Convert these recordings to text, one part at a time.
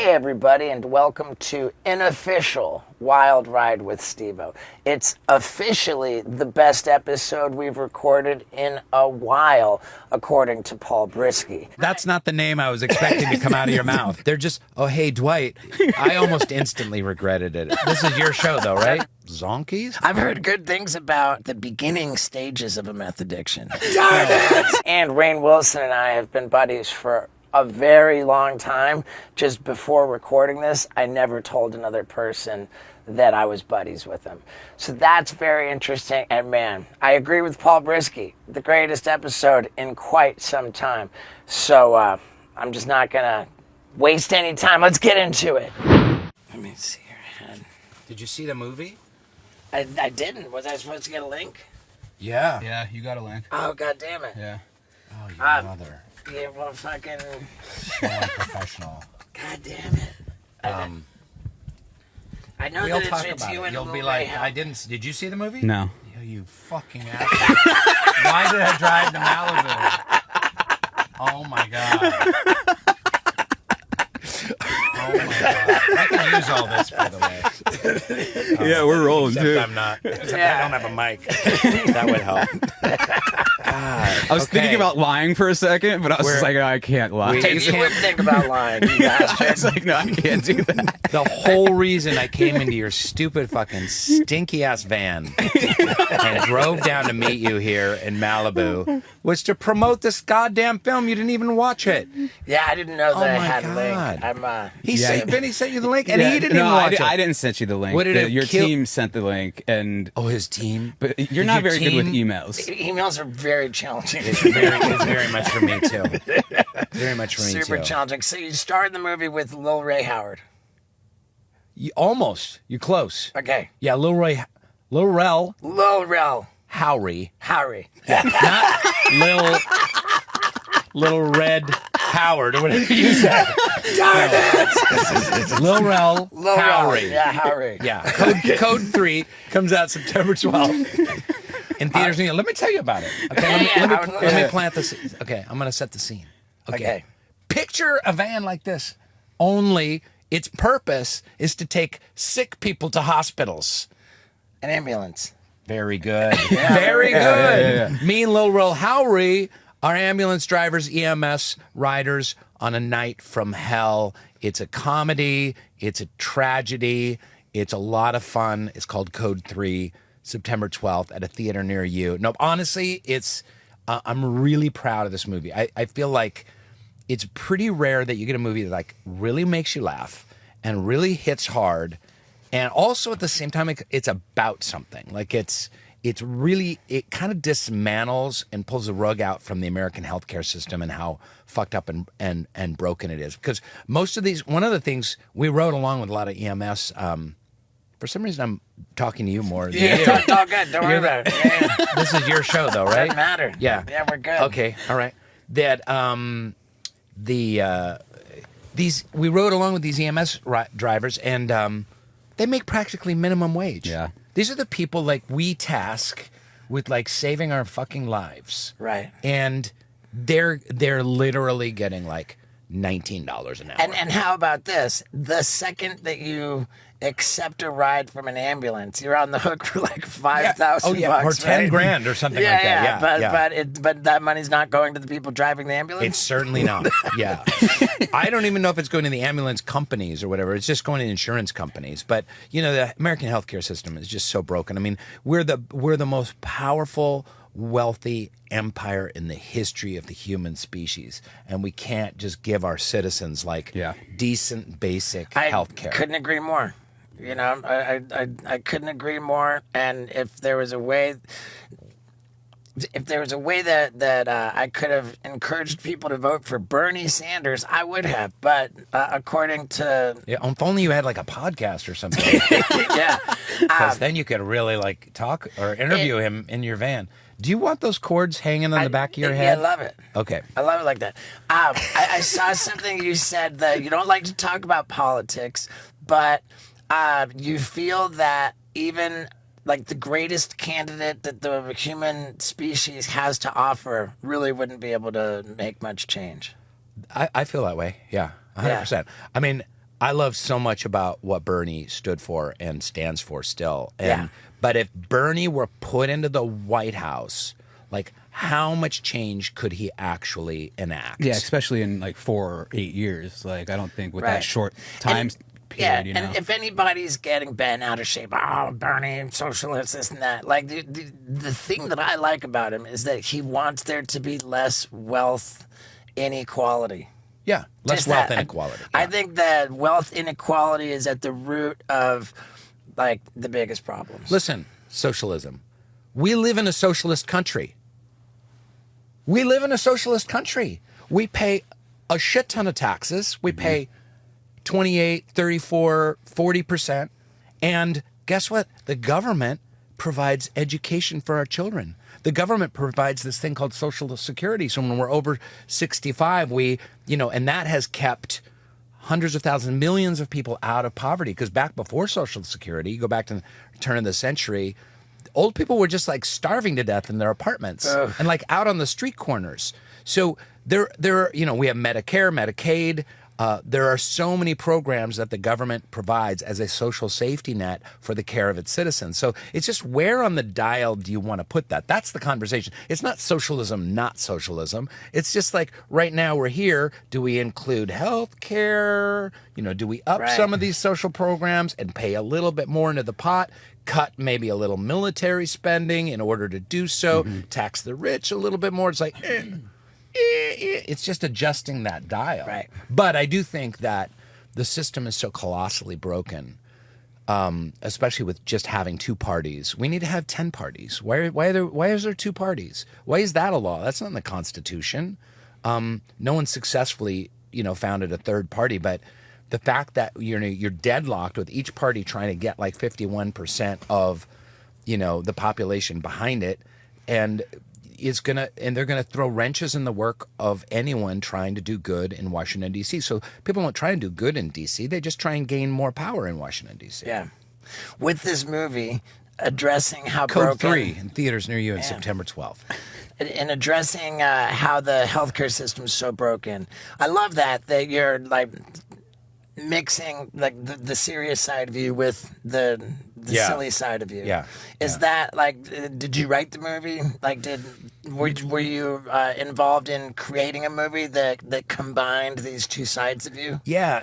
Hey everybody, and welcome to Unofficial Wild Ride with Steve-O. It's officially the best episode we've recorded in a while, according to Paul Brisky. That's not the name I was expecting to come out of your mouth. They're just, oh, hey, Dwight. I almost instantly regretted it. This is your show, though, right? Zonkies? I've heard good things about the beginning stages of a meth addiction. And Rainn Wilson and I have been buddies for a very long time. Just before recording this, I never told another person that I was buddies with him. So that's very interesting. And man, I agree with Paul Brisky. The greatest episode in quite some time. So I'm just not gonna waste any time. Let's get into it. Let me see your head. Did you see the movie? I didn't. Was I supposed to get a link? Yeah. Yeah, you got a link. Oh, God damn it. Yeah. Oh, your mother. Yeah, well, fucking... So unprofessional. God damn it. I know We'll that talk it's about you it. and You'll be like, I didn't... Did you see the movie? No. You fucking asshole. Why did I drive to Malibu? Oh, my God. Oh, my God. I can use all this, by the way. Yeah, we're rolling, Except too. I'm not. Except I don't have a mic. That would help. God. I was thinking about lying for a second, but I was just like, no, I can't lie. You would think about lying, you bastard. I was like, no, I can't do that. The whole reason I came into your stupid fucking stinky ass van and drove down to meet you here in Malibu was to promote this goddamn film. You didn't even watch it. Yeah, I didn't know that I had a God. link. I'm, Vinny sent you the link, and Yeah, he didn't no, even watch it. I didn't send you the link. What did it Your kill- team sent the link, and Oh, his team. but you're Did not your very good with team- emails. Emails are very challenging. It's very much for me too. Very much for me Super too. challenging. So you start the movie with Lil Ray Howard. Almost. You're close. Okay. Yeah, Lil Rel Lil Rel Howery. Howry. Not Little Red Howard or whatever you said. Darn it! Lil Rel Lil Rel. Howery. Yeah, Howry. Yeah. Code 3 comes out September 12th. In theaters. Let me tell you about it. Okay, let me plant the scene. Okay, I'm going to set the scene. Okay. Picture a van like this. Only its purpose is to take sick people to hospitals. An ambulance. Very good. Very good. Yeah. Me and Lil Rel Howery are ambulance drivers, EMS riders on a night from hell. It's a comedy. It's a tragedy. It's a lot of fun. It's called Code 3, September 12th at a theater near you. No, honestly, it's. I'm really proud of this movie. I feel like it's pretty rare that you get a movie that like really makes you laugh and really hits hard, and also at the same time it's about something. Like it kind of dismantles and pulls the rug out from the American healthcare system and how fucked up and broken it is. Because most of these, one of the things we wrote along with a lot of EMS. For some reason, I'm talking to you more. Than you. It's all good. Don't worry about it. Yeah. This is your show, though, right? Doesn't matter. Yeah. Yeah, we're good. Okay. All right. That these we rode along with these EMS drivers, and they make practically minimum wage. Yeah. These are the people like we task with like saving our fucking lives. Right. And they're literally getting like $19 an hour. And how about this? The second that you accept a ride from an ambulance, you're on the hook for like $5,000. Oh yeah, or bucks, 10 right? grand or something like that. Yeah, But that money's not going to the people driving the ambulance. It's certainly not. Yeah. I don't even know if it's going to the ambulance companies or whatever. It's just going to insurance companies. But, you know, the American healthcare system is just so broken. I mean, we're the most powerful, wealthy empire in the history of the human species. And we can't just give our citizens like decent, basic healthcare. I couldn't agree more. You know, I couldn't agree more. And if there was a way that I could have encouraged people to vote for Bernie Sanders, I would have. But according to... Yeah, if only you had like a podcast or something. Yeah. Because then you could really like talk or interview him in your van. Do you want those cords hanging on the back of your head? Yeah, I love it. Okay. I love it like that. I saw something you said that you don't like to talk about politics, but you feel that even like the greatest candidate that the human species has to offer really wouldn't be able to make much change. I feel that way. Yeah, 100%. I mean, I love so much about what Bernie stood for and stands for still. And, Yeah. But if Bernie were put into the White House, like how much change could he actually enact? Yeah, especially in like 4 or 8 years. Like, I don't think with Right. that short time period, you know. And if anybody's getting bent out of shape, oh, Bernie, socialist, this and that. Like the thing that I like about him is that he wants there to be less wealth inequality. Yeah, less Just wealth that. inequality. I think that wealth inequality is at the root of like the biggest problems. Listen, socialism. We live in a socialist country. We live in a socialist country. We pay a shit ton of taxes. We pay 28, 34, 40%. And guess what? The government provides education for our children. The government provides this thing called Social Security. So when we're over 65, and that has kept hundreds of thousands, millions of people out of poverty. Because back before Social Security, you go back to the turn of the century, old people were just like starving to death in their apartments and like out on the street corners. So we have Medicare, Medicaid. There are so many programs that the government provides as a social safety net for the care of its citizens. So it's just where on the dial do you want to put that? That's the conversation. It's not socialism, not socialism. It's just like right now we're here. Do we include health care? Do we up some of these social programs and pay a little bit more into the pot? Cut maybe a little military spending in order to do so. Tax the rich a little bit more. It's like... It's just adjusting that dial. Right. But I do think that the system is so colossally broken, especially with just having 2 parties. We need to have 10 parties. Why is there 2 parties? Why is that a law? That's not in the Constitution. No one successfully, founded a third party, but the fact that you're deadlocked with each party trying to get like 51% of, the population behind it, and they're gonna throw wrenches in the work of anyone trying to do good in Washington, D.C. So people don't try and do good in D.C. They just try and gain more power in Washington, D.C. Yeah. With this movie addressing how Code broken... 3 in theaters near you on September 12th. In addressing how the healthcare system is so broken. I love that you're like mixing like the serious side of you with the silly side of you. Yeah. Is that like, did you write the movie? Like, were you involved in creating a movie that combined these 2 sides of you? Yeah.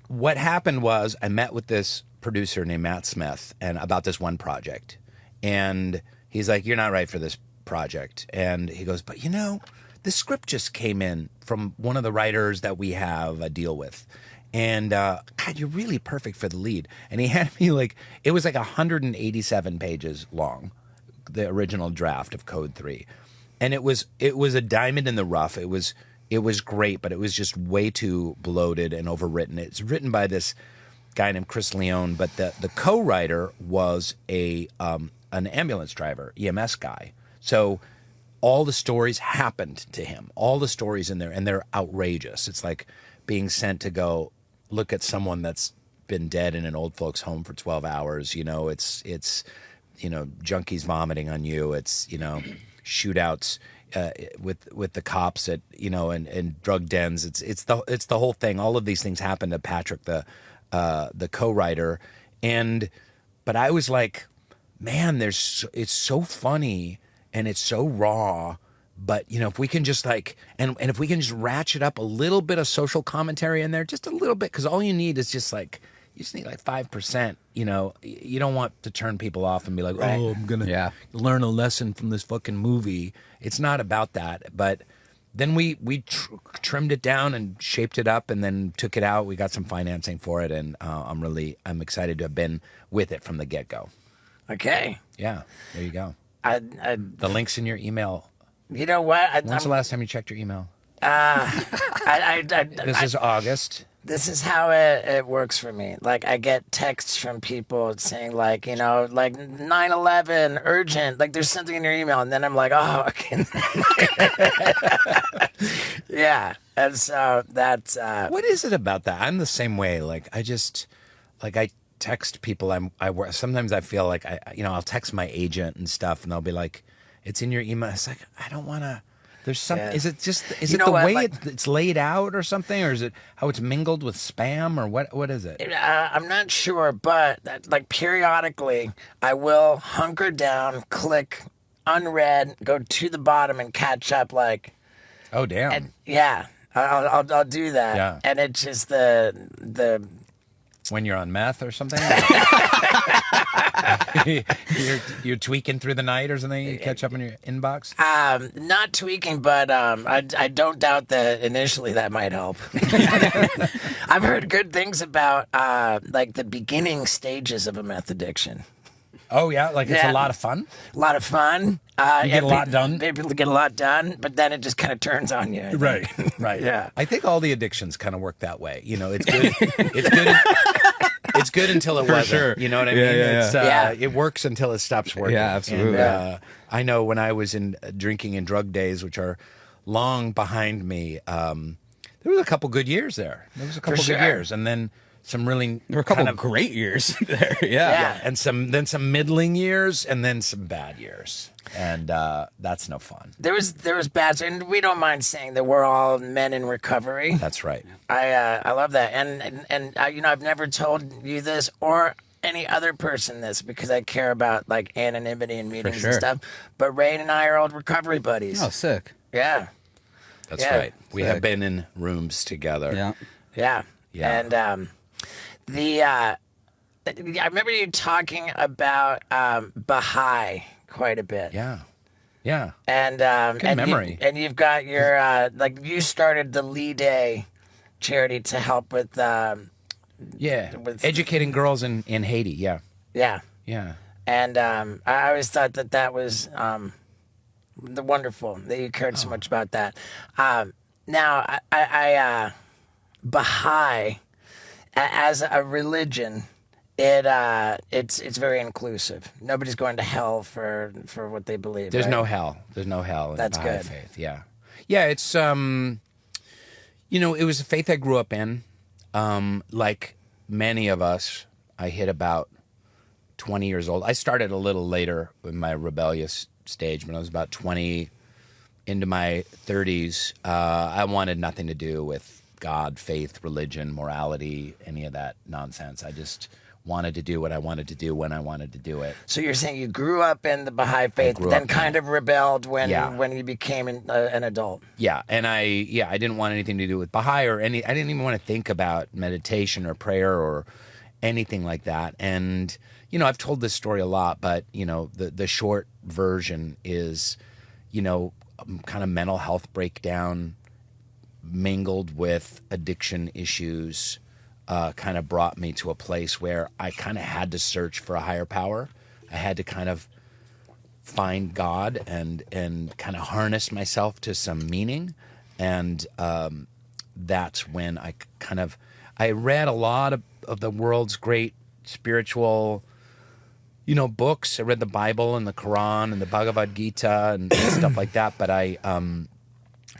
What happened was I met with this producer named Matt Smith and about this one project. And he's like, you're not right for this project. And he goes, but the script just came in from one of the writers that we have a deal with. And, God, you're really perfect for the lead. And he had me it was like 187 pages long, the original draft of Code 3. And it was a diamond in the rough. It was great, but it was just way too bloated and overwritten. It's written by this guy named Chris Leone, but the co-writer was an ambulance driver, EMS guy. So all the stories happened to him, all the stories in there, and they're outrageous. It's like being sent to go look at someone that's been dead in an old folks home for 12 hours. It's junkies vomiting on you. It's, shootouts with the cops at, and drug dens. It's the whole thing. All of these things happened to Patrick, the co-writer. But I was like, man, it's so funny and it's so raw. But, if we can just and if we can just ratchet up a little bit of social commentary in there, just a little bit, because all you need is just you just need 5%, you don't want to turn people off and be like, oh, I'm going to learn a lesson from this fucking movie. It's not about that. But then we trimmed it down and shaped it up and then took it out. We got some financing for it. And I'm excited to have been with it from the get-go. Okay. Yeah, there you go. The link's in your email. You know what? When's the last time you checked your email? This is August. This is how it works for me. I get texts from people saying 9/11 urgent. There's something in your email, and then I'm like, oh, okay. Yeah, and so that's. What is it about that? I'm the same way. I text people. I work. Sometimes I feel I'll text my agent and stuff, and they'll be like, it's in your email. It's like, I don't want to. There's some. Yeah. Is it You it know the what, way like- it's laid out or something, or is it how it's mingled with spam, or what? What is it? I'm not sure, but like periodically, I will hunker down, click unread, go to the bottom, and catch up. Like, Oh damn! and yeah, I'll do that. Yeah. And it's just the When you're on meth or something, you're tweaking through the night or something. You catch up in your inbox. not tweaking, but I don't doubt that initially that might help. I've heard good things about like the beginning stages of a meth addiction. Oh yeah, like it's Yeah. a lot of fun. A lot of fun. You get a lot done. People get a lot done, but then it just kind of turns on you. I think. Right. Yeah. I think all the addictions kind of work that way. You know, it's good. It's good. It's good until it wasn't. sure. You know what I Yeah, mean? yeah, It's, yeah. It works until it stops working. Yeah, absolutely. And, I know when I was in drinking and drug days, which are long behind me, there was a couple good years there. There was a couple sure. good years, and then some really There were a couple kind of great years there. Yeah. Yeah. and some middling years, and then some bad years, and that's no fun. There was bad, and we don't mind saying that we're all men in recovery. That's right. I love that, and you know, I've never told you this or any other person this because I care about like anonymity and meetings sure. and stuff. But Rainn and I are old recovery buddies. Oh, sick. Yeah, That's Yeah. right. We have been in rooms together. Yeah. yeah, Yeah. And I remember you talking about Baha'i quite a bit. Yeah. Yeah. And Good memory. And you've got your like you started the Lee Day charity to help with Yeah. with- Educating girls in Haiti. Yeah. yeah. Yeah. And I always thought that was the wonderful that you cared so much about that. Now, I Baha'i as a religion, it's very inclusive. Nobody's going to hell for what they believe. There's right? no hell. There's no hell in That's the Baha'i good. faith. Yeah. Yeah, it's you know, it was a faith I grew up in. Like many of us, I hit about 20 years old. I started a little later in my rebellious stage when I was about 20 into my 30s. I wanted nothing to do with God, faith, religion, morality, any of that nonsense. I just wanted to do what I wanted to do when I wanted to do it. So you're saying you grew up in the Baha'i faith, grew then up in kind of rebelled when Yeah. you became an adult. Yeah, and I didn't want anything to do with Baha'i or any. I didn't even want to think about meditation or prayer or anything like that. And you know, I've told this story a lot, but you know, the short version is, you know, kind of mental health breakdown mingled with addiction issues. Kind of brought me to a place where I kind of had to search for a higher power. I had to kind of find God and kind of harness myself to some meaning. And that's when I read a lot of the world's great spiritual, you know, books. I read the Bible and the Quran and the Bhagavad Gita and stuff like that. But I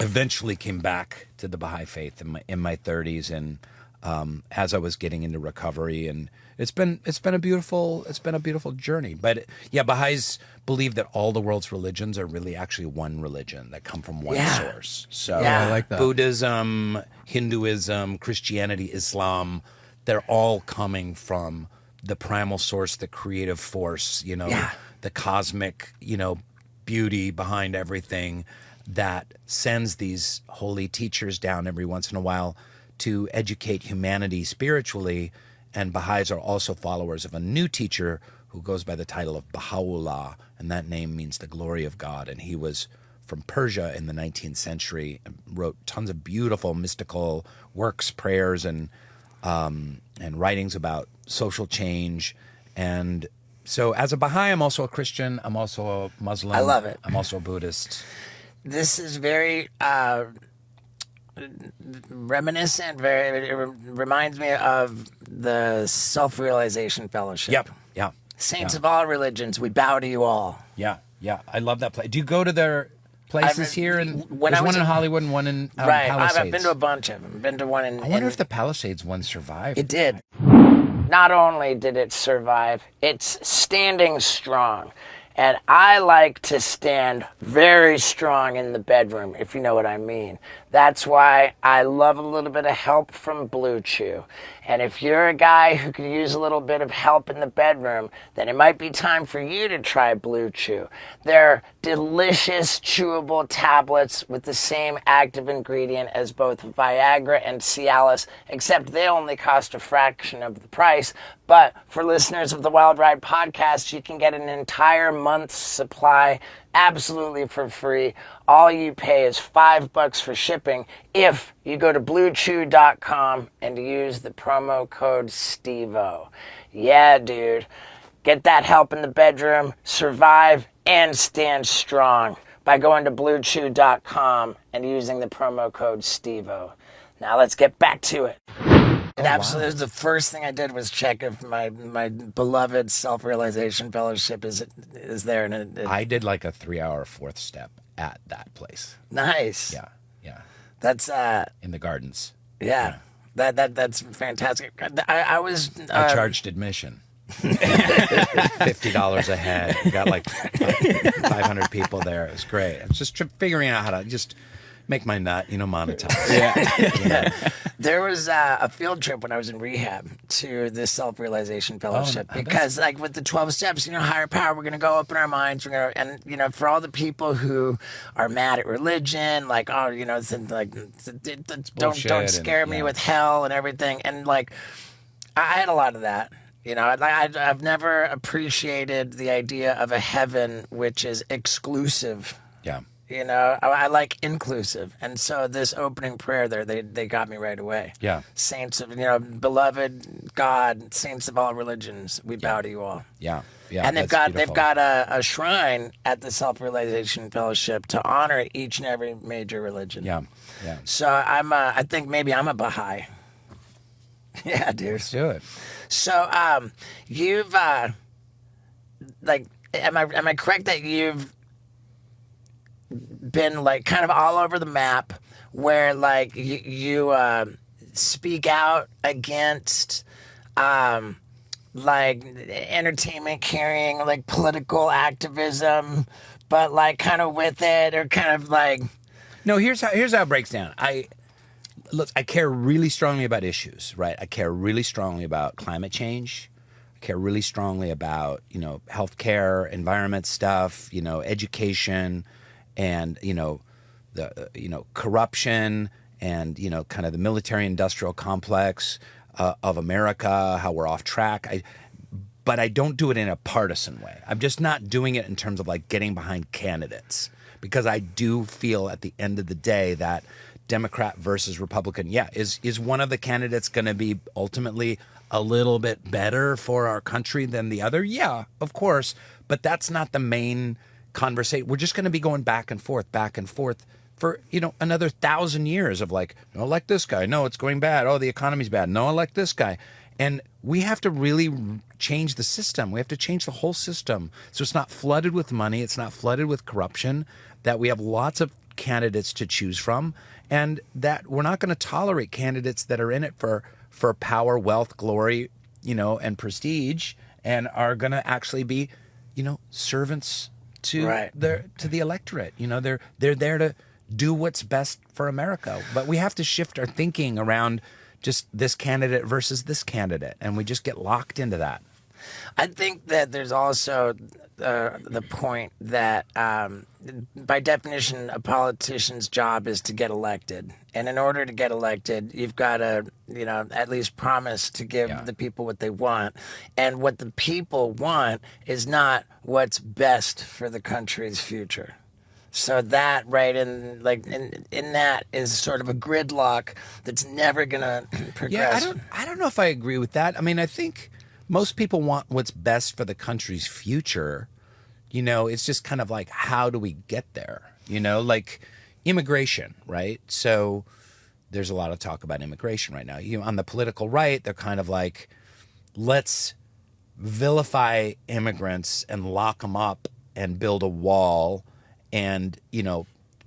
eventually came back to the Baha'i faith in my 30s, and as I was getting into recovery, and it's been a beautiful journey. But yeah, Baha'is believe that all the world's religions are really actually one religion that come from one Yeah. source. So Yeah. I like that. Buddhism, Hinduism, Christianity, Islam, they're all coming from the primal source, the creative force, you know, Yeah. the cosmic, you know, beauty behind everything that sends these holy teachers down every once in a while to educate humanity spiritually. And Baha'is are also followers of a new teacher who goes by the title of Baha'u'llah, and that name means the glory of God. And he was from Persia in the 19th century and wrote tons of beautiful mystical works, prayers, and writings about social change. And so as a Baha'i, I'm also a Christian. I'm also a Muslim. I love it. I'm also a Buddhist. This is very reminiscent. It reminds me of the Self-Realization Fellowship. Yep. Yeah. Saints of all religions, we bow to you all. Yeah. Yeah. I love that place. Do you go to their places here? And when there's I was one in in- Hollywood and one in Right. Palisades. I've been to a bunch of them. Been to one in. I wonder if the Palisades one survived. It did. Not only did it survive, it's standing strong. And I like to stand very strong in the bedroom, if you know what I mean. That's why I love a little bit of help from Blue Chew. And if you're a guy who could use a little bit of help in the bedroom, then it might be time for you to try Blue Chew. They're delicious, chewable tablets with the same active ingredient as both Viagra and Cialis, except they only cost a fraction of the price. But for listeners of the Wild Ride podcast, you can get an entire month's supply absolutely for free. All you pay is $5 for shipping if you go to bluechew.com and use the promo code STEVO. Yeah, dude. Get that help in the bedroom, survive, and stand strong by going to bluechew.com and using the promo code STEVO. Now let's get back to it. And absolutely, the first thing I did was check if my beloved self-realization fellowship is there. And I did like a 3-hour fourth step at that place. Nice. Yeah. That's In the gardens. yeah. That's fantastic. I was I charged admission. $50 a head. We got like 500 people there. It was great. I was just figuring out how to just make my nut, monetize. Yeah. There was a field trip when I was in rehab to this self-realization fellowship because, like, with the 12 steps, higher power, we're going to go open our minds. We're going to, and, for all the people who are mad at religion, like, oh, don't scare me with hell and everything. And, like, I had a lot of that. I've never appreciated the idea of a heaven which is exclusive. Yeah. I like inclusive. And so this opening prayer there, they got me right away. Yeah. Saints of, beloved God, saints of all religions, we bow to you all. Yeah. And they've got a shrine at the Self-Realization Fellowship to honor each and every major religion. Yeah. So I think maybe I'm a Baha'i. Yeah, dude. Let's do it. So you've am I correct that you've been like kind of all over the map where like you speak out against like entertainment carrying like political activism, but like kind of with it or kind of like No, here's how it breaks down. I care really strongly about issues, right? I care really strongly about climate change. I care really strongly about, healthcare, environment stuff, education, and the corruption and kind of the military-industrial complex of America, how we're off track. But I don't do it in a partisan way. I'm just not doing it in terms of like getting behind candidates, because I do feel at the end of the day that Democrat versus Republican, is one of the candidates going to be ultimately a little bit better for our country than the other? Yeah, of course, but that's not the main conversation. We're just going to be going back and forth for, another 1,000 years of like, no, I like this guy. No, it's going bad. Oh, the economy's bad. No, I like this guy. And we have to really change the system. We have to change the whole system. So it's not flooded with money. It's not flooded with corruption, that we have lots of candidates to choose from, and that we're not going to tolerate candidates that are in it for power, wealth, glory, and prestige, and are going to actually be, servants to the electorate. They're there to do what's best for America. But we have to shift our thinking around just this candidate versus this candidate, and we just get locked into that. I think that there's also the point that by definition, a politician's job is to get elected. And in order to get elected, you've got to, at least promise to give the people what they want. And what the people want is not what's best for the country's future. So that, right, in that is sort of a gridlock that's never going to progress. Yeah, I don't know if I agree with that. I mean, I think most people want what's best for the country's future. It's just kind of like, how do we get there? Like immigration, right? So there's a lot of talk about immigration right now. On the political right, they're kind of like, let's vilify immigrants and lock them up and build a wall and,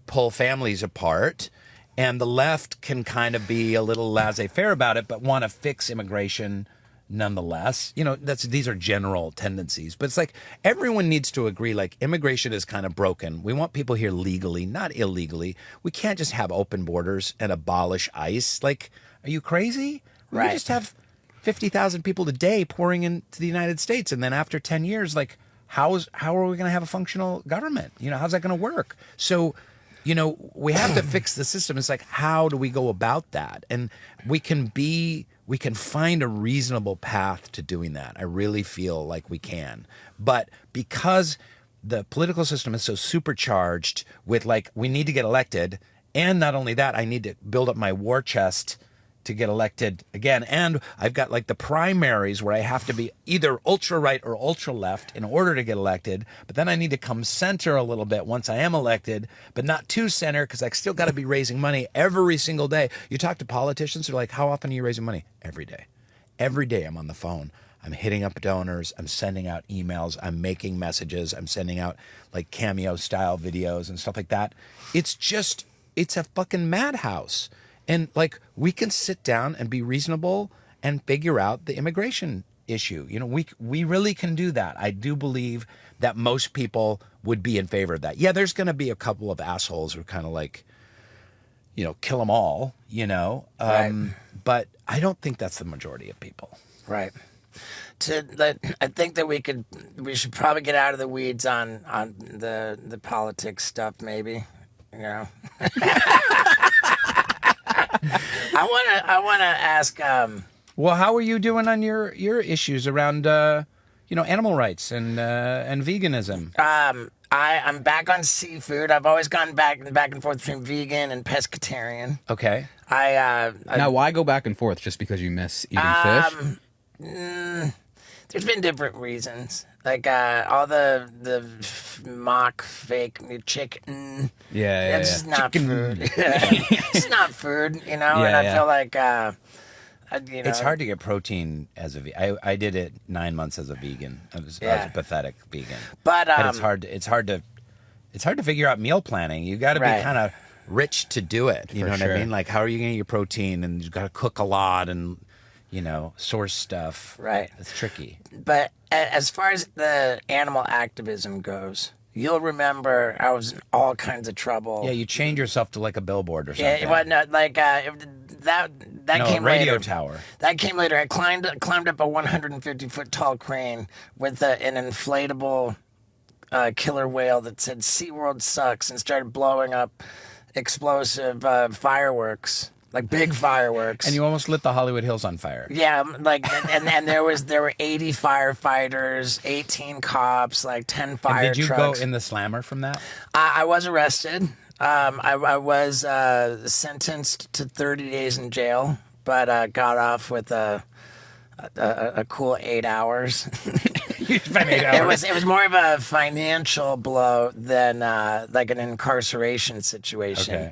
pull families apart. And the left can kind of be a little laissez-faire about it, but want to fix immigration nonetheless. These are general tendencies, but it's like everyone needs to agree, like, immigration is kind of broken. We want people here legally, not illegally. We can't just have open borders and abolish ICE. Like, are you crazy? We Right. just have 50,000 people a day pouring into the United States, and then after 10 years, like, how are we going to have a functional government? How's that going to work? So, we have to fix the system. It's like, how do we go about that? And we can find a reasonable path to doing that. I really feel like we can. But because the political system is so supercharged with, like, we need to get elected, and not only that, I need to build up my war chest to get elected again. And I've got, like, the primaries where I have to be either ultra right or ultra left in order to get elected. But then I need to come center a little bit once I am elected, but not too center, because I still got to be raising money every single day. You talk to politicians, they're like, how often are you raising money? Every day. Every day I'm on the phone. I'm hitting up donors. I'm sending out emails. I'm making messages. I'm sending out, like, cameo style videos and stuff like that. It's a fucking madhouse. And, like, we can sit down and be reasonable and figure out the immigration issue. We really can do that. I do believe that most people would be in favor of that. Yeah, there's going to be a couple of assholes who are kind of like, kill them all, Right. But I don't think that's the majority of people. Right. I think that we should probably get out of the weeds on the politics stuff, maybe. I want to ask. Well, how are you doing on your issues around animal rights and veganism? I'm back on seafood. I've always gone back and forth between vegan and pescatarian. Okay. Now, why go back and forth? Just because you miss eating fish? There's been different reasons, like all the mock fake chicken. Yeah. It's just not food. It's not food, and I feel like it's hard to get protein as a I did it 9 months as a vegan. I was a pathetic vegan. But it's hard to figure out meal planning. You got to be kind of rich to do it. You know what I mean? Like, how are you going to get your protein? And you got to cook a lot and source stuff. Right. It's tricky. But as far as the animal activism goes, you'll remember I was in all kinds of trouble. Yeah, you chained yourself to, like, a billboard or something. Yeah, well, no, like that came radio later. tower. That came later. I climbed up a 150-foot tall crane with an inflatable killer whale that said "SeaWorld sucks" and started blowing up explosive fireworks. Like big fireworks. And you almost lit the Hollywood Hills on fire. Yeah, like and there were 80 firefighters, 18 cops, like 10 fire and did you trucks. go in the slammer from that? I was arrested. I was sentenced to 30 days in jail, but got off with a cool 8 hours. You spent 8 hours. It was more of a financial blow than like an incarceration situation. Okay.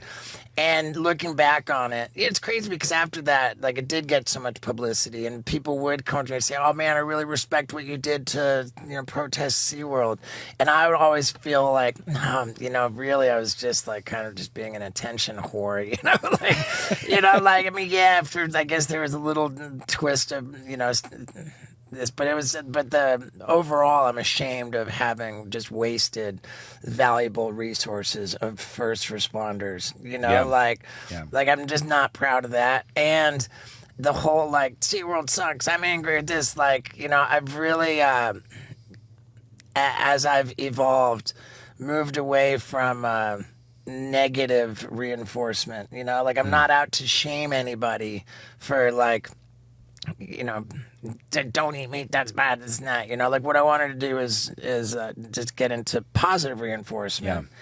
And looking back on it, it's crazy because after that, like, it did get so much publicity, and people would come to me and say, "Oh man, I really respect what you did to, protest SeaWorld." And I would always feel like, really, I was just like kind of just being an attention whore, after I guess there was a little twist of, this, but the overall, I'm ashamed of having just wasted valuable resources of first responders. Like I'm just not proud of that. And the whole SeaWorld sucks. I'm angry at this. I've really, as I've evolved, moved away from negative reinforcement. I'm not out to shame anybody for don't eat meat, that's bad, that's not. What I wanted to do is just get into positive reinforcement. Yeah.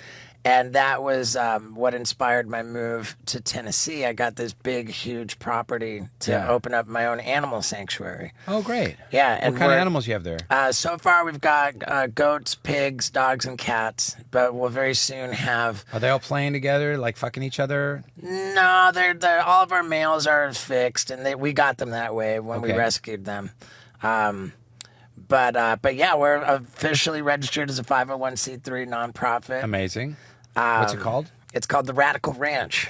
And that was what inspired my move to Tennessee. I got this big, huge property to open up my own animal sanctuary. Oh, great. Yeah. What kind of animals you have there? So far, we've got goats, pigs, dogs, and cats. But we'll very soon have... Are they all playing together, like fucking each other? No, they're all of our males are fixed, and we got them that way when we rescued them. But yeah, we're officially registered as a 501c3 nonprofit. Amazing. What's it called? It's called the Radical Ranch.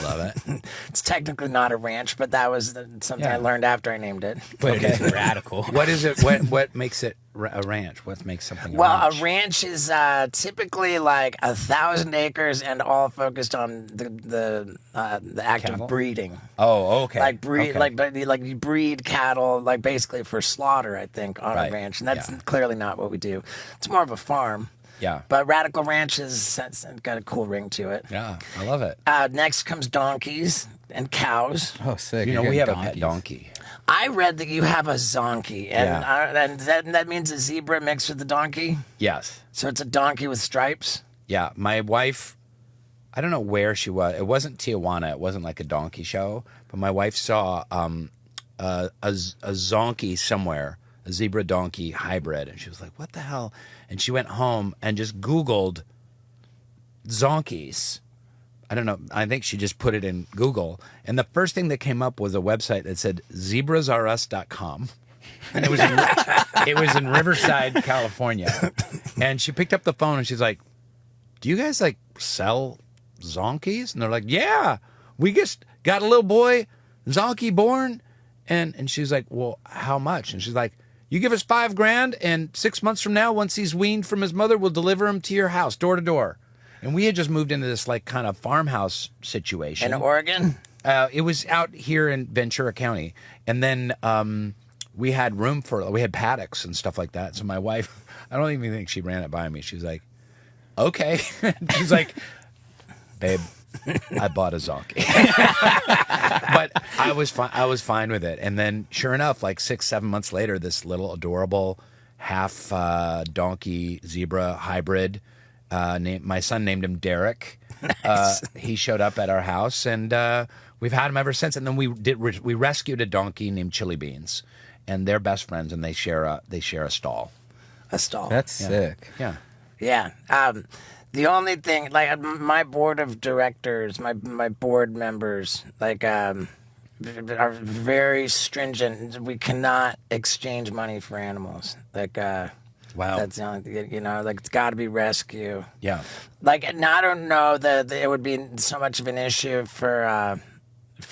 Love it. It's technically not a ranch, but that was something I learned after I named it. But it is radical. What is it? What makes it a ranch? What makes something a Well, ranch? a ranch is typically like 1,000 acres and all focused on the act Cattle? of breeding. Oh, okay. Like breed, Okay. like you breed cattle, like basically for slaughter. I think on Right. a ranch, and that's Yeah. clearly not what we do. It's more of a farm. Yeah. But radical ranches it's got a cool ring to it. Yeah, I love it. Next comes donkeys and cows. Oh, sick. You know, You're we have getting a pet donkeys. donkey. I read that you have a zonkey, and Yeah. and that means a zebra mixed with a donkey. Yes. So it's a donkey with stripes. Yeah, my wife, I don't know where she was. It wasn't Tijuana. It wasn't like a donkey show. But my wife saw a zonkey somewhere, a zebra donkey hybrid. And she was like, what the hell? And she went home and just Googled zonkies. I don't know. I think she just put it in Google. And the first thing that came up was a website that said zebrasrus.com. And it was in Riverside, California. And she picked up the phone and she's like, do you guys like sell zonkies? And they're like, yeah, we just got a little boy, zonkey born. And she's like, well, how much? And she's like, you give us $5,000 and 6 months from now, once he's weaned from his mother, we'll deliver him to your house, door to door. And we had just moved into this like kind of farmhouse situation. In Oregon? It was out here in Ventura County. And then we had we had paddocks and stuff like that. So my wife, I don't even think she ran it by me. She was like, okay. She's like, babe, I bought a zonkey. But I was fine with it. And then sure enough, like 6-7 months later, this little adorable half donkey zebra hybrid, my son named him Derek. Nice. He showed up at our house, and we've had him ever since. And then we rescued a donkey named Chili Beans, and they're best friends, and they share a stall. A stall. That's sick. Yeah. Yeah. The only thing, like my board of directors, my board members, like are very stringent. We cannot exchange money for animals. Like, Wow. that's the only thing, you know, like it's got to be rescue. Yeah. Like, and I don't know that it would be so much of an issue for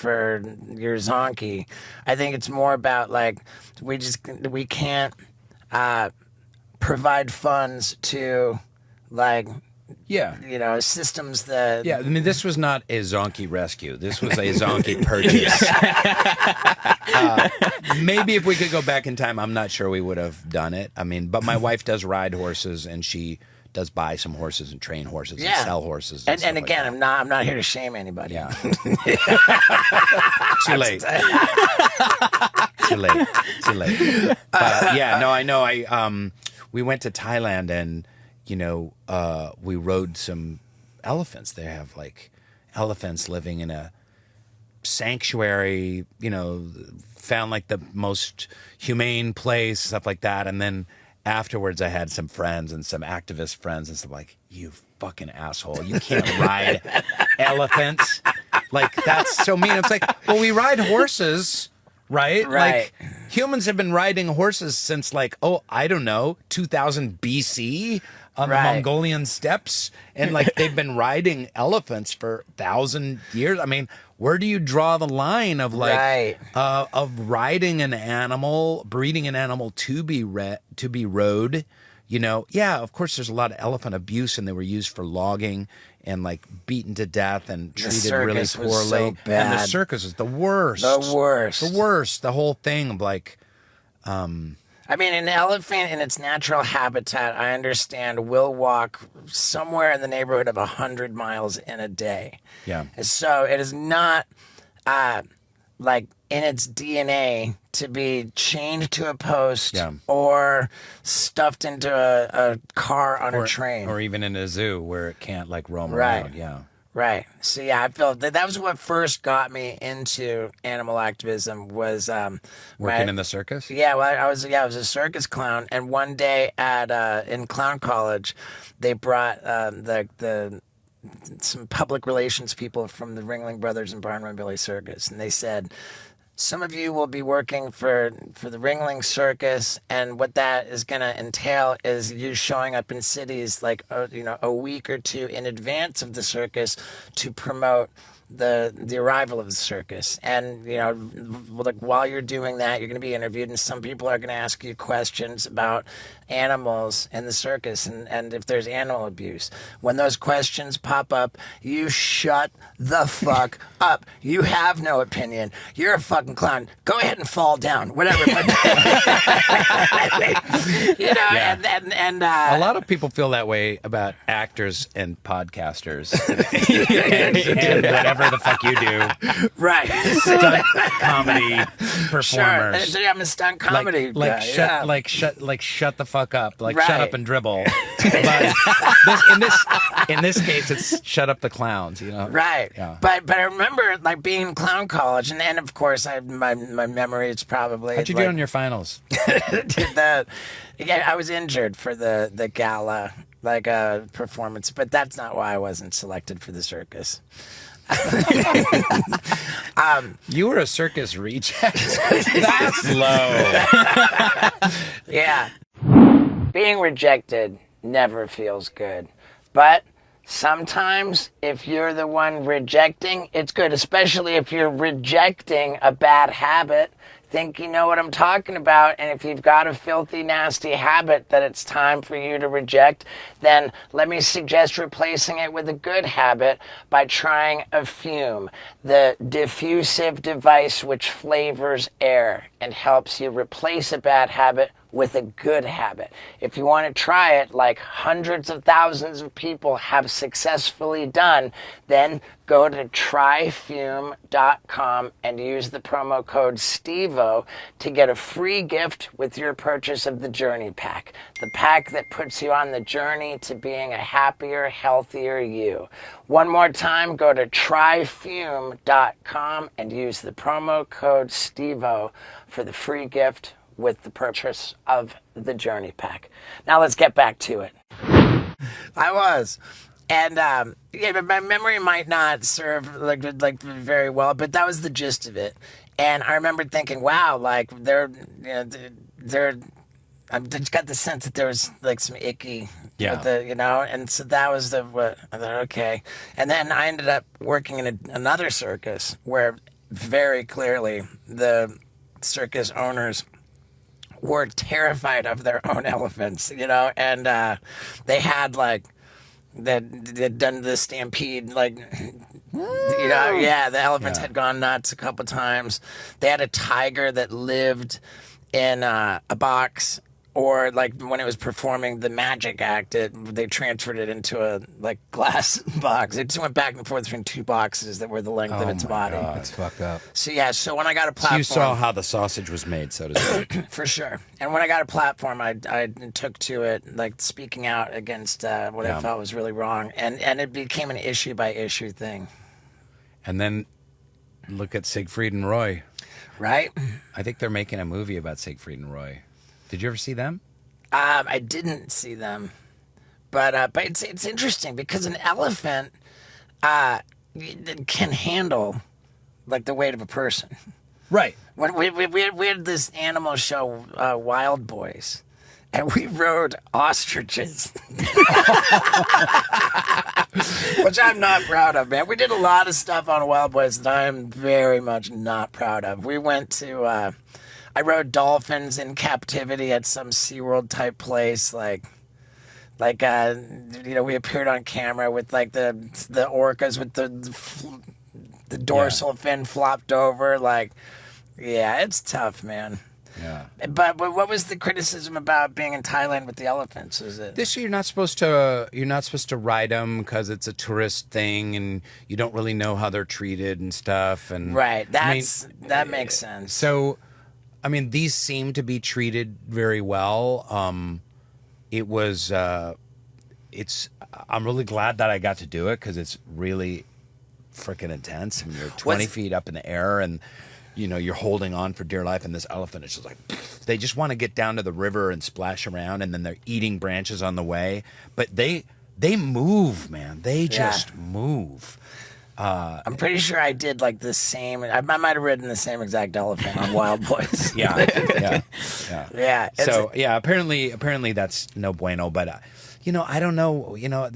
your zonkey. I think it's more about like we can't provide funds to like Yeah. you know systems that Yeah, I mean, this was not a zonkey rescue. This was a zonkey purchase. Maybe if we could go back in time, I'm not sure we would have done it. I mean, but my wife does ride horses, and she does buy some horses and train horses and sell horses. And stuff again, like I'm not here to shame anybody. that. Too late. Too late. But yeah, no, I know. We went to Thailand, and we rode some elephants. They have like elephants living in a sanctuary, found like the most humane place, stuff like that. And then afterwards I had some friends and some activist friends and stuff like, you fucking asshole, you can't ride elephants. Like, that's so mean. It's like, well, we ride horses, right? Right. Like, humans have been riding horses since like, I don't know, 2000 BC on the Right. Mongolian steppes. And like, they've been riding elephants for 1,000 years. I mean, where do you draw the line of like, Right. of riding an animal, breeding an animal to be rode? Yeah, of course there's a lot of elephant abuse, and they were used for logging and like beaten to death and treated really circus was poorly. so And the bad. circus is the worst. The worst. The worst. The whole thing of like, I mean, an elephant in its natural habitat, I understand, will walk somewhere in the neighborhood of 100 miles in a day. yeah. So it is not like in its DNA to be chained to a post Yeah. or stuffed into a car on a train. Or even in a zoo where it can't like roam Right. around. Yeah. Right. So yeah, I felt that was what first got me into animal activism was Working in the circus? Yeah, well, I was a circus clown, and one day at in clown college, they brought some public relations people from the Ringling Brothers and Barnum and Bailey Circus, and they said, some of you will be working for the Ringling Circus, and what that is going to entail is you showing up in cities like a week or two in advance of the circus to promote the arrival of the circus. And, you know, like while you're doing that, you're going to be interviewed, and some people are going to ask you questions about animals in the circus and if there's animal abuse. When those questions pop up, you shut the fuck up. You have no opinion. You're a fucking clown. Go ahead and fall down, whatever. But, you know, and a lot of people feel that way about actors and podcasters and whatever the fuck you do. Right. Stunt comedy performers. Sure. I'm a stunt comedy guy. Shut the fuck up. Like, Right. shut up and dribble. But in this case, it's shut up the clowns, you know? Right. Yeah. But I remember, like, being in clown college, and of course, my memory is probably... How'd you do on your finals? I was injured for the gala, performance, but that's not why I wasn't selected for the circus. You were a circus reject. That's low. Yeah. Being rejected never feels good. But sometimes if you're the one rejecting, it's good, especially if you're rejecting a bad habit. Think you know what I'm talking about, and if you've got a filthy, nasty habit that it's time for you to reject, then let me suggest replacing it with a good habit by trying a fume, the diffusive device which flavors air and helps you replace a bad habit with a good habit. If you want to try it, like hundreds of thousands of people have successfully done, then go to tryfume.com and use the promo code STEVO to get a free gift with your purchase of the Journey Pack, the pack that puts you on the journey to being a happier, healthier you. One more time, go to tryfume.com and use the promo code STEVO for the free gift with the purchase of the Journey Pack. Now let's get back to it. I was. And but my memory might not serve like very well, but that was the gist of it. And I remember thinking, wow, like I just got the sense that there was like some icky with the, you know, and so that was what I thought, okay. And then I ended up working in another circus where very clearly the circus owners were terrified of their own elephants, you know, and they had they'd done the stampede, you know, the elephants had gone nuts a couple times. They had a tiger that lived in a box, or like when it was performing the magic act, they transferred it into a glass box. It just went back and forth between two boxes that were the length of its body. That's fucked up. So when I got a platform, You saw how the sausage was made, so to speak. for sure. And when I got a platform, I took to it, like speaking out against what I felt was really wrong, and it became an issue by issue thing. And then look at Siegfried and Roy. Right? I think they're making a movie about Siegfried and Roy. Did you ever see them? I didn't see them, but it's interesting because an elephant can handle like the weight of a person. Right. When we had this animal show, Wild Boys, and we rode ostriches, which I'm not proud of, man. We did a lot of stuff on Wild Boys that I am very much not proud of. We went to, I rode dolphins in captivity at some SeaWorld type place, you know, we appeared on camera with like the orcas with the dorsal fin flopped over, it's tough, man. Yeah. But what was the criticism about being in Thailand with the elephants? Is it This year you're not supposed to ride them because it's a tourist thing and you don't really know how they're treated and stuff. And right? That makes sense. So, I mean, these seem to be treated very well. I'm really glad that I got to do it because it's really freaking intense. I mean, you're 20 feet up in the air and, you know, you're holding on for dear life, and this elephant is just like, they just want to get down to the river and splash around, and then they're eating branches on the way. But they move, man. They just move. I'm pretty sure I did like the same. I might have ridden the same exact elephant on Wild Boys. Yeah. So apparently that's no bueno. But you know, I don't know. You know,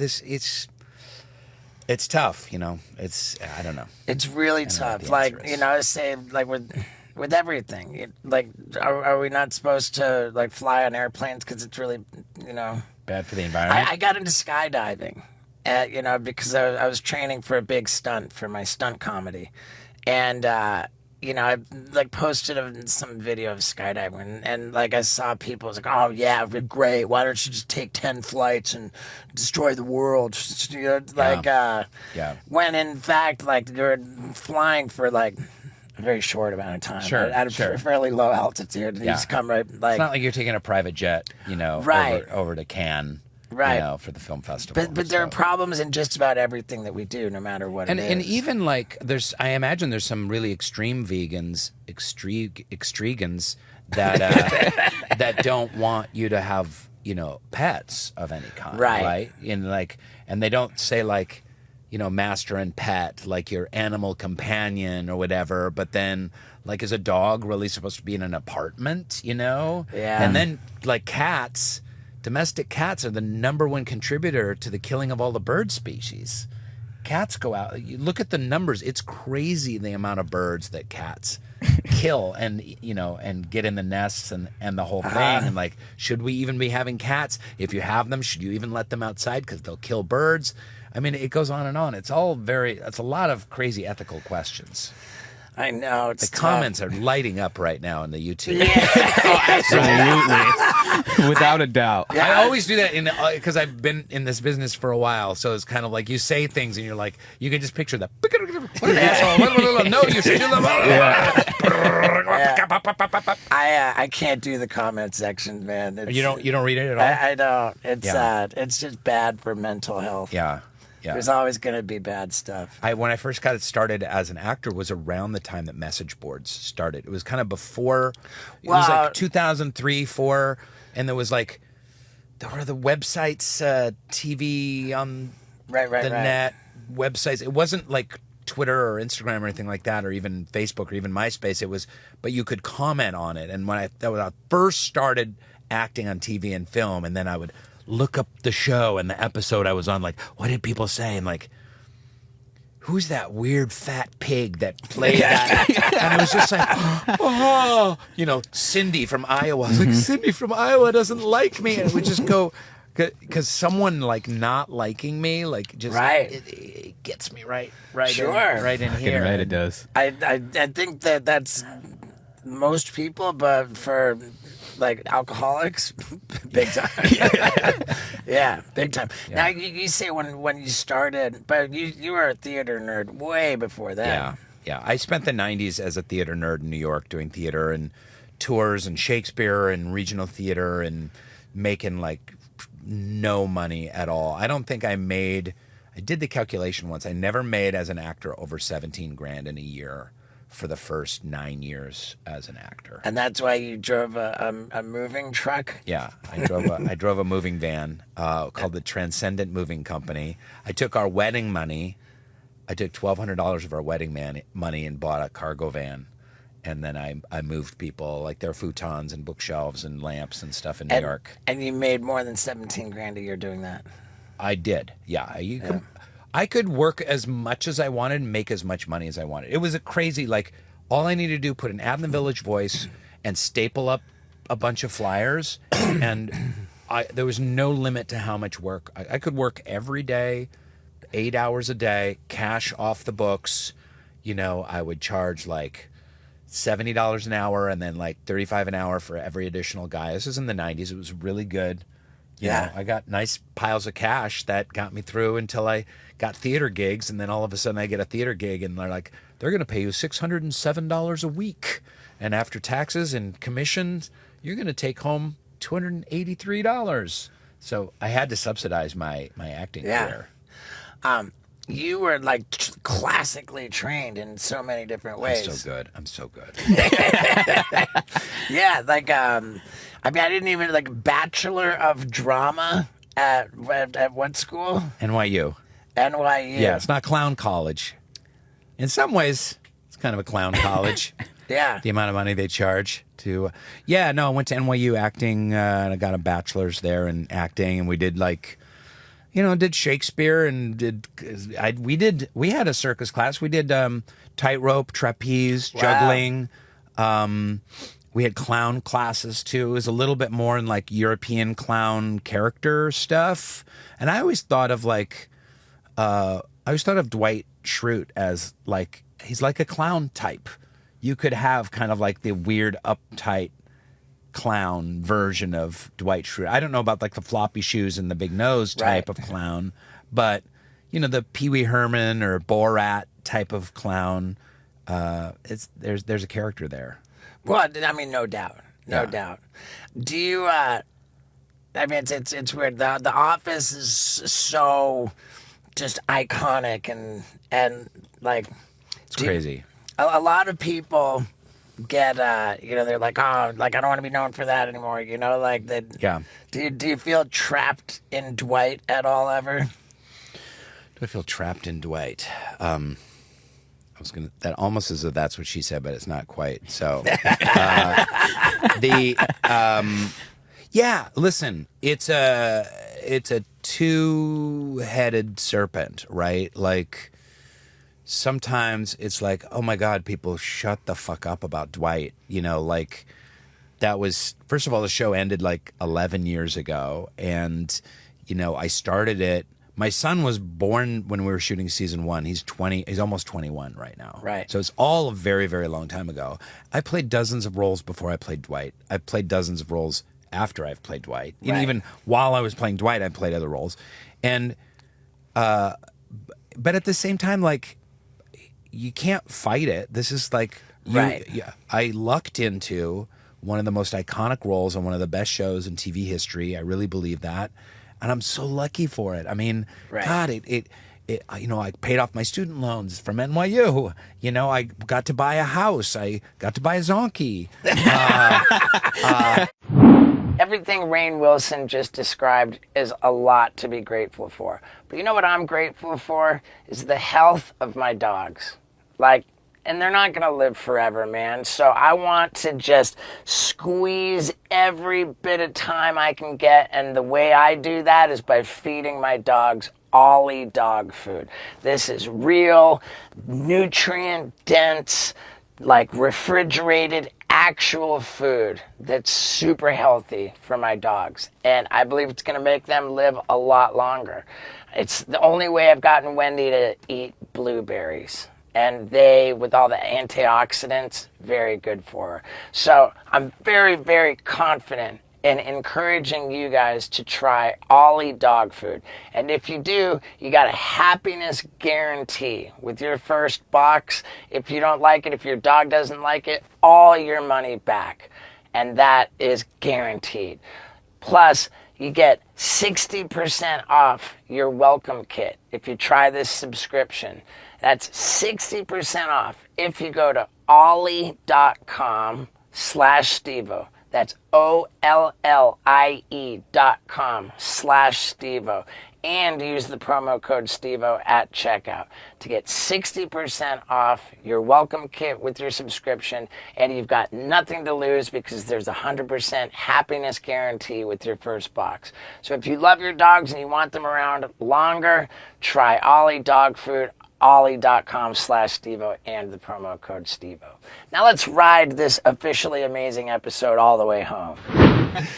It's tough, you know. I don't know. It's really I don't know what tough. the Like, answer is. you know, say like with everything. Like, are we not supposed to like fly on airplanes because it's really, you know, Bad for the environment. I got into skydiving, you know, because I was training for a big stunt for my stunt comedy, and you know, I like posted some video of skydiving, and like I saw people, it's like, oh yeah, great. Why don't you just take 10 flights and destroy the world? You know, like, Yeah. when in fact, like you're flying for like a very short amount of time, Sure, at a sure. fairly low altitude, and you Yeah. just come right like. It's not like you're taking a private jet, you know, Right. over to Cannes, Right. you know, for the film festival. But there are So- problems in just about everything that we do, no matter what it is. and even like I imagine there's some really extreme vegans, extregans that that don't want you to have, you know, pets of any kind, Right. And they don't say like, you know, master and pet, like your animal companion or whatever, but then like is a dog really supposed to be in an apartment, you know? Yeah. And then like cats, domestic cats are the #1 contributor to the killing of all the bird species. Cats go out, you look at the numbers, it's crazy the amount of birds that cats kill and, you know, and get in the nests and the whole thing. And like, should we even be having cats? If you have them, should you even let them outside because they'll kill birds? I mean, it goes on and on. It's a lot of crazy ethical questions. I know it's The comments are lighting up right now in the YouTube. Absolutely. Without a doubt. I always do that because I've been in this business for a while, so it's kind of like you say things and you're like, you can just picture the what an asshole. No, you should do I can't do the comment section, man. It's, You don't read it at all. I don't. It's Yeah. it's just bad for mental health. Yeah. There's always going to be bad stuff. When I first got started as an actor was around the time that message boards started. It was kind of before. It was Well- like 2003, 4, and there were the websites, TV on Right. the net, websites. It wasn't like Twitter or Instagram or anything like that, or even Facebook or even MySpace. It was, but you could comment on it. And when I first started acting on TV and film, and then I would look up the show and the episode I was on, like, what did people say? And like, who's that weird fat pig that played that? And it was just like, oh, you know, Cindy from Iowa. I was like, Cindy from Iowa doesn't like me. And it would just go, because someone like not liking me, like just, Right. it gets me right Sure. right in here. Right, it does. I think that's most people, but for like alcoholics, big time. Yeah, big time. Yeah. Now you say when you started, but you were a theater nerd way before that. Yeah. I spent the 90s as a theater nerd in New York doing theater and tours and Shakespeare and regional theater and making like no money at all. I don't think I did the calculation once. I never made as an actor over 17 grand in a year for the first 9 years as an actor. And that's why you drove a moving truck. Yeah, I drove a moving van called the Transcendent Moving Company. I took our wedding money. I took $1,200 of our wedding money and bought a cargo van. And then I moved people, like their futons and bookshelves and lamps and stuff in New York. And you made more than 17 grand a year doing that. I did. Yeah. I could work as much as I wanted and make as much money as I wanted. It was a crazy, like, all I needed to do, put an ad in the Village Voice and staple up a bunch of flyers. And there was no limit to how much work. I could work every day, 8 hours a day, cash off the books. You know, I would charge like $70 an hour and then like $35 an hour for every additional guy. This was in the 90s. It was really good. You know, I got nice piles of cash that got me through until I got theater gigs. And then all of a sudden I get a theater gig and they're like, they're going to pay you $607 a week. And after taxes and commissions, you're going to take home $283. So I had to subsidize my acting career. You were like classically trained in so many different ways. I'm so good. Yeah, like I mean, I didn't even like Bachelor of Drama at what school? NYU. NYU. Yeah, it's not clown college. In some ways, it's kind of a clown college. Yeah. The amount of money they charge to. I went to NYU acting, and I got a bachelor's there in acting, and we did like, did Shakespeare and we had a circus class. We did tightrope, trapeze, juggling. We had clown classes too. It was a little bit more in like European clown character stuff. And I always thought of Dwight Schrute as like, he's like a clown type. You could have kind of like the weird uptight clown version of Dwight Schrute. I don't know about like the floppy shoes and the big nose type of clown, but the Pee Wee Herman or Borat type of clown. There's a character there. Well, I mean, no doubt. Do you? I mean, it's weird. The Office is so just iconic and like it's crazy. A lot of people get they're like, oh, like I don't want to be known for that anymore. Like that. Yeah. Do you feel trapped in Dwight at all ever? Do I feel trapped in Dwight? That almost as if that's what she said, but it's not quite. So, yeah, listen, it's a two-headed serpent, right? Like, sometimes it's like, oh my God, people shut the fuck up about Dwight. Like, that was, first of all, the show ended like 11 years ago. And, I started it. My son was born when we were shooting season 1. He's almost 21 right now. Right. So it's all a very, very long time ago. I played dozens of roles before I played Dwight. I played dozens of roles after I've played Dwight. Right. Even while I was playing Dwight, I played other roles. And, but at the same time, like, you can't fight it. This is like, I lucked into one of the most iconic roles on one of the best shows in TV history. I really believe that. And I'm so lucky for it. I mean, God, I paid off my student loans from NYU. I got to buy a house. I got to buy a Zonky. Everything Rainn Wilson just described is a lot to be grateful for. But you know what I'm grateful for? Is the health of my dogs. And they're not going to live forever, man. So I want to just squeeze every bit of time I can get. And the way I do that is by feeding my dogs Ollie dog food. This is real, nutrient-dense, like refrigerated, actual food that's super healthy for my dogs. And I believe it's going to make them live a lot longer. It's the only way I've gotten Wendy to eat blueberries. And they, with all the antioxidants, very good for her. So I'm very, very confident in encouraging you guys to try Ollie dog food. And if you do, you got a happiness guarantee with your first box. If you don't like it, if your dog doesn't like it, all your money back. And that is guaranteed. Plus, you get 60% off your welcome kit if you try this subscription. That's 60% off if you go to ollie.com/Stevo. That's OLLIE.com/Stevo. And use the promo code Stevo at checkout to get 60% off your welcome kit with your subscription. And you've got nothing to lose because there's a 100% happiness guarantee with your first box. So if you love your dogs and you want them around longer, try Ollie Dog Food. Ollie.com/Stevo and the promo code Stevo. Now let's ride this officially amazing episode all the way home.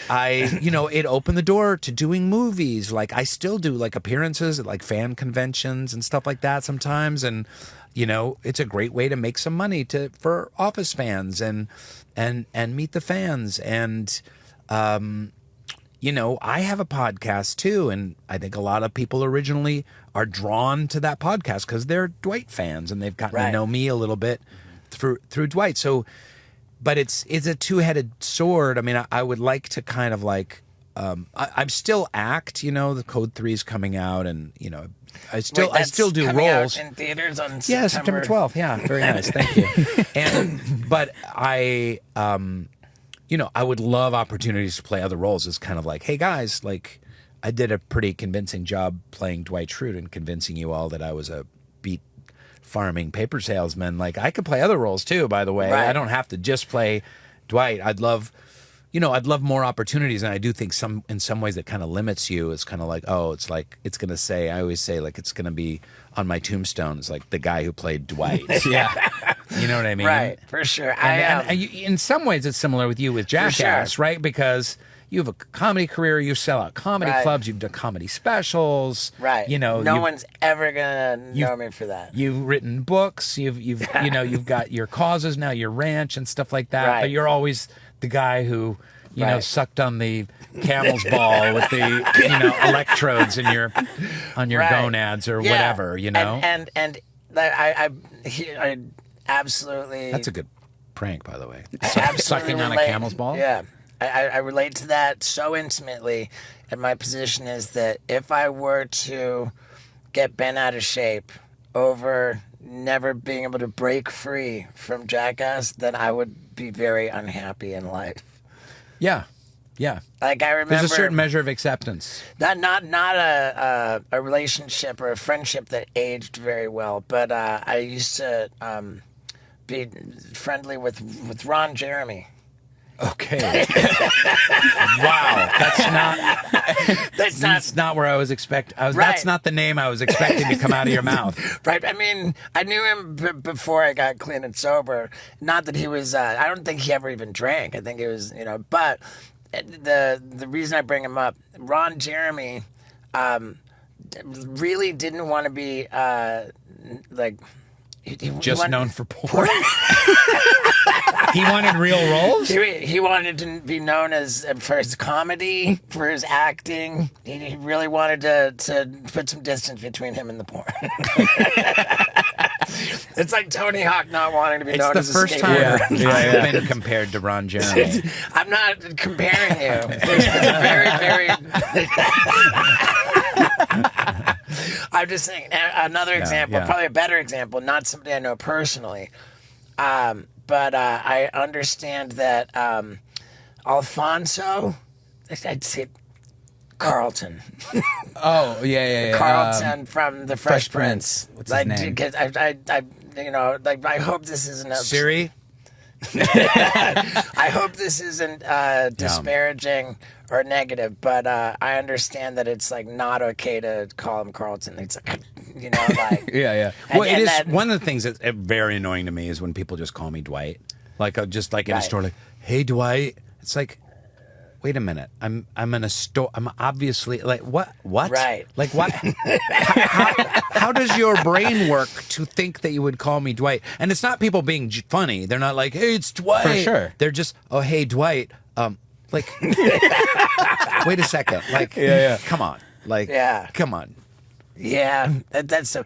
It opened the door to doing movies. Like I still do like appearances at like fan conventions and stuff like that sometimes. And, it's a great way to make some money for Office fans and meet the fans. And, I have a podcast too, and I think a lot of people originally are drawn to that podcast because they're Dwight fans and they've gotten to know me a little bit through Dwight. So, but it's a two-headed sword. I mean, I would like to kind of like, I'm still act. The Code 3 is coming out, and I still do roles in theaters on September 12th. Yeah, very nice. Thank you. But I would love opportunities to play other roles. It's kind of like, hey guys, like I did a pretty convincing job playing Dwight Schrute and convincing you all that I was a beat farming paper salesman. Like I could play other roles too, by the way. Right. I don't have to just play Dwight. I'd love, I'd love more opportunities, and I do think in some ways it kind of limits you. It's kind of like, it's going to say, I always say, like, it's going to be on my tombstone. It's like the guy who played Dwight. Yeah. You know what I mean? Right, for sure. In some ways, it's similar with you with Jackass, sure. right? Because you have a comedy career, you sell out comedy clubs, you've done comedy specials. Right. No one's ever gonna know me for that. You've written books. You've got your causes now, your ranch and stuff like that. Right. But you're always the guy who sucked on the camel's ball with the electrodes in your gonads or whatever. And I absolutely. That's a good prank, by the way. Sucking on a camel's ball. Yeah. I relate to that so intimately, and my position is that if I were to get bent out of shape over never being able to break free from Jackass, then I would be very unhappy in life. Yeah, yeah. Like I remember, there's a certain measure of acceptance. Not a relationship or a friendship that aged very well, but I used to be friendly with Ron Jeremy. Okay. Wow. That's not where I was expecting. That's not the name I was expecting to come out of your mouth. Right. I mean, I knew him before I got clean and sober. Not that he was. I don't think he ever even drank. I think it was. But the reason I bring him up, Ron Jeremy, really didn't want to be like. He known for porn. He wanted real roles. He wanted to be known for his comedy, for his acting. He really wanted to put some distance between him and the porn. It's like Tony Hawk not wanting to be known as a skateboarder. It's the first time I've been compared to Ron Jeremy. I'm not comparing you. There's very, very. I'm just saying another example, probably a better example, not somebody I know personally. But I understand that Alfonso, I'd say Carlton. Oh, yeah. Carlton from The Fresh Prince. What's his name? Because I hope this isn't Siri? I hope this isn't disparaging or negative, but I understand that it's like not okay to call him Carlton. It's like, yeah. Well, it is one of the things that's very annoying to me is when people just call me Dwight, like just like in a store, like, "Hey, Dwight." It's like, wait a minute, I'm in a store. I'm obviously like what? Right. Like what? How does your brain work to think that you would call me Dwight? And it's not people being funny. They're not like, "Hey, it's Dwight." For sure. They're just, "Oh, hey, Dwight." Like, wait a second. Like, come on. Like, come on. Yeah, that's so.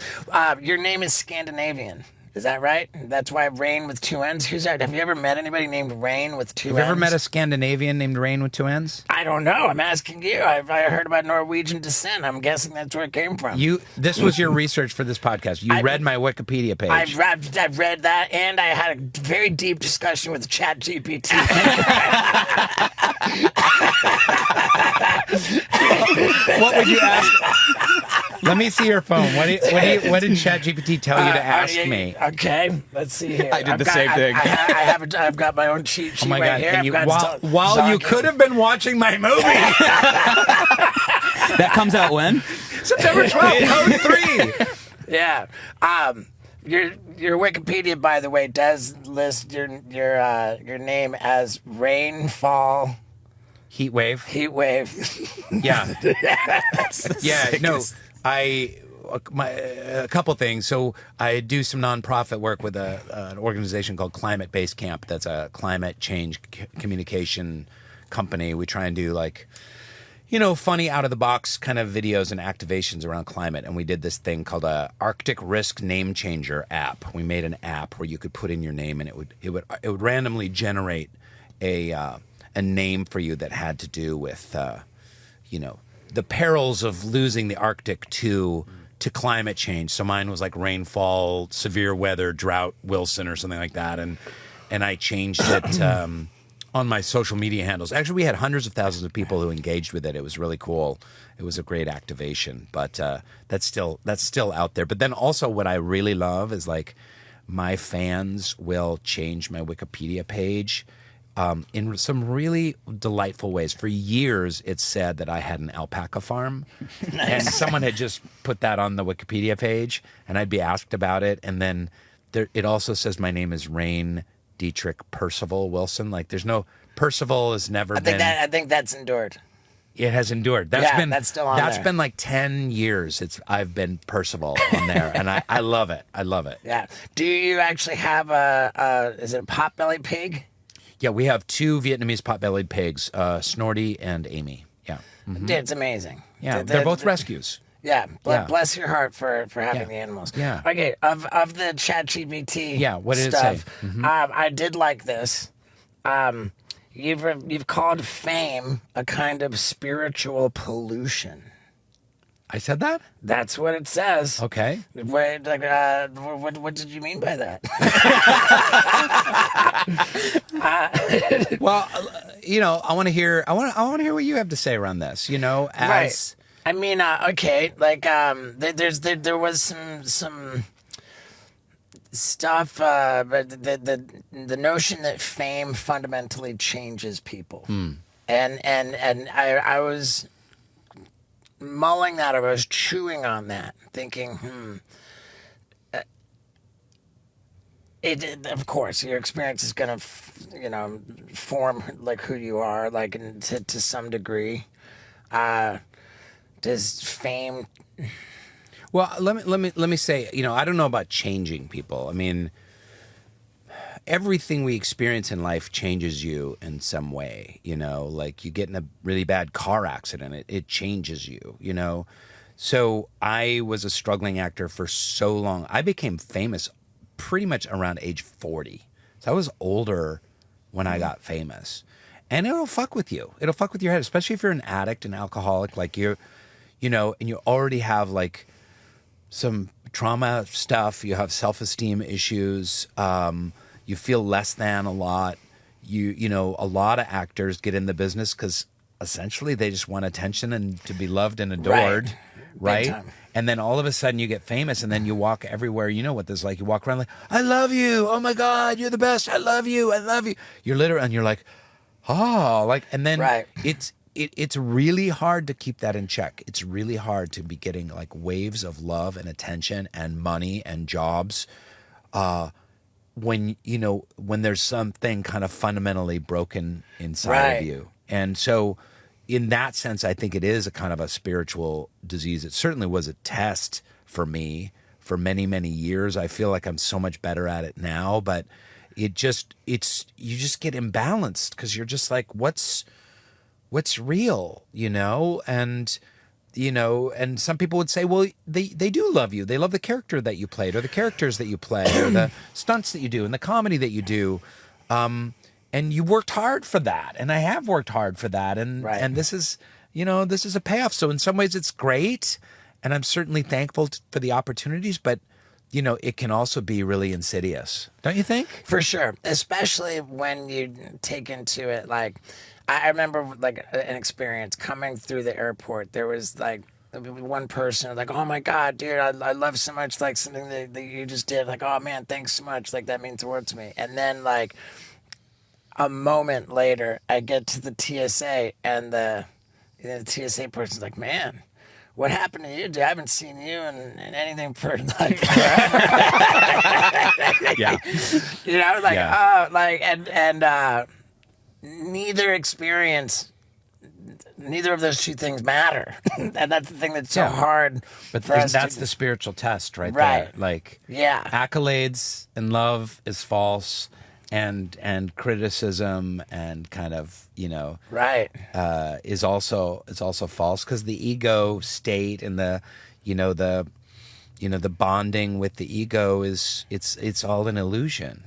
Your name is Scandinavian. Is that right? That's why Rainn with two N's. Who's that? Have you ever met anybody named Rainn with two N's? Have you ever met a Scandinavian named Rainn with two N's? I don't know. I'm asking you. I heard about Norwegian descent. I'm guessing that's where it came from. This was your research for this podcast. You read my Wikipedia page. I've read that, and I had a very deep discussion with ChatGPT. What would you ask? Let me see your phone. What did ChatGPT tell you to ask me? Okay, let's see here. I did the same thing. I've got my own cheat sheet right here. While you could have been watching my movie. That comes out when? September 12th, Code 3. Yeah. Your Wikipedia, by the way, does list your name as Rainfall. Heat wave. Yeah. Yeah. No. A couple things. So I do some nonprofit work with an organization called Climate Base Camp. That's a climate change communication company. We try and do funny out of the box kind of videos and activations around climate. And we did this thing called a Arctic Risk Name Changer app. We made an app where you could put in your name and it would randomly generate a name for you that had to do with the perils of losing the Arctic to climate change. So mine was like rainfall, severe weather, drought, Wilson, or something like that. And I changed it on my social media handles. Actually, we had hundreds of thousands of people who engaged with it. It was really cool. It was a great activation. But that's still out there. But then also what I really love is like my fans will change my Wikipedia page in some really delightful ways. For years, it said that I had an alpaca farm, and someone had just put that on the Wikipedia page, and I'd be asked about it, and then it also says my name is Rainn Dietrich Percival Wilson. Like, there's no Percival has never been. I think that's endured. It has endured. That's still on That's there. been like 10 years. I've been Percival on there, and I love it. I love it. Yeah. Do you actually have is it a pot-bellied pig? Yeah, we have 2 Vietnamese pot-bellied pigs, Snorty and Amy. Yeah. Dude, it's amazing. Yeah, they're both rescues. Yeah, Yeah. bless your heart for having Yeah. the animals. Yeah. Okay, of the ChatGPT Yeah, what did it stuff, say? I did like this. You've called fame a kind of spiritual pollution. I said that? That's what it says. Okay. What did you mean by that? Well, I want to hear. I want to hear what you have to say around this. Right. I mean, okay, like there was some stuff, but the notion that fame fundamentally changes people, and I was mulling that, I was chewing on that, thinking, of course, your experience is gonna, form like who you are, like to some degree. Does fame? Well, let me say, I don't know about changing people. I mean, everything we experience in life changes you in some way. Like you get in a really bad car accident, it changes you. So I was a struggling actor for so long. I became famous pretty much around age 40. So I was older when I got famous, and it'll fuck with you. It'll fuck with your head, especially if you're an addict, an alcoholic, like and you already have like some trauma stuff, you have self-esteem issues, you feel less than a lot. A lot of actors get in the business because essentially they just want attention and to be loved and adored, right? time. And then all of a sudden you get famous, and then you walk everywhere. You know what this is like. You walk around like, I love you. Oh my God, you're the best. I love you. I love you. You're literally, and you're like, oh, like, and then it's really hard to keep that in check. It's really hard to be getting like waves of love and attention and money and jobs when there's something kind of fundamentally broken inside of you. And so in that sense, I think it is a kind of a spiritual disease. It certainly was a test for me for many, many years. I feel like I'm so much better at it now, but you just get imbalanced because you're just like, what's real, and some people would say, well, they do love you. They love the character that you played, or the characters that you play, or the stunts that you do, and the comedy that you do. And you worked hard for that. And I have worked hard for that. And this is, this is a payoff. So in some ways it's great. And I'm certainly thankful for the opportunities, but it can also be really insidious. Don't you think? For sure. Especially when you take into it, like, I remember like an experience coming through the airport. There was like one person like, oh my God, dude, I love so much like something that you just did. Like, oh man, thanks so much. Like that means the world to me. And then like a moment later, I get to the TSA, and the TSA person's like, man, what happened to you, dude? I haven't seen you in anything for like forever. Yeah. Neither experience, neither of those two things matter. And that's the thing that's so hard. But for us that's to, the spiritual test right Right. there. Like, yeah. accolades and love is false, and criticism and kind of, Right. is also false, because the ego state and the bonding with the ego it's all an illusion,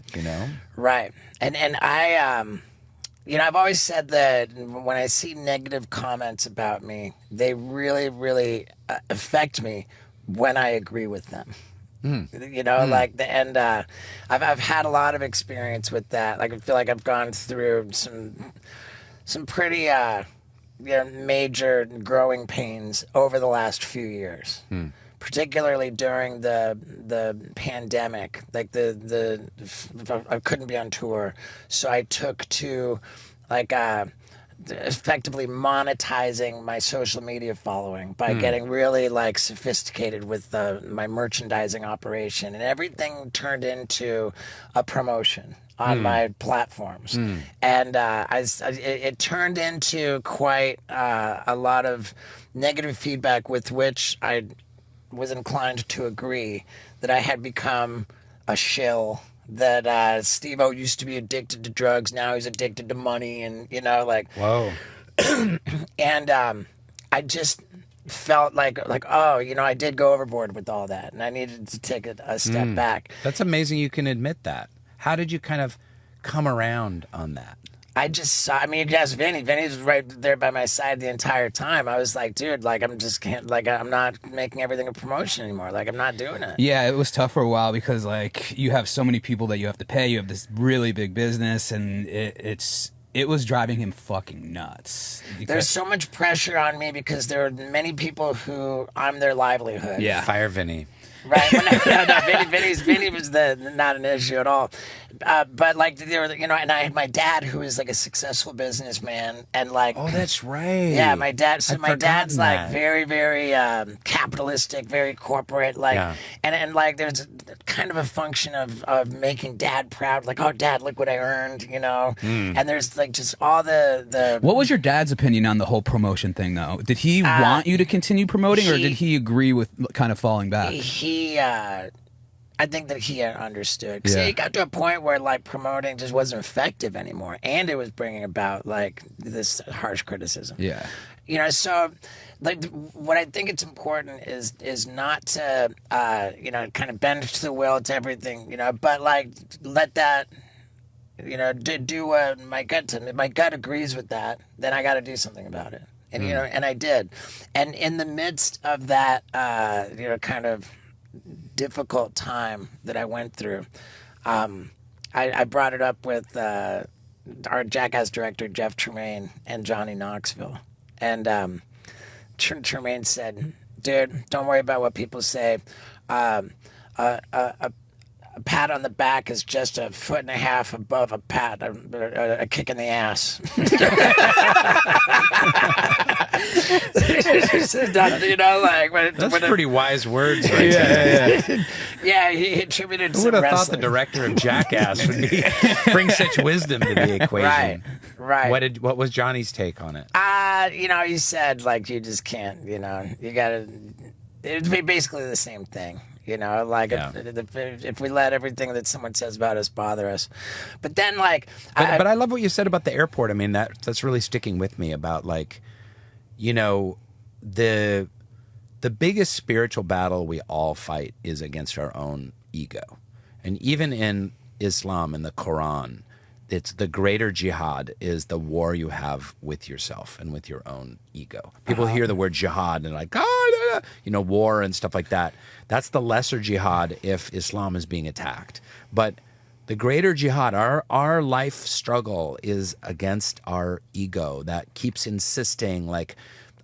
Right. And I I've always said that when I see negative comments about me, they really, really affect me when I agree with them. I've had a lot of experience with that. Like, I feel like I've gone through some pretty major growing pains over the last few years particularly during the pandemic. Like I couldn't be on tour, so I took to like effectively monetizing my social media following by getting really like sophisticated with my merchandising operation, and everything turned into a promotion on my platforms. And it turned into quite a lot of negative feedback, with which I was inclined to agree, that I had become a shill, that Steve-O used to be addicted to drugs, now he's addicted to money, and like, Whoa. and I just felt like oh, I did go overboard with all that, and I needed to take a step back. That's amazing you can admit that. How did you kind of come around on that? I just saw, I mean, you asked Vinny. Vinny was right there by my side the entire time. I was like, dude, like, I'm not making everything a promotion anymore. Like, I'm not doing it. Yeah, it was tough for a while because, like, you have so many people that you have to pay. You have this really big business, and it was driving him fucking nuts. There's so much pressure on me because there are many people who I'm their livelihood. Yeah. Fire Vinny. Right. Vinny was not an issue at all. But like there were, and I had my dad, who is like a successful businessman, and like, Oh, that's right. yeah, my dad. So I'd my dad's forgotten like that. very, very capitalistic, very corporate, like, Yeah. and like there's kind of a function of making dad proud, like, oh, dad, look what I earned, and there's like just all the. What was your dad's opinion on the whole promotion thing, though? Did he want you to continue promoting, or did he agree with kind of falling back? I think that he understood. 'Cause Yeah. he got to a point where like promoting just wasn't effective anymore, and it was bringing about like this harsh criticism. Yeah. So like what I think it's important is not to kind of bend to the will to everything, but like let that do what my gut agrees with that, then I got to do something about it. And and I did. And in the midst of that kind of difficult time that I went through, I brought it up with our Jackass director Jeff Tremaine and Johnny Knoxville, and Tremaine said, "Dude, don't worry about what people say. A pat on the back is just a foot and a half above a pat, a kick in the ass." That's pretty wise words right there. Yeah, he attributed Who some would have thought the wrestling. director of Jackass would bring such wisdom to the equation? Right. What was Johnny's take on it? He said, like, you just can't, you gotta, it'd be basically the same thing. Like if we let everything that someone says about us bother us, but then like, But I love what you said about the airport. I mean, that's really sticking with me about like, the biggest spiritual battle we all fight is against our own ego, and even in Islam and the Quran, it's the greater jihad is the war you have with yourself and with your own ego. People hear the word jihad and like, war and stuff like that. That's the lesser jihad if Islam is being attacked. But the greater jihad, our life struggle is against our ego that keeps insisting like,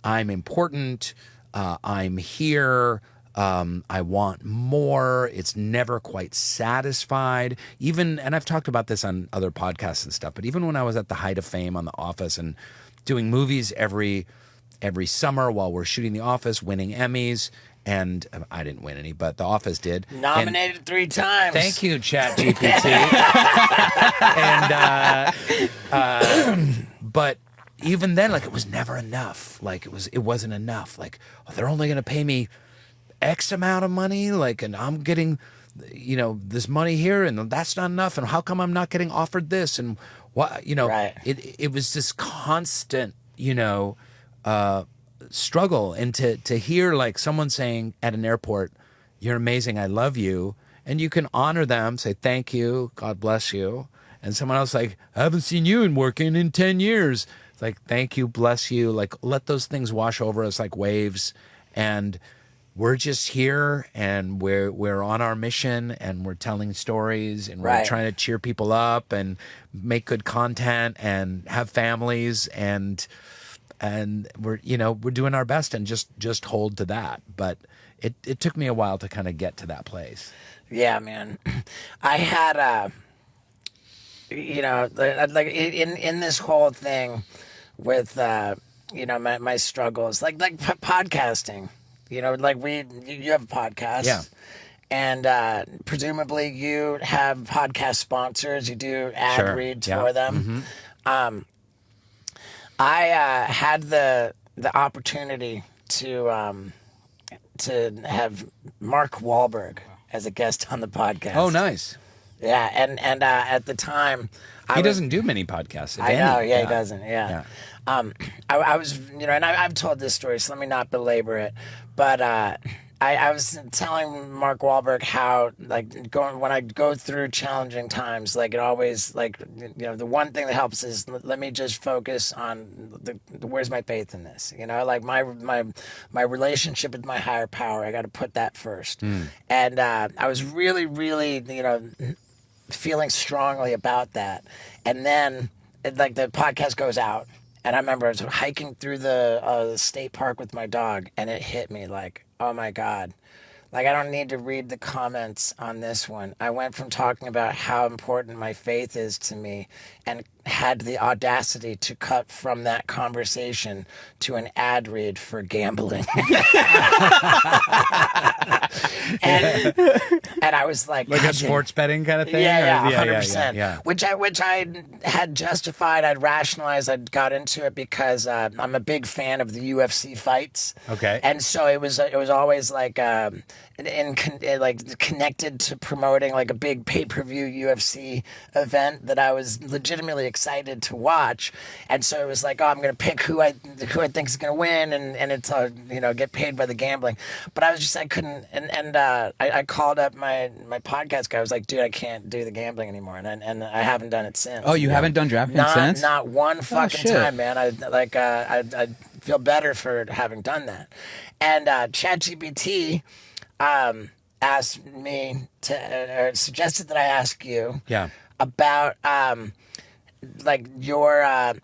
I'm important, I'm here, I want more. It's never quite satisfied. Even, and I've talked about this on other podcasts and stuff, but even when I was at the height of fame on The Office and doing movies every summer while we're shooting The Office, winning Emmys, and I didn't win any, but The Office did. Nominated 3 times. Thank you, ChatGPT. But even then, like, it was never enough. Like, it wasn't enough. Like, they're only going to pay me X amount of money, like, and I'm getting, this money here, and that's not enough. And how come I'm not getting offered this? And what, Right. it was this constant, struggle. And to hear like someone saying at an airport, "You're amazing, I love you," and you can honor them, say thank you, God bless you, and someone else like, "I haven't seen you working in 10 years." It's like, thank you, bless you, like let those things wash over us like waves, and we're just here, and we're on our mission, and we're telling stories, and we're Right. trying to cheer people up and make good content and have families, and we're we're doing our best, and just hold to that. But it took me a while to kind of get to that place. Yeah, man. I had like in this whole thing with my struggles, like podcasting. Like you have a podcast. Yeah. And presumably you have podcast sponsors. You do ad reads for them. I had the opportunity to have Mark Wahlberg as a guest on the podcast. Oh, nice. Yeah, and at the time, He doesn't do many podcasts. If I know, any. yeah, he doesn't. Yeah. I was, and I've told this story, so let me not belabor it. But I was telling Mark Wahlberg how, like, when I go through challenging times, like, it always, like, the one thing that helps is let me just focus on where's my faith in this, like my relationship with my higher power. I got to put that first. And I was really, really, feeling strongly about that. And then, like, the podcast goes out, and I remember I was hiking through the state park with my dog, and it hit me like, oh my God. Like, I don't need to read the comments on this one. I went from talking about how important my faith is to me and had the audacity to cut from that conversation to an ad read for gambling. and I was like a sports betting kind of thing? Yeah, Or- 100%. Yeah. Which I had justified, I'd rationalized, I'd got into it because I'm a big fan of the UFC fights. Okay. And so it was always like connected to promoting like a big pay-per-view UFC event that I was legitimately excited to watch. And so it was like, oh, I'm going to pick who I think is going to win, and it's get paid by the gambling. But I couldn't, and I called up my podcast guy. I was like, dude, I can't do the gambling anymore, and I haven't done it since. Oh, you haven't done DraftKings since? Not one fucking shit. time, man. I feel better for having done that. And ChatGPT asked me to, suggested that I ask you about like your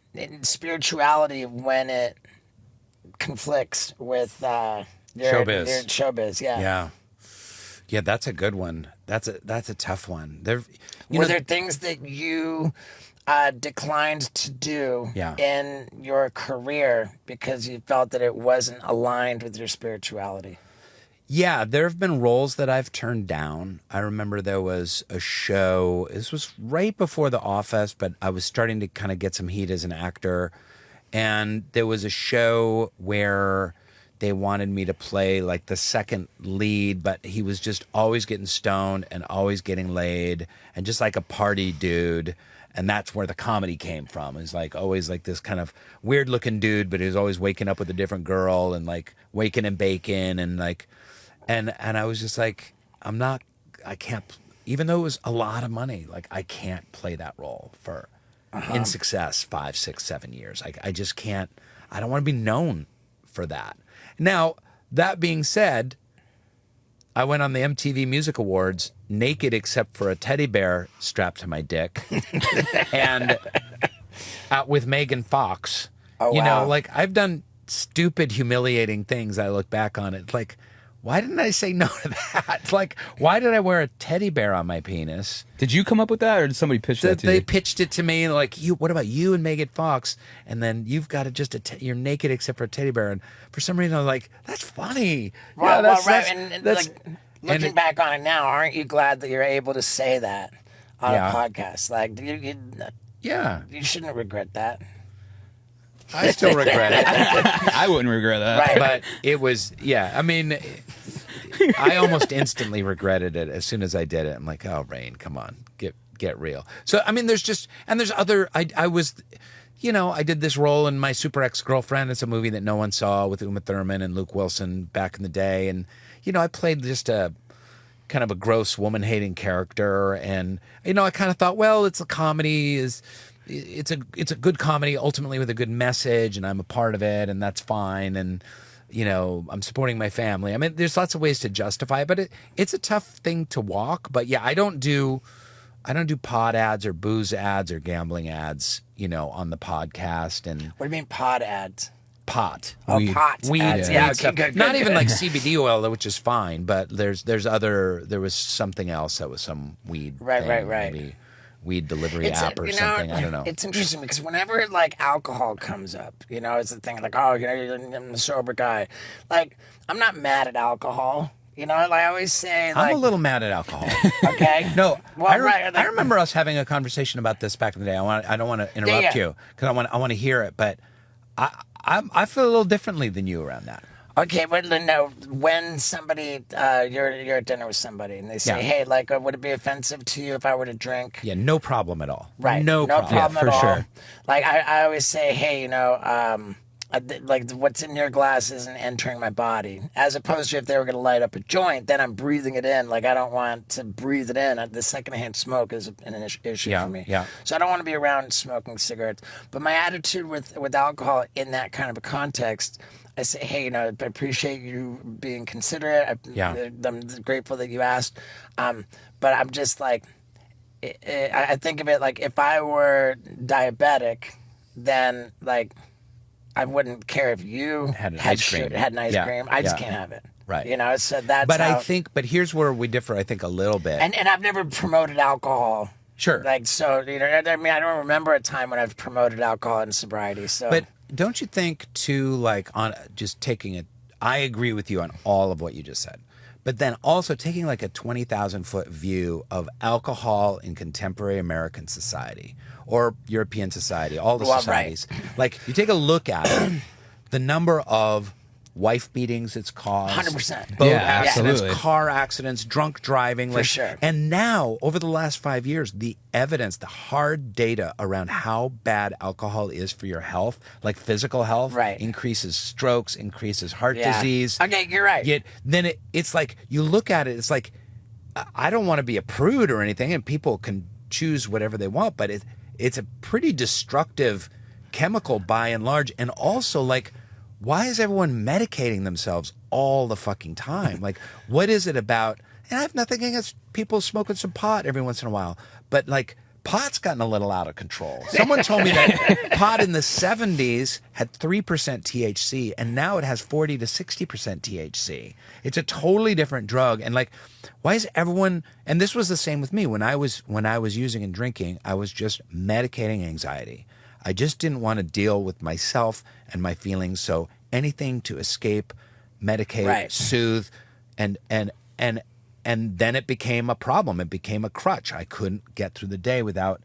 spirituality when it conflicts with your showbiz. Yeah, that's a good one. That's a tough one. Were there things that you declined to do in your career because you felt that it wasn't aligned with your spirituality? Yeah, there have been roles that I've turned down. I remember there was a show, this was right before The Office, but I was starting to kind of get some heat as an actor. And there was a show where they wanted me to play like the second lead, but he was just always getting stoned and always getting laid and just like a party dude. And that's where the comedy came from. It was like always like this kind of weird looking dude, but he was always waking up with a different girl and like waking and baking and like, and I was just like, I can't, even though it was a lot of money, like I can't play that role for in success 5, 6, 7 years. I just can't, I don't want to be known for that. Now, that being said, I went on the MTV Music Awards naked except for a teddy bear strapped to my dick and out with Megan Fox. Oh, wow. Like I've done stupid, humiliating things. I look back on it like, why didn't I say no to that? Like, why did I wear a teddy bear on my penis? Did you come up with that, or did somebody pitch that to you? They pitched it to me, like, what about you and Megan Fox? And then you've got you're naked except for a teddy bear. And for some reason, I was like, that's funny. Well, looking back on it now, aren't you glad that you're able to say that on a podcast? Like, you shouldn't regret that. I still regret it. I wouldn't regret that. Right. But it was, I mean, I almost instantly regretted it as soon as I did it. I'm like, oh, Rainn, come on, get real. So, I mean, there's other, I was, I did this role in My Super Ex-Girlfriend. It's a movie that no one saw with Uma Thurman and Luke Wilson back in the day. And, I played just a kind of a gross woman-hating character. And, I kind of thought, well, it's a comedy, it's a good comedy ultimately with a good message, and I'm a part of it, and that's fine. And I'm supporting my family. I mean, there's lots of ways to justify it, but it's a tough thing to walk. But yeah, I don't do pod ads or booze ads or gambling ads, on the podcast. And what do you mean pod ads? pot. Pot. Weed. Yeah, okay, stuff. good, Not good. even like CBD oil, which is fine, but there was something else that was some weed. Right, thing, right, right. Maybe weed delivery app or something. I don't know. It's interesting because whenever like alcohol comes up, it's the thing like, oh, I'm a sober guy. Like, I'm not mad at alcohol. Like I always say, like, I'm a little mad at alcohol. okay. No, Well, I remember us having a conversation about this back in the day. I don't want to interrupt you because I want to hear it, but I feel a little differently than you around that. Okay, but no, when somebody, you're at dinner with somebody and they say, Yeah. hey, like, would it be offensive to you if I were to drink? Yeah, no problem at all. Right. No problem. at for all. sure. Like, I always say, hey, like what's in your glass isn't entering my body. As opposed to if they were going to light up a joint, then I'm breathing it in. Like, I don't want to breathe it in. The secondhand smoke is an issue for me. Yeah. So I don't want to be around smoking cigarettes. But my attitude with alcohol in that kind of a context, I say, hey, I appreciate you being considerate. I'm grateful that you asked. But I'm just like, I think of it like if I were diabetic, then like I wouldn't care if you Had an ice cream. had an ice Yeah, cream. I just yeah. can't have it. Right. So that's But how, but here's where we differ, I think, a little bit. and I've never promoted alcohol. Sure. Like, so, I don't remember a time when I've promoted alcohol and sobriety. So, But don't you think, too, like, on just taking it, I agree with you on all of what you just said. But then also taking like a 20,000-foot view of alcohol in contemporary American society or European society, all the societies. Like, you take a look at it, the number of wife beatings it's caused, 100%. boat Yeah, accidents, absolutely. car accidents, drunk driving. For sure. And now, over the last 5 years, the evidence, the hard data around how bad alcohol is for your health, like physical health, Right. increases strokes, increases heart Yeah. disease. Okay, you're right. Then it's like, you look at it, it's like, I don't want to be a prude or anything, and people can choose whatever they want, but it's a pretty destructive chemical by and large. And also, like, why is everyone medicating themselves all the fucking time? Like, what is it about? And I have nothing against people smoking some pot every once in a while, but like, pot's gotten a little out of control. Someone told me that pot in the 70s had 3% THC, and now it has 40 to 60% THC. It's a totally different drug. And like, why is everyone? And this was the same with me when I was using and drinking. I was just medicating anxiety. I just didn't want to deal with myself and my feelings. So anything to escape, medicate, Right. soothe, and then it became a problem. It became a crutch. I couldn't get through the day without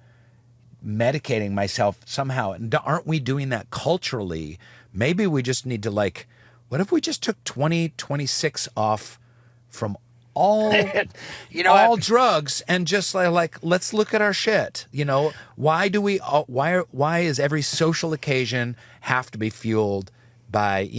medicating myself somehow. And aren't we doing that culturally? Maybe we just need to, like, what if we just took 2026 off from all all drugs and just like let's look at our shit. Why do we why is every social occasion have to be fueled by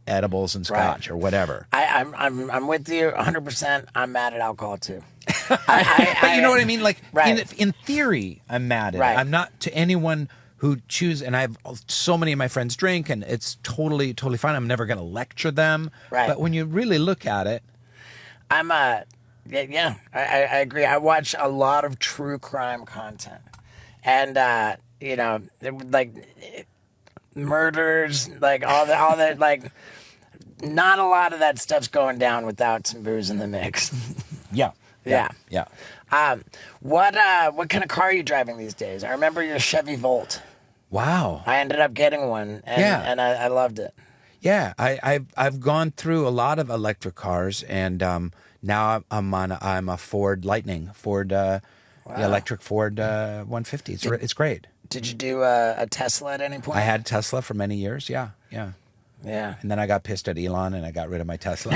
edibles and scotch or whatever? I'm with you 100%. I'm mad at alcohol too. But you know what I mean? Like, Right. in theory, I'm mad at Right. it. I'm not to anyone who choose, and I have so many of my friends drink, and it's totally fine. I'm never going to lecture them. Right. But when you really look at it, I'm I agree. I watch a lot of true crime content, and like murders, like all that, like not a lot of that stuff's going down without some booze in the mix. yeah. What kind of car are you driving these days? I remember your Chevy Volt. Wow. I ended up getting one, and I loved it. Yeah, I've gone through a lot of electric cars, and now I'm a Ford Lightning, the electric Ford 150. It's great. Did you do a Tesla at any point? I had Tesla for many years. Yeah. Yeah. And then I got pissed at Elon, and I got rid of my Tesla.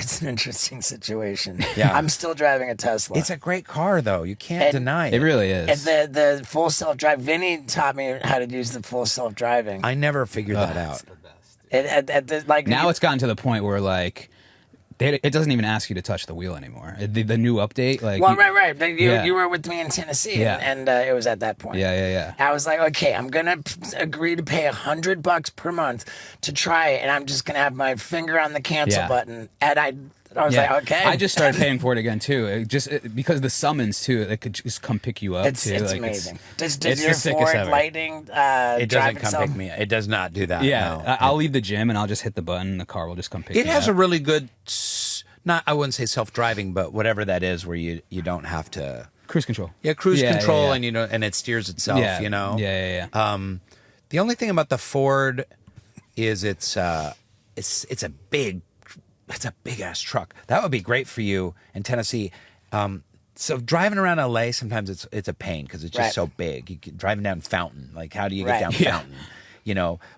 It's an interesting situation. Yeah. I'm still driving a Tesla. It's a great car, though. You can't deny it. It really And is. the full self-drive. Vinny taught me how to use the full self-driving. I never figured that out. Now it's gotten to the point where like it doesn't even ask you to touch the wheel anymore. The new update, like right. Yeah. You were with me in Tennessee, Yeah. and it was at that point. Yeah. I was like, okay, I'm gonna agree to pay $100 per month to try it, and I'm just gonna have my finger on the cancel Yeah. button. And I was like, okay. I just started paying for it again too. Because the summons too, it could just come pick you up too. It's like, amazing. Does it's your the sickest Ford ever. Lightning It drive doesn't come itself? pick me up. It does not do that. Yeah, no. I'll leave the gym and I'll just hit the button. And the car will just come pick me up. It has a really good, not I wouldn't say self-driving, but whatever that is, where you don't have to cruise control. Yeah, cruise control, yeah. and and it steers itself. Yeah, You know. Yeah. The only thing about the Ford is it's a big ass truck. That would be great for you in Tennessee. So driving around LA sometimes it's a pain because it's just so big. Driving down Fountain, like how do you get down Fountain?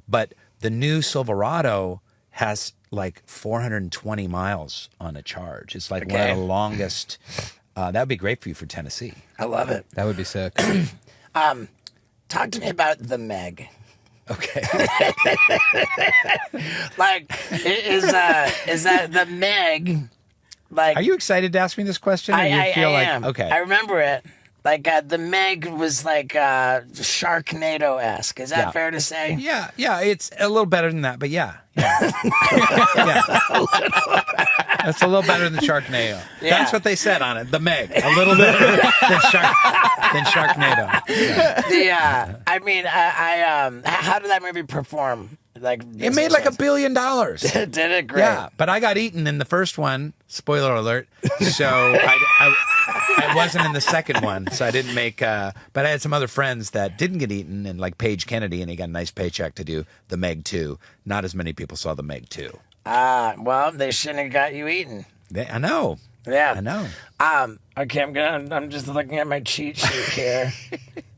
But the new Silverado has like 420 miles on a charge. It's like one of the longest. That would be great for you for Tennessee. I love it. That would be sick. Talk to me about the Meg. Okay. Like, is that the Meg? Like, Are you excited to ask me this question? Or I you feel like am. okay? I remember it. Like the Meg was like Sharknado-esque. Is that fair to say? Yeah, it's a little better than that, but yeah. Yeah. That's a little better than Sharknado. Yeah. That's what they said on it. The Meg, a little bit than Sharknado. Yeah. I mean, how did that movie perform? Like, It made like $1 billion. Did it great? Yeah, but I got eaten in the first one. Spoiler alert. So I wasn't in the second one, so I didn't make. But I had some other friends that didn't get eaten, and like Paige Kennedy, and he got a nice paycheck to do the Meg 2. Not as many people saw the Meg 2. Well, they shouldn't have got you eaten. I know. Yeah, I know. Okay, I'm just looking at my cheat sheet here.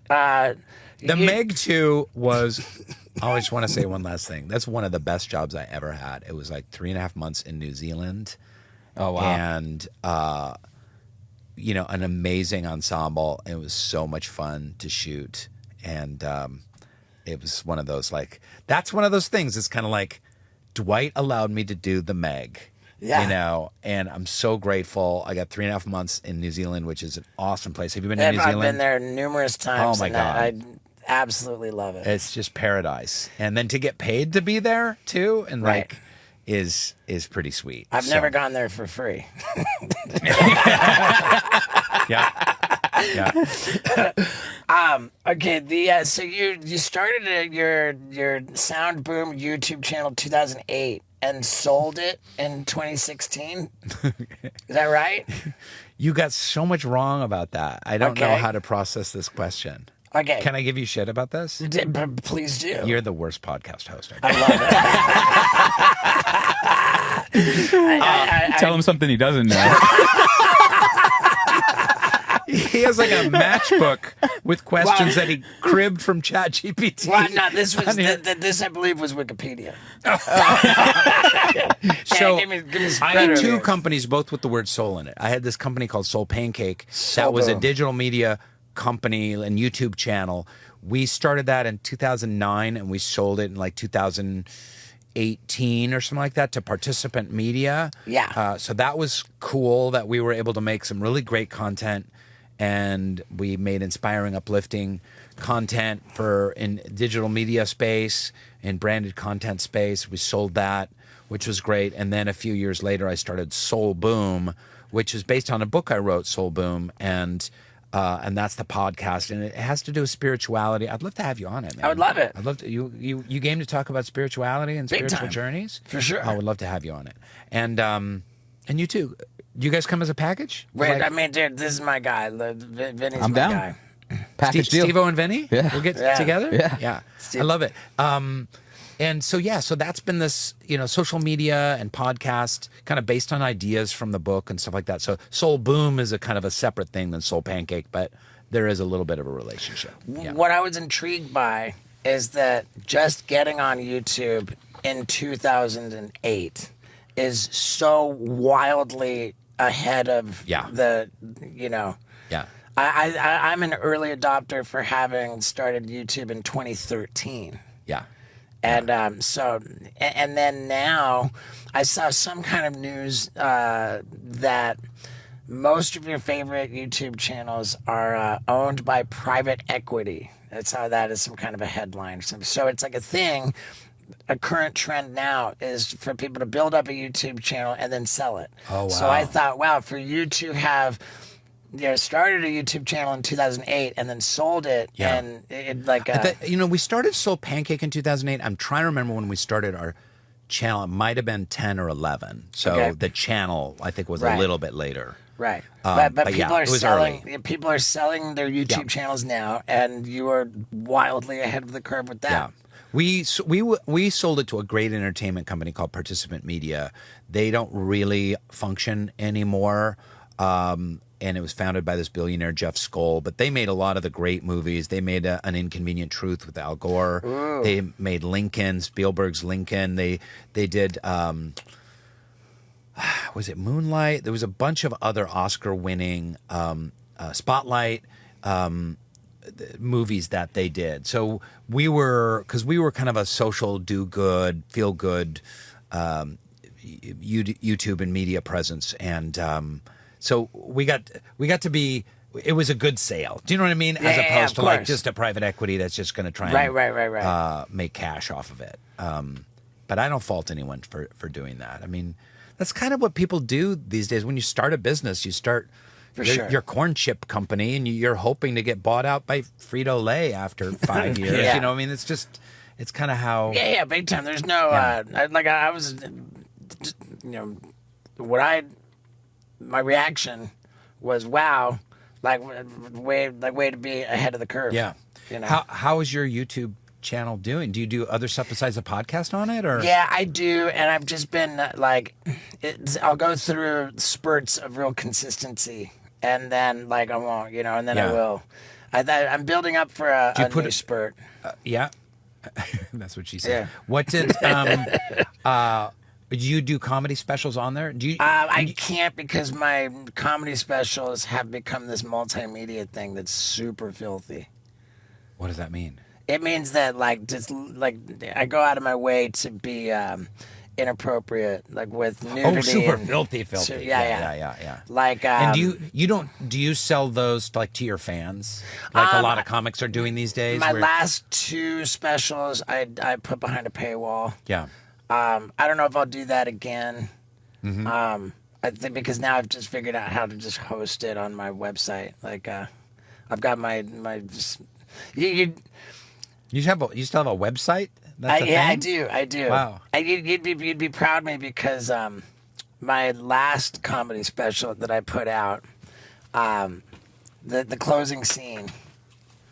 The Meg 2 was. I just want to say one last thing. That's one of the best jobs I ever had. It was like 3.5 months in New Zealand. Oh wow! And an amazing ensemble. It was so much fun to shoot, and it was one of those that's one of those things. It's kind of like Dwight allowed me to do the Meg. Yeah. And I'm so grateful. I got 3.5 months in New Zealand, which is an awesome place. Have you been to New Zealand? I've been there numerous times. Oh my God. I absolutely love it. It's just paradise. And then to get paid to be there too, and is pretty sweet. I've never gone there for free. Yeah. Okay. So you started your Sound Boom YouTube channel 2008 and sold it in 2016. Is that right? You got so much wrong about that. I don't know how to process this question. Okay. Can I give you shit about this? Please do. You're the worst podcast host. I love it. Tell him something he doesn't know. He has like a matchbook with questions that he cribbed from ChatGPT. Well, no, this was this I believe was Wikipedia. So give me I had two companies, both with the word soul in it. I had this company called Soul Pancake that was a digital media company and YouTube channel. We started that in 2009 and we sold it in like 2018 or something like that to Participant Media. Yeah. So that was cool that we were able to make some really great content, and we made inspiring, uplifting content in digital media space and branded content space. We sold that, which was great. And then a few years later, I started Soul Boom, which is based on a book I wrote, Soul Boom, and that's the podcast, and it has to do with spirituality. I'd love to have you on it, man. I would love it. I'd love to. You game to talk about spirituality and Big spiritual time. journeys? For sure. I would love to have you on it, and you too. Do you guys come as a package? Wait, I mean, dude, this is my guy. Vinny's I'm my down. guy. Package deal. Steve-O and Vinny? Yeah. We'll get Yeah. together? Yeah. I love it. And so that's been this, social media and podcast kind of based on ideas from the book and stuff like that. So Soul Boom is a kind of a separate thing than Soul Pancake, but there is a little bit of a relationship. Yeah. What I was intrigued by is that just getting on YouTube in 2008 is so wildly ahead of the. Yeah. I'm an early adopter for having started YouTube in 2013. Yeah. And and then now I saw some kind of news that most of your favorite YouTube channels are owned by private equity. That's how that is some kind of a headline. So it's like a thing a current trend now is for people to build up a YouTube channel and then sell it. Oh, wow. So I thought, wow, for you to have started a YouTube channel in 2008 and then sold it, Yeah. and it like we started Soul Pancake in 2008. I'm trying to remember when we started our channel. It might have been 10 or 11. So Okay. the channel, I think, was Right. a little bit later. right. but But yeah, people are it was selling. early. People are selling their YouTube channels now, and you are wildly ahead of the curve with that. Yeah. We sold it to a great entertainment company called Participant Media. They don't really function anymore. And it was founded by this billionaire, Jeff Skoll. But they made a lot of the great movies. They made An Inconvenient Truth with Al Gore. Ooh. They made Lincoln, Spielberg's Lincoln. They did, was it Moonlight? There was a bunch of other Oscar-winning Spotlight movies that they did. So we were kind of a social do-good, feel-good YouTube and media presence. And so we got to be, it was a good sale. Do you know what I mean? As Yeah, opposed of to like course. just a private equity that's just going to try and Right. make cash off of it. But I don't fault anyone for doing that. I mean, that's kind of what people do these days. When you start a business, you start your corn chip company, and you're hoping to get bought out by Frito-Lay after 5 years. Yeah. You know, I mean, it's kind of how. Yeah, big time. There's no I was, my reaction was wow, way to be ahead of the curve. Yeah. You know. How is your YouTube channel doing? Do you do other stuff besides the podcast on it, or? Yeah, I do, and I've just been I'll go through spurts of real consistency, and then I won't, and then I Yeah. will. I'm building up for a put new it- spurt. Yeah. That's what she said. Yeah. What did do you do comedy specials on there? Do you? I can't because my comedy specials have become this multimedia thing that's super filthy. What does that mean? It means that I go out of my way to be inappropriate, with nudity. Oh, super and- filthy. Yeah. And do you sell those to your fans, like a lot of comics are doing these days? My last two specials, I put behind a paywall. Yeah. I don't know if I'll do that again. I think because now I've just figured out how to just host it on my website. I've got my you You still have a website? That's a yeah, thing? I do. Wow. You'd be proud of me because my last comedy special that I put out, the closing scene.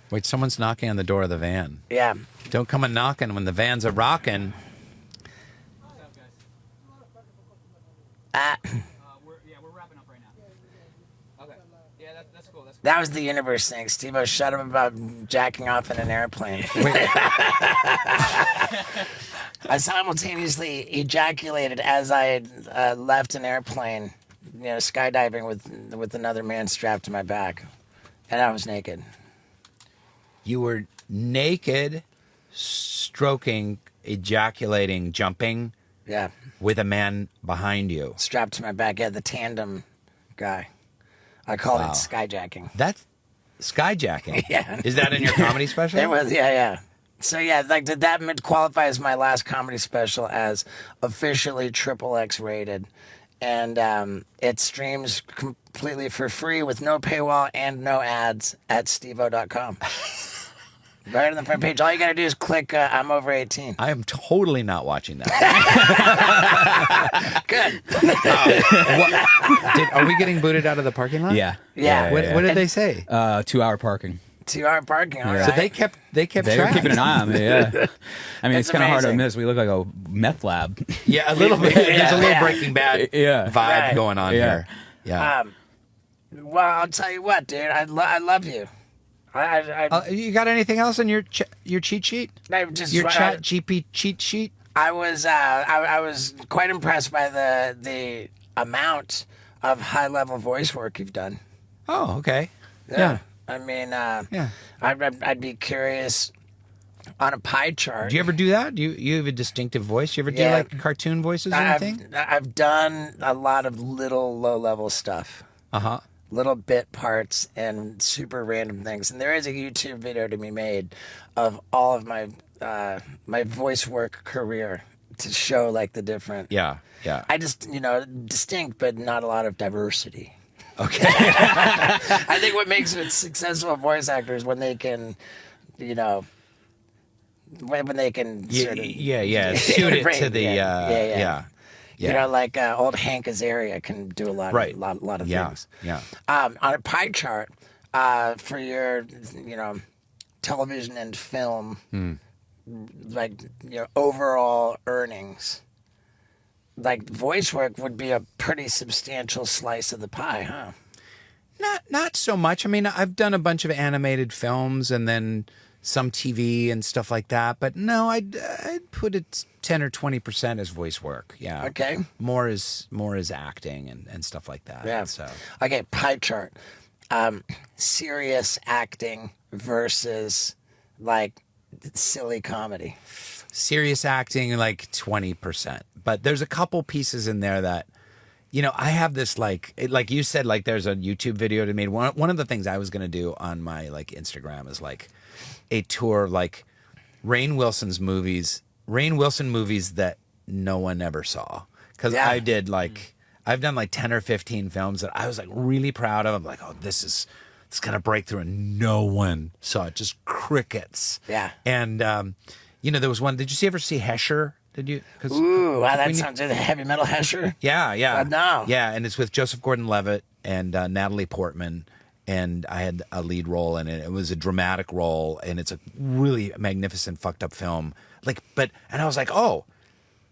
Wait, someone's knocking on the door of the van. Yeah. Don't come a knocking when the vans are rocking. We're wrapping up right now. Okay. Yeah, that's cool. That was the universe thing. Steve-O, shut up about jacking off in an airplane. I simultaneously ejaculated as I left an airplane, skydiving with another man strapped to my back. And I was naked. You were naked, stroking, ejaculating, jumping Yeah. with a man behind you. Strapped to my back. Yeah, the tandem guy. I called Wow. it skyjacking. That's skyjacking. Yeah. Is that in your comedy special? It was, yeah. So yeah, did that qualify as my last comedy special as officially XXX rated, and it streams completely for free with no paywall and no ads at steve-o.com. Right on the front page. All you gotta do is click I'm over 18. I am totally not watching that. Good. Are we getting booted out of the parking lot? Yeah. Yeah. What did they say? 2-hour parking. 2-hour parking. All right. So they kept They were track. keeping an eye on me. Yeah. I mean, It's it's kind of hard to amazing. miss. We look like a meth lab. Yeah, a little bit. There's a little Yeah. Breaking Bad Yeah. vibe Right. going on Yeah. here. Yeah. Well, I'll tell you what, dude. I love you. You got anything else on your cheat sheet? I just Your chat GP cheat sheet? I was quite impressed by the amount of high level voice work you've done. Oh, okay. Yeah. I mean, Yeah. I'd be curious on a pie chart. Do you ever do that? Do you have a distinctive voice? You ever do Yeah. cartoon voices or anything? I've done a lot of little low level stuff. Uh-huh. little bit parts and super random things. And there is a YouTube video to be made of all of my my voice work career to show like the different. Yeah. I just, distinct, but not a lot of diversity. Okay. I think what makes a successful voice actor is when they can, when they can sort of suit it to the yeah. Like old Hank Azaria can do a lot of things. Yeah. On a pie chart for your television and film, like your overall earnings, like voice work would be a pretty substantial slice of the pie, huh? Not so much. I mean, I've done a bunch of animated films and then some TV and stuff like that, but no, I'd put it 10 or 20% as voice work. Yeah. Okay. More is acting and stuff like that. Yeah. So okay, pie chart. Serious acting versus like silly comedy. serious acting, like 20%. But there's a couple pieces in there that, I have this like you said, like there's a YouTube video to me. One of the things I was going to do on my like Instagram is like a tour, like Rainn Wilson movies that no one ever saw. Cause I did like, I've done like 10 or 15 films that I was like really proud of. I'm like, oh, it's going to break through, and no one saw it. Just crickets. Yeah. And, there was one, did you ever see Hesher? Did you? Ooh, wow, that sounds like a heavy metal Hesher. Yeah. No. Yeah, and it's with Joseph Gordon-Levitt and Natalie Portman, and I had a lead role in it. It was a dramatic role, and it's a really magnificent, fucked up film. And I was like, oh,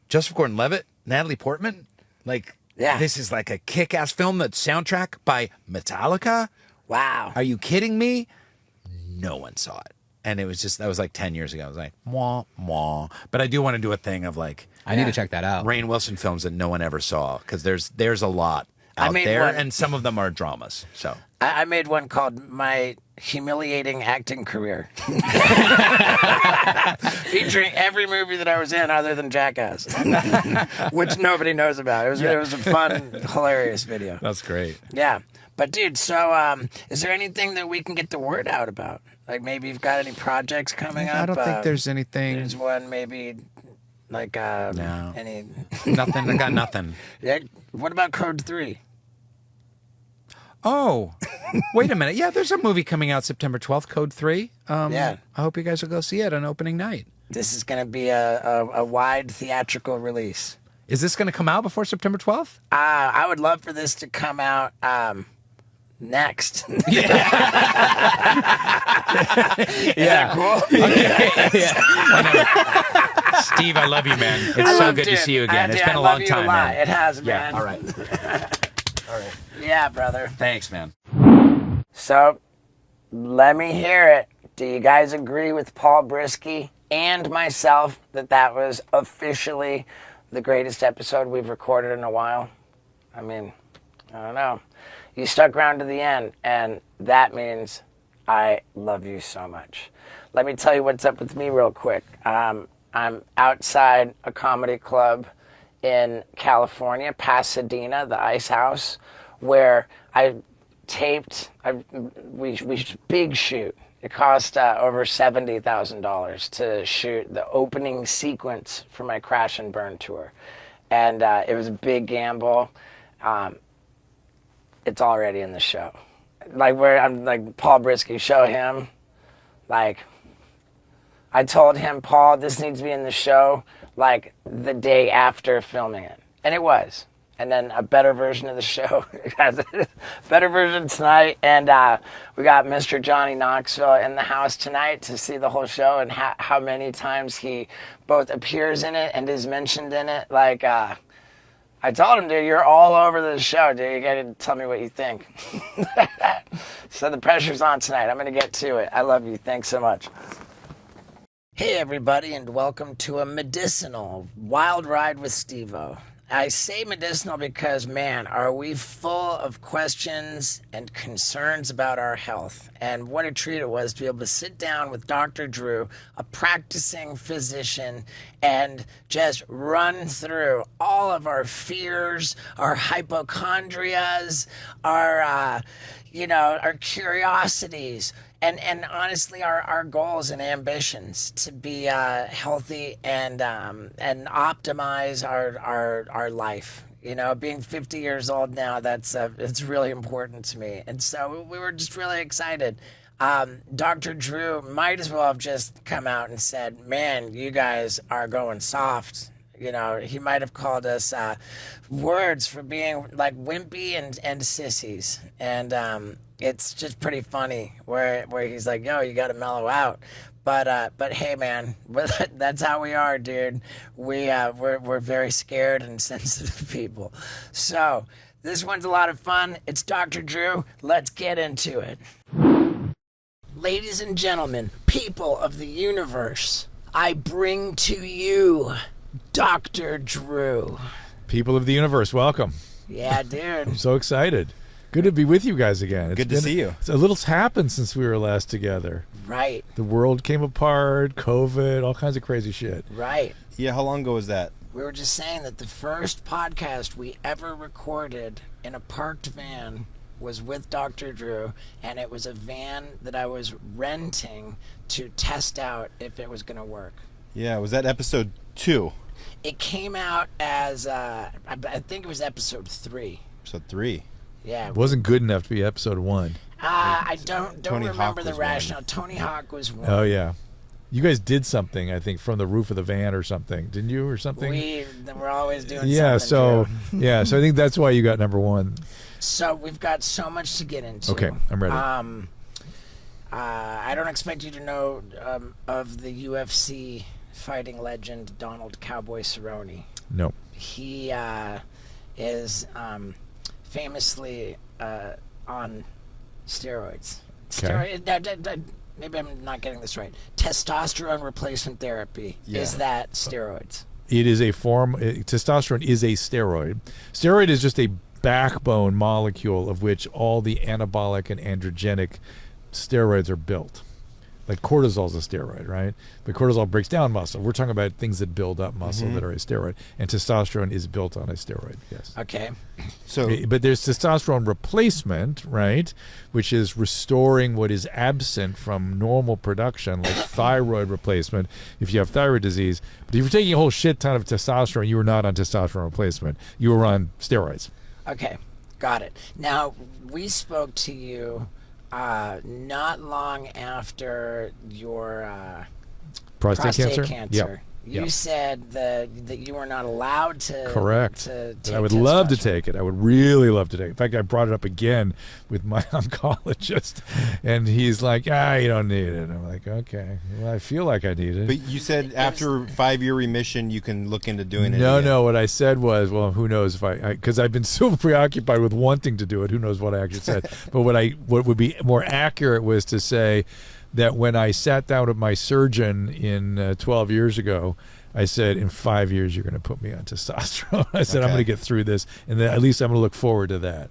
Joseph Gordon-Levitt, Natalie Portman, this is like a kick-ass film that's soundtrack by Metallica. Wow. Are you kidding me? No one saw it. And it was that was like 10 years ago. I was like, mwah, mwah. But I do want to do a thing of like... I need to check that out. Rainn Wilson films that no one ever saw, because there's a lot out there, and some of them are dramas. So I made one called My Humiliating Acting Career. Featuring every movie that I was in other than Jackass, which nobody knows about. It was a fun, hilarious video. that's great. Yeah. But dude, so is there anything that we can get the word out about? Like maybe you've got any projects coming up? I don't think there's anything. There's one maybe like no. any Nothing. I got nothing. Yeah. What about Code 3? Oh, wait a minute. Yeah, there's a movie coming out September 12th, Code 3. Yeah. I hope you guys will go see it on opening night. This is going to be a wide theatrical release. Is this going to come out before September 12th? I would love for this to come out next. Yeah. Cool. Steve, I love you, man. It's so good to see you again. It's been a long time, man. It has, man. Yeah, all right. Yeah, brother. Thanks, man. So, let me hear it. Do you guys agree with Paul Brisky and myself that was officially the greatest episode we've recorded in a while? I mean, I don't know. You stuck around to the end, and that means I love you so much. Let me tell you what's up with me real quick. I'm outside a comedy club in California, Pasadena, the Ice House, where I taped, we big shoot. It cost over $70,000 to shoot the opening sequence for my Crash and Burn tour. And it was a big gamble. It's already in the show. I'm like, Paul Brisky, show him. Like, I told him, Paul, this needs to be in the show, like, the day after filming it. And it was. And then a better version of the show. Better version tonight. And we got Mr. Johnny Knoxville in the house tonight to see the whole show and how many times he both appears in it and is mentioned in it. Like, I told him, dude, you're all over the show, dude. You got to tell me what you think. So the pressure's on tonight. I'm going to get to it. I love you. Thanks so much. Hey, everybody, and welcome to a medicinal wild ride with Steve-O. I say medicinal because, man, are we full of questions and concerns about our health. And what a treat it was to be able to sit down with Dr. Drew, a practicing physician, and just run through all of our fears, our hypochondrias, our, our curiosities, and honestly, our goals and ambitions to be healthy and optimize our life. Being 50 years old now, it's really important to me, and so we were just really excited. Dr. Drew might as well have just come out and said, "Man, you guys are going soft." He might have called us words for being like wimpy and sissies, and it's just pretty funny where he's like, "Yo, you got to mellow out." But hey, man, that's how we are, dude. We're very scared and sensitive people. So this one's a lot of fun. It's Dr. Drew. Let's get into it. Ladies and gentlemen, people of the universe, I bring to you Dr. Drew. People of the universe, welcome. Yeah, dude. I'm so excited. Good to be with you guys again. Good to see you. A little's happened since we were last together. Right. The world came apart, COVID, all kinds of crazy shit. Right. Yeah, how long ago was that? We were just saying that the first podcast we ever recorded in a parked van was with Dr. Drew, and it was a van that I was renting to test out if it was going to work. Yeah, was that episode 2? It came out as, I think it was episode 3. Episode 3. Yeah. It wasn't good enough to be episode 1. I don't Tony remember Hawk the was rationale. one. Tony Hawk was one. Oh, yeah. You guys did something, I think, from the roof of the van or something. Didn't you, or something? We're always doing yeah, something. so yeah, so I think that's why you got number 1. So we've got so much to get into. Okay, I'm ready. I don't expect you to know of the UFC fighting legend Donald Cowboy Cerrone. No. He is famously on steroids. Okay. Maybe I'm not getting this right. Testosterone replacement therapy. Yeah. Is that steroids? It is a form, testosterone is a steroid. Steroid is just a backbone molecule of which all the anabolic and androgenic steroids are built. Like cortisol is a steroid, right? But cortisol breaks down muscle. We're talking about things that build up muscle that are a steroid. And testosterone is built on a steroid, yes. Okay. So, But there's testosterone replacement, right? Which is restoring what is absent from normal production, like thyroid replacement if you have thyroid disease. But if you're taking a whole shit ton of testosterone, you were not on testosterone replacement. You were on steroids. Okay. Got it. Now, we spoke to you not long after your prostate cancer. Yep. You Yep. said that you were not allowed to. Correct. To But take I would love to testosterone. take it. I would really love to take it. In fact, I brought it up again with my oncologist, and he's like, you don't need it. I'm like, okay. Well, I feel like I need it. but you said after 5-year remission, you can look into doing it. No, again. no. What I said was, well, who knows if because I've been so preoccupied with wanting to do it. Who knows what I actually said? But what would be more accurate was to say that when I sat down with my surgeon in 12 years ago, I said, in 5 years, you're going to put me on testosterone. I said, I'm Okay. going to get through this, and then at least I'm going to look forward to that.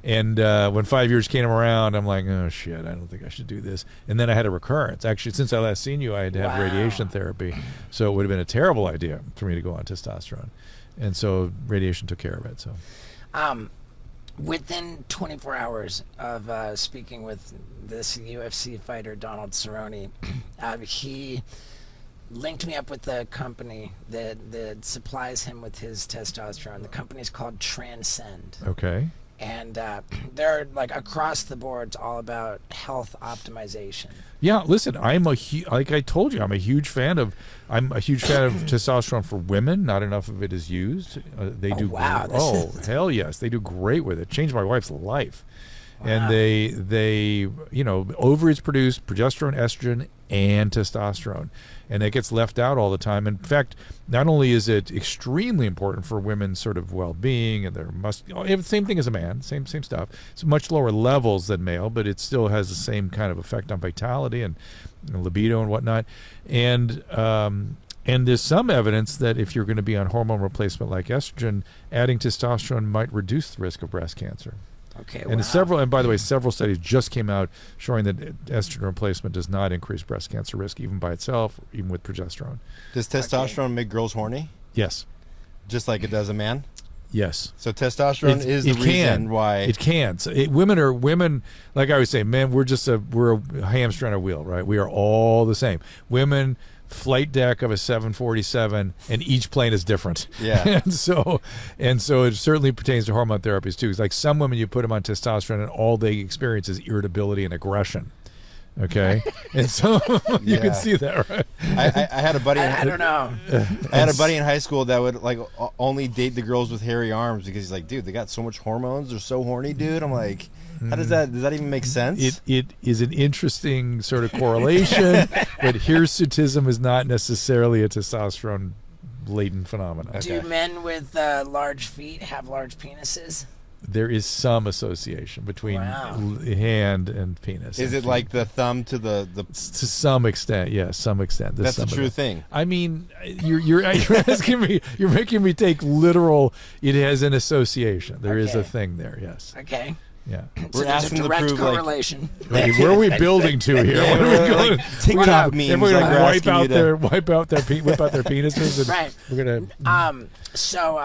And when 5 years came around, I'm like, oh, shit, I don't think I should do this. And then I had a recurrence. Actually, since I last seen you, I had to have Wow. radiation therapy. So it would have been a terrible idea for me to go on testosterone. And so radiation took care of it. So Within 24 hours of speaking with this UFC fighter, Donald Cerrone, he linked me up with the company that supplies him with his testosterone. The company's called Transcend. okay. And they're like across the board, it's all about health optimization. Yeah, listen, like I told you, I'm a huge fan of testosterone for women. Not enough of it is used. They do. wow, Hell yes, they do great with it. Changed my wife's life. And they ovaries produce progesterone, estrogen, and testosterone, and it gets left out all the time. In fact, not only is it extremely important for women's sort of well-being and their same thing as a man, same stuff. It's much lower levels than male, but it still has the same kind of effect on vitality and libido and whatnot. And And there's some evidence that if you're going to be on hormone replacement like estrogen, adding testosterone might reduce the risk of breast cancer. Okay. And wow. and by the way, several studies just came out showing that estrogen replacement does not increase breast cancer risk even by itself, even with progesterone. Does testosterone make girls horny? Yes. Just like it does a man? Yes. So testosterone is the reason why it can. So women, like I always say, men, we're a hamster on a wheel, right? We are all the same. Women, flight deck of a 747, and each plane is different. Yeah. and so it certainly pertains to hormone therapies too. It's like some women, you put them on testosterone, and all they experience is irritability and aggression. Okay, and so you can see that, right? I had a buddy. I don't know. I had a buddy in high school that would like only date the girls with hairy arms because he's like, dude, they got so much hormones. They're so horny, dude. I'm like, how does that even make sense? It is an interesting sort of correlation, but hirsutism is not necessarily a testosterone latent phenomenon. Do men with large feet have large penises? There is some association between hand and penis. Is it feet. like the thumb to the? To some extent, yes, some extent. That's a true thing. I mean, you're asking me. You're making me take literal. It has an association. There is a thing there. Yes. Okay. Yeah. So We're there's asking a to direct prove correlation. Where are we building to here? Yeah, What are we going? TikTok memes. If we're like gonna we're whip asking out you to- whip out their penises, and Right. we're gonna. So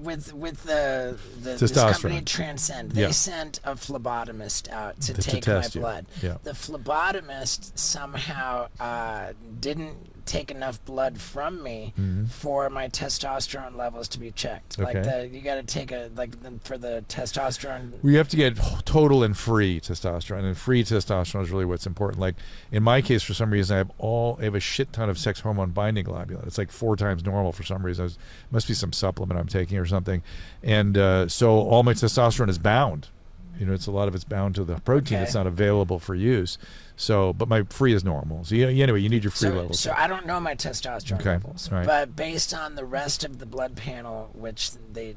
with the this Testosterone. company Transcend, they Yeah. sent a phlebotomist out to To take my test you. blood. Yeah. The phlebotomist somehow didn't take enough blood from me for my testosterone levels to be checked. Like Okay. you got to take for the testosterone. We have to get total and free testosterone, and free testosterone is really what's important. Like in my case, for some reason, I have a shit ton of sex hormone binding globulin. It's like 4 times normal for some reason. Must be some supplement I'm taking or something, and so all my testosterone is bound. You know, it's bound to the protein. Okay. It's not available for use. So, but my free is normal. So anyway, you need your free levels. So I don't know my testosterone levels, right. but based on the rest of the blood panel, which they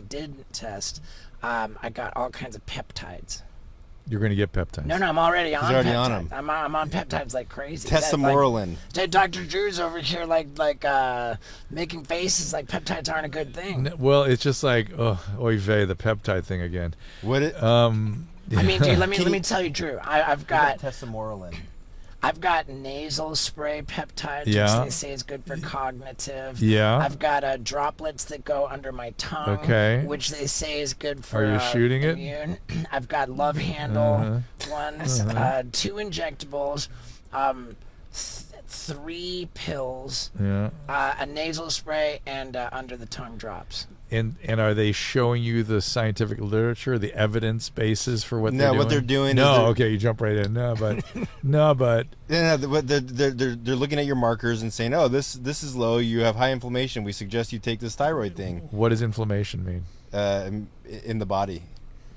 did test, I got all kinds of peptides. You're going to get peptides. No, I'm already on already peptides. on 'em. I'm on peptides like crazy. Tesamorelin. Dr. Drew's over here like making faces like peptides aren't a good thing. Well, it's just like, oy vey, the peptide thing again. What it? I mean, dude, let me tell you, Drew. I've got tesamorelin. I've got nasal spray peptides, Yeah. which they say is good for cognitive. Yeah. I've got droplets that go under my tongue, Okay. which they say is good for Are you shooting it? immune. I've got love handle ones, 2 injectables, 3 pills, Yeah. a nasal spray, and under the tongue drops. And are they showing you the scientific literature, the evidence basis for what they're No, doing? what they're doing No, is they're- okay, you jump right in. No, but Yeah, they're looking at your markers and saying, "Oh, this is low. You have high inflammation. We suggest you take this thyroid thing what does inflammation mean? in the body."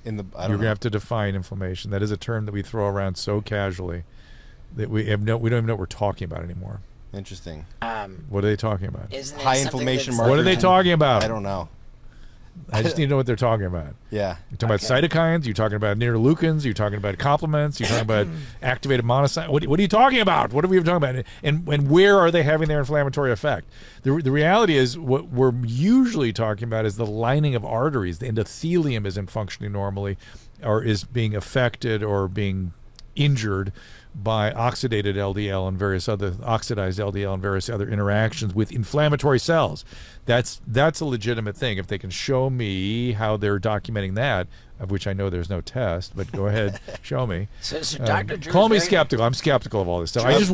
I You're don't going to know. have to define inflammation. That is a term that we throw around so casually that we don't even know what we're talking about anymore. Interesting. What are they talking about? Isn't it High something inflammation that's- markers. What are they talking about? I don't know. I just need to know what they're talking about. Yeah. You're talking about cytokines. You're talking about interleukins. You're talking about complements. You're talking about activated monocytes. What are you talking about? What are we even talking about? And where are they having their inflammatory effect? The reality is what we're usually talking about is the lining of arteries. The endothelium isn't functioning normally, or is being affected or being injured by oxidized LDL and various other interactions with inflammatory cells. That's a legitimate thing. If they can show me how they're documenting that, of which I know there's no test, but go ahead, show me. So Dr. Drew, Call me skeptical. I'm skeptical of all this stuff. I Drugs,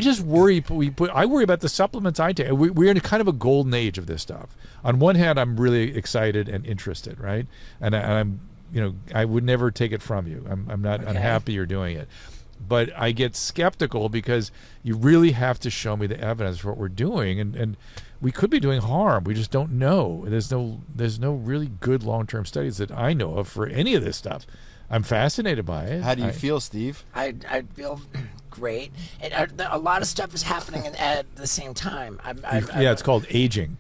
just worry. I worry about the supplements I take. We're in a kind of a golden age of this stuff. On one hand, I'm really excited and interested, right? And I'm, I would never take it from you. I'm not unhappy you're doing it. But I get skeptical because you really have to show me the evidence for what we're doing, and we could be doing harm. We just don't know. There's no really good long-term studies that I know of for any of this stuff. I'm fascinated by it. How do you feel, Steve? I feel great. A lot of stuff is happening at the same time. It's called aging.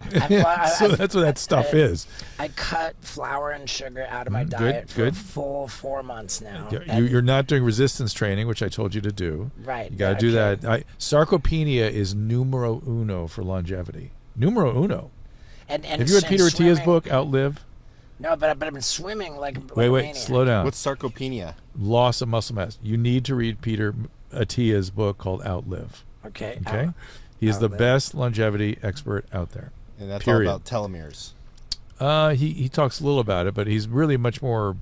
So that's what that stuff is. I cut flour and sugar out of my diet for a full 4 months now. You're not doing resistance training, which I told you to do. Right. You got to do that. Sarcopenia is numero uno for longevity. Numero uno. And have you read Peter Attia's book, Outlive? No, but I've been swimming like Wait, slow down. What's sarcopenia? Loss of muscle mass. You need to read Peter Attia's book called Outlive. Okay. He is the best longevity expert out there. And that's all about telomeres. He talks a little about it, but he's really much more.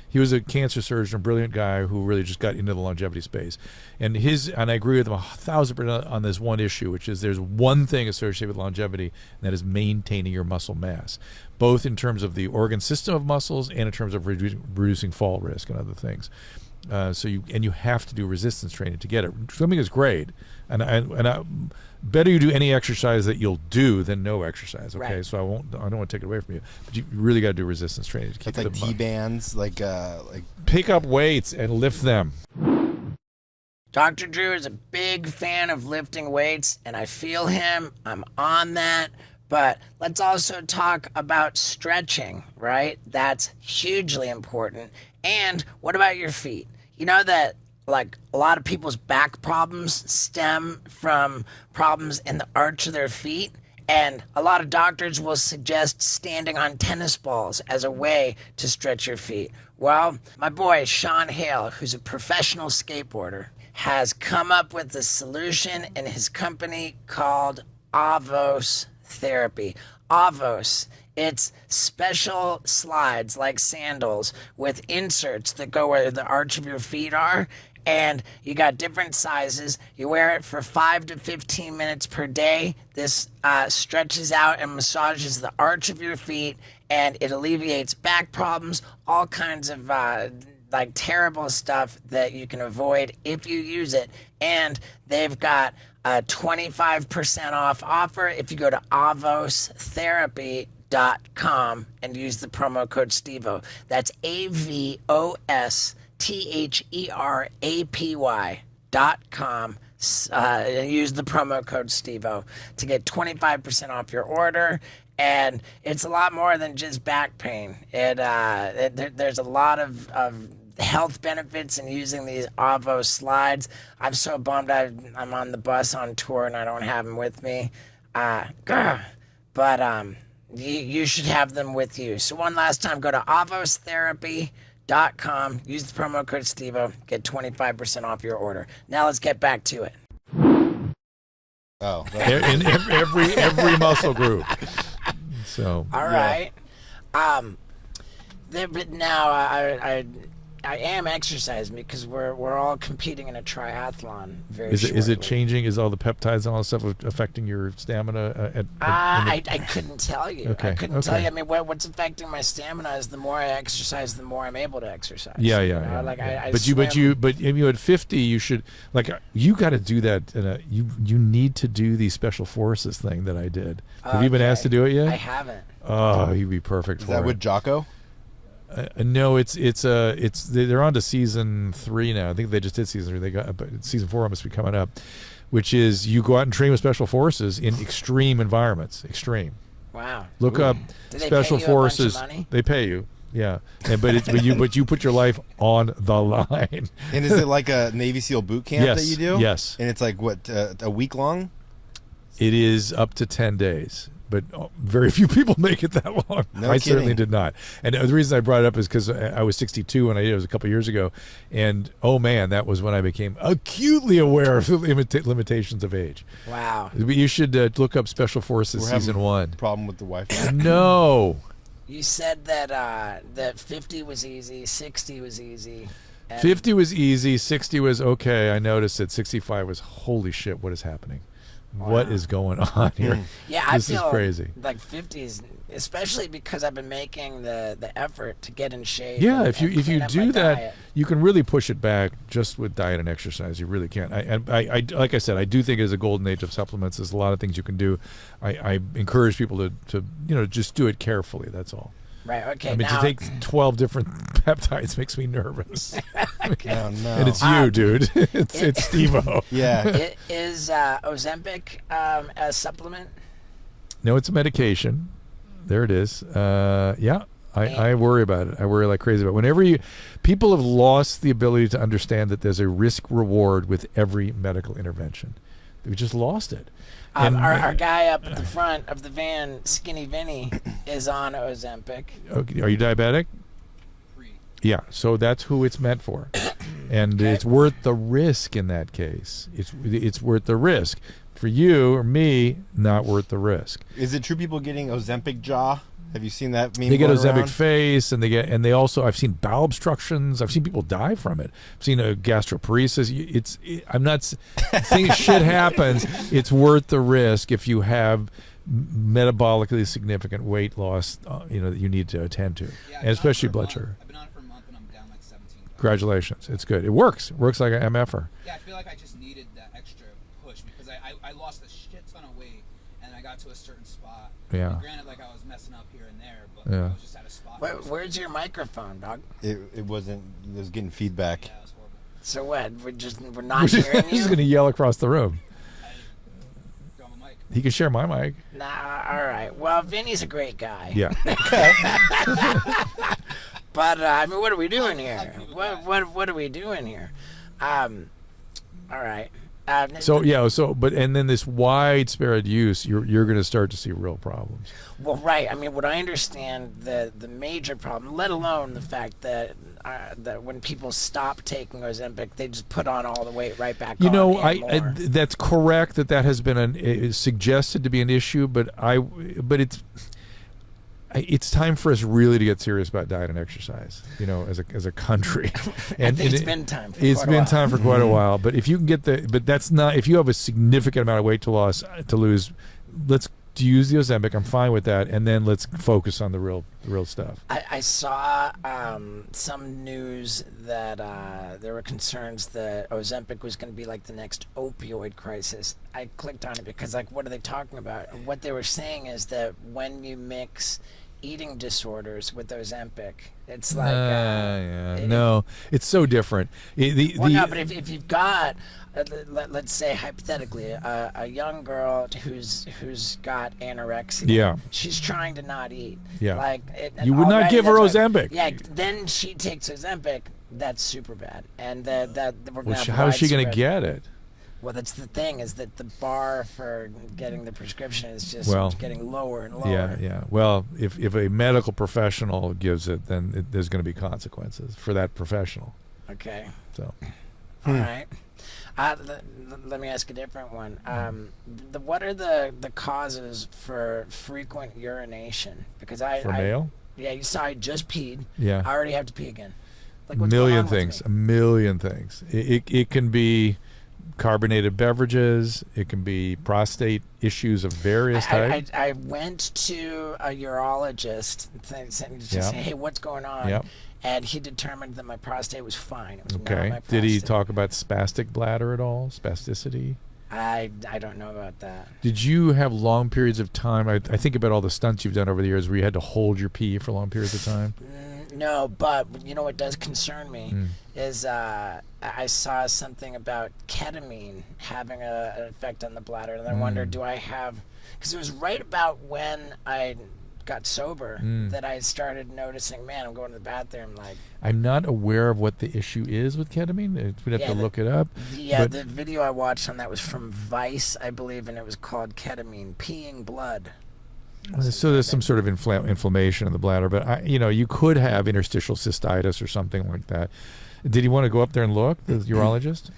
He was a cancer surgeon, a brilliant guy who really just got into the longevity space. And I agree with him 1,000% on this one issue, which is there's one thing associated with longevity, and that is maintaining your muscle mass, both in terms of the organ system of muscles and in terms of reducing fall risk and other things. So you have to do resistance training to get it. Swimming is great, and better you do any exercise that you'll do than no exercise. Okay, right. So I don't want to take it away from you, but you really got to do resistance training to keep That's like T-bands, like pick up weights and lift them. Dr. Drew is a big fan of lifting weights, and I feel him. I'm on that. But let's also talk about stretching, right? That's hugely important. And what about your feet? You know that like a lot of people's back problems stem from problems in the arch of their feet, and a lot of doctors will suggest standing on tennis balls as a way to stretch your feet. Well, my boy Sean Hale, who's a professional skateboarder, has come up with a solution in his company called Avos Therapy. Avos, it's special slides like sandals with inserts that go where the arch of your feet are, and you got different sizes. You wear it for 5 to 15 minutes per day. This stretches out and massages the arch of your feet, and it alleviates back problems, all kinds of like terrible stuff that you can avoid if you use it. And they've got a 25% off offer if you go to avostherapy.com and use the promo code STEVO. That's AVOSTHERAPY.com. Use the promo code STEVO to get 25% off your order. And it's a lot more than just back pain. There's a lot of health benefits in using these Avos slides. I'm so bummed I'm on the bus on tour and I don't have them with me. But you should have them with you. So one last time, go to avostherapy.com, use the promo code STEVO, get 25% off your order. Now let's get back to it. Oh, in every muscle group. So all right. But now I am exercising because we're all competing in a triathlon very shortly. Is it changing? Is all the peptides and all that stuff affecting your stamina? I couldn't tell you. Okay. I couldn't tell you. I mean, what's affecting my stamina is the more I exercise, the more I'm able to exercise. Yeah. Like I but swim. you at 50, you should you got to do that. You need to do the special forces thing that I did. Have you been asked to do it yet? I haven't. Oh, you'd be perfect for it. Is that with Jocko? No, it's they're on to season 3 now. I think they just did season 3. But season 4 must be coming up, which is you go out and train with special forces in extreme environments. Extreme. Wow. Look up Do they special pay you a bunch of forces. money? They pay you. Yeah, but you put your life on the line. And is it like a Navy SEAL boot camp Yes, that you do? yes. And it's like what a week long? It is up to 10 days. But very few people make it that long. No I kidding. certainly did not. And the reason I brought it up is because I was 62 when I did it. It was a couple of years ago. And, oh, man, that was when I became acutely aware of the limitations of age. Wow. You should look up Special Forces We're Season having 1. Problem with the Wi-Fi. No. You said that 50 was easy, 60 was easy. And 50 was easy. 60 was okay. I noticed it. 65 was, holy shit, what is happening? What is going on here? Yeah, This I feel is crazy. like 50s, especially because I've been making the effort to get in shape. Yeah, and if you clean up do my that, diet. you can really push it back just with diet and exercise. You really can. I like I said, I do think it is a golden age of supplements. There's a lot of things you can do. I encourage people to just do it carefully. That's all. Right. Okay. I mean, now, to take 12 different peptides makes me nervous. No, no. And it's you, dude. It's Steve-O. Yeah. is Ozempic a supplement? No, it's a medication. There it is. Yeah, I worry about it. I worry like crazy about it. Whenever people have lost the ability to understand that there's a risk reward with every medical intervention. They've just lost it. And, Our guy up at the front of the van, Skinny Vinny, is on Ozempic. okay, are you diabetic? Yeah, so that's who it's meant for. And Okay. it's worth the risk in that case. It's worth the risk. For you or me, not worth the risk. Is it true people getting Ozempic jaw? Have you seen that meme? They get going Ozempic around? face, and they also. I've seen bowel obstructions. I've seen people die from it. I've seen a gastroparesis. I'm not saying shit happens. It's worth the risk if you have metabolically significant weight loss. That you need to attend to, and especially blood sugar. I've been on it for a month and I'm down like 17 pounds. Congratulations, it's good. It works. It works like an MFer. Yeah, I feel like I just needed that extra push because I lost a shit ton of weight and I got to a certain spot. Yeah. And granted, like I was messing up here and there, but Yeah. I was just at a spot. Where's your microphone, dog? It wasn't. It was getting feedback. Yeah, it was horrible. So what? We're not hearing He's you. going to yell across the room. Got my mic. He can share my mic. Nah. All right. Well, Vinny's a great guy. Yeah. But I mean, what are we doing here? What are we doing here? All right. And then this widespread use, you're going to start to see real problems. Well, right. I mean, what I understand the major problem, let alone the fact that when people stop taking Ozempic, they just put on all the weight right back on. And more. That's correct that has been suggested to be an issue, but it's time for us really to get serious about diet and exercise, as a country. And it's been time for it's quite a been while. time for quite a while. But if you can if you have a significant amount of weight to lose, let's use the Ozempic. I'm fine with that, and then let's focus on the real stuff. I saw some news that there were concerns that Ozempic was going to be like the next opioid crisis. I clicked on it because, like, what are they talking about? What they were saying is that when you mix eating disorders with Ozempic, it's like it's so different. No, but if you've got let's say hypothetically a young girl who's got anorexia, Yeah. she's trying to not eat, Yeah. You would not give her Ozempic. Then she takes Ozempic. That's super bad, and that we're gonna have how is she going to widespread- get it? Well, that's the thing, is that the bar for getting the prescription is just getting lower and lower. Yeah. Well, if a medical professional gives it, then there's going to be consequences for that professional. Okay. So, All right. Let me ask a different one. What are the causes for frequent urination? Because male? Yeah, you saw I just peed. Yeah. I already have to pee again. Like, a what's going on million with things. me? A million ththings. It can be carbonated beverages. It can be prostate issues of various types. I went to a urologist and just say, hey, what's going on? Yep. And he determined that my prostate was fine. It was not Okay. my Did he prostate. talk about spastic bladder at all? Spasticity? I don't know about that. Did you have long periods of time? I think about all the stunts you've done over the years where you had to hold your pee for long periods of time. No, but you know what does concern me is I saw something about ketamine having an effect on the bladder, and I wonder, do I have? Because it was right about when I got sober that I started noticing, man, I'm going to the bathroom like. I'm not aware of what the issue is with ketamine. We'd have to look it up. Yeah, the video I watched on that was from Vice, I believe, and it was called Ketamine, Peeing Blood. So there's some sort of inflammation in the bladder, but you could have interstitial cystitis or something like that. Did he want to go up there and look, the urologist?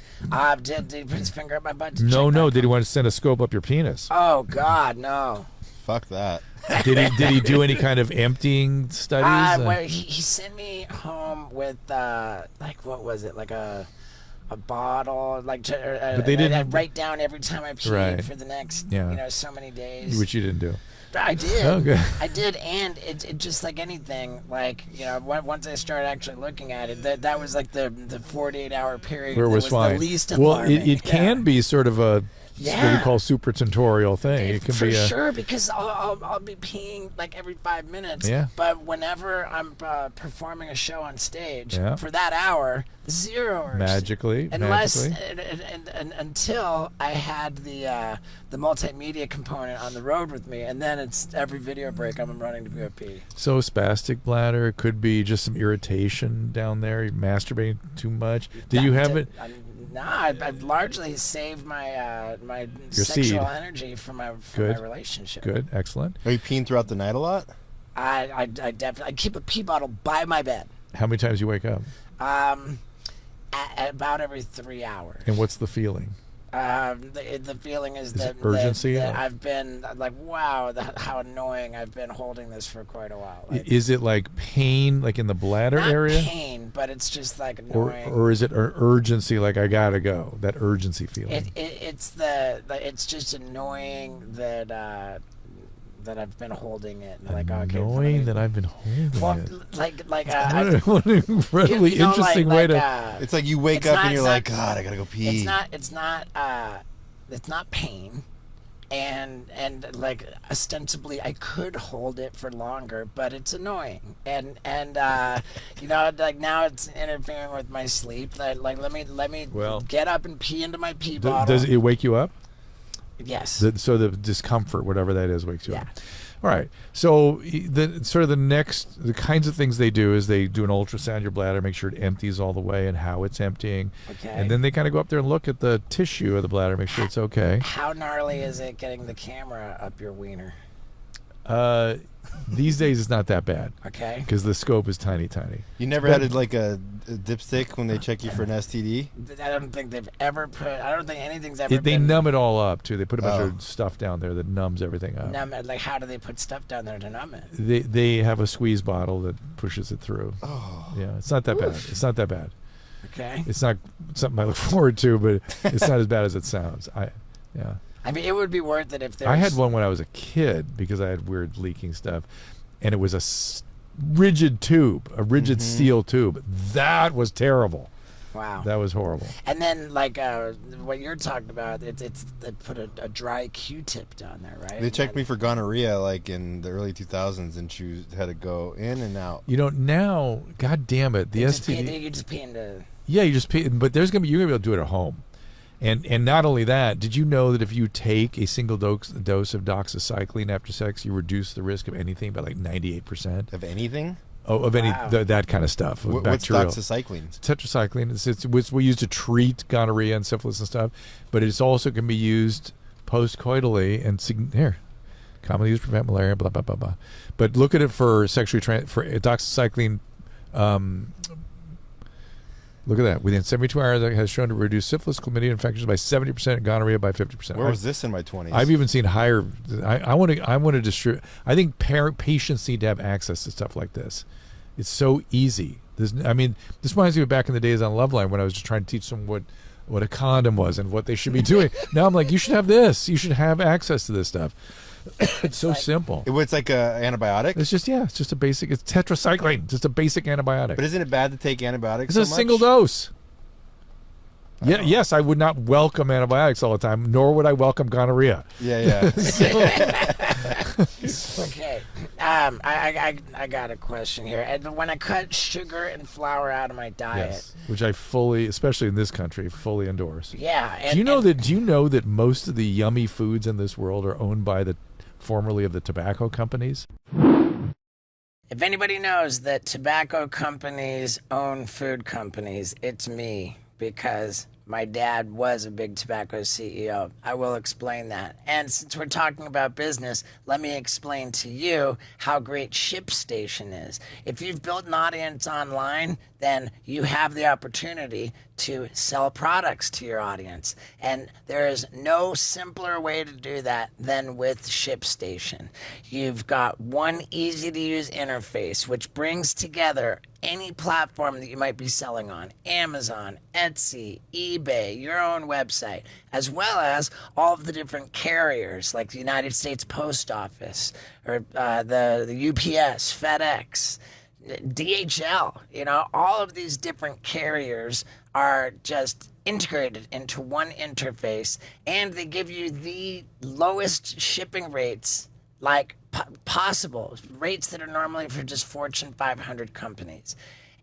Did he put his finger up my butt? To No. check that? Did he want to send a scope up your penis? Oh God, no. Fuck that. Did he do any kind of emptying studies? Well, he sent me home with what was it, like a bottle, like But they didn't- I'd write down every time I peed Right. for the next Yeah. so many days. Which you didn't do. I did. Okay. I did, and it just like anything, like once I started actually looking at it, that was like the 48-hour period Where it was fine. the least Well, alarming. it can be sort of a what we call supertentorial thing. It can For be sure, because I'll be peeing like every 5 minutes. Yeah. But whenever I'm performing a show on stage, Yeah. for that hour, 0 hours. magically. And until I had the multimedia component on the road with me, and then it's every video break I'm running to go pee. So spastic bladder, it could be just some irritation down there. You're masturbating too much. Do you have it? I've largely saved my my Your sexual seed. energy for my Good. relationship. Good, excellent. Are you peeing throughout the night a lot? I definitely keep a pee bottle by my bed. How many times you wake up? At about every 3 hours. And what's the feeling? The feeling is that, it urgency? that I've been like, wow, how annoying. I've been holding this for quite a while. Like, Is it like pain, like in the bladder not area? pain, but it's just like Or, annoying. or is it urgency, like I gotta go? That urgency feeling. It's it's just annoing that that I've been holding it. Like, okay, Annoying that I've been holding well, it. like What an incredibly you know, interesting way to. It's like you wake It's up not- and you're it's like, not- God, I gotta go pee. it's not pain, and like ostensibly I could hold it for longer, but it's annoying, and you know, like now it's interfering with my sleep. Like let me Well, get up and pee into my pee bottle. Does it wake you up? Yes. So the discomfort, whatever that is, wakes you Yeah. up. All right. So the kinds of things they do is they do an ultrasound of your bladder, make sure it empties all the way and how it's emptying. Okay. And then they kind of go up there and look at the tissue of the bladder, make sure it's okay. How gnarly is it getting the camera up your wiener? These days it's not that bad Okay. because the scope is tiny. You never had like a dipstick when they check you for an STD? I don't think they've ever put. I don't think anything's ever. They been numb it all up too. They put a bunch Oh. of stuff down there that numbs everything up. numb. Like, how do they put stuff down there to numb it? They have a squeeze bottle that pushes it through. Oh. Yeah, it's not that bad. It's not that bad. Okay. It's not something I look forward to, but it's not as bad as it sounds. Yeah. I mean, it would be worth it if there's. I had one when I was a kid because I had weird leaking stuff, and it was a rigid tube, a rigid steel tube. That was terrible. Wow. That was horrible. And then, like, what you're talking about, it's they put a dry Q-tip down there, right? They checked me for gonorrhea like in the early 2000s, and she had to go in and out. You know, now, God damn it, the You STD. just pee into. Yeah, you just pee, but you're gonna be able to do it at home. And not only that, did you know that if you take a single dose of doxycycline after sex, you reduce the risk of anything by like 98%? Of anything? Oh, of any Wow. that kind of stuff. Of What's bacterial. doxycycline? Tetracycline. It's we use to treat gonorrhea and syphilis and stuff, but it also can be used postcoitally and commonly used to prevent malaria. Blah blah blah blah. But look at it for for doxycycline. Look at that. Within 72 hours, it has shown to reduce syphilis, chlamydia infections by 70%, and gonorrhea by 50%. Where was this in my 20s? I've even seen higher. I want to distribute. I think patients need to have access to stuff like this. It's so easy. This reminds me of back in the days on Loveline when I was just trying to teach them what a condom was and what they should be doing. Now I'm like, you should have this. You should have access to this stuff. It's so simple. It's like a antibiotic? It's just a basic. It's tetracycline. Just a basic antibiotic. But isn't it bad to take antibiotics It's so a single much? dose. Yeah, yes, I would not welcome antibiotics all the time, nor would I welcome gonorrhea. Yeah. Okay. I got a question here. And when I cut sugar and flour out of my diet. Yes, which I fully, especially in this country, fully endorse. Yeah. And, Do you know that most of the yummy foods in this world are owned by the formerly of the tobacco companies? If anybody knows that tobacco companies own food companies, it's me, because my dad was a big tobacco CEO. I will explain that. And since we're talking about business, let me explain to you how great ShipStation is. If you've built an audience online, then you have the opportunity to sell products to your audience. And there is no simpler way to do that than with ShipStation. You've got one easy-to-use interface which brings together any platform that you might be selling on: Amazon, Etsy, eBay, your own website, as well as all of the different carriers like the United States Post Office or the UPS, FedEx, DHL, all of these different carriers are just integrated into one interface, and they give you the lowest shipping rates like possible, rates that are normally for just Fortune 500 companies.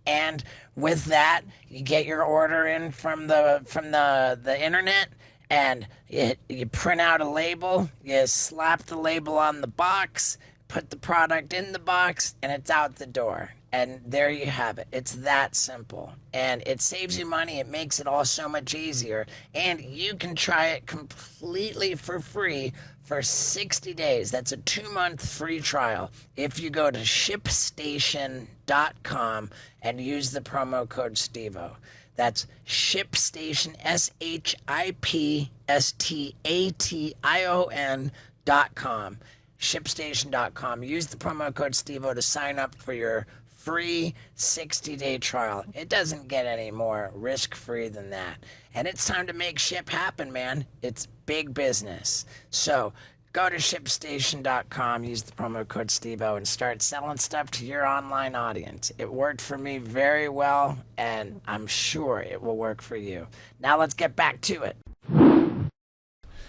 And with that, you get your order in from the internet, and you print out a label, you slap the label on the box, put the product in the box, and it's out the door. And there you have it. It's that simple. And it saves you money. It makes it all so much easier. And you can try it completely for free for 60 days. That's a 2-month free trial if you go to ShipStation.com and use the promo code STEVO. That's ShipStation, ShipStation.com. ShipStation.com. Use the promo code STEVO to sign up for your free 60-day trial. It doesn't get any more risk-free than that. And it's time to make ship happen, man. It's big business. So go to ShipStation.com, use the promo code STEVO, and start selling stuff to your online audience. It worked for me very well, and I'm sure it will work for you. Now let's get back to it.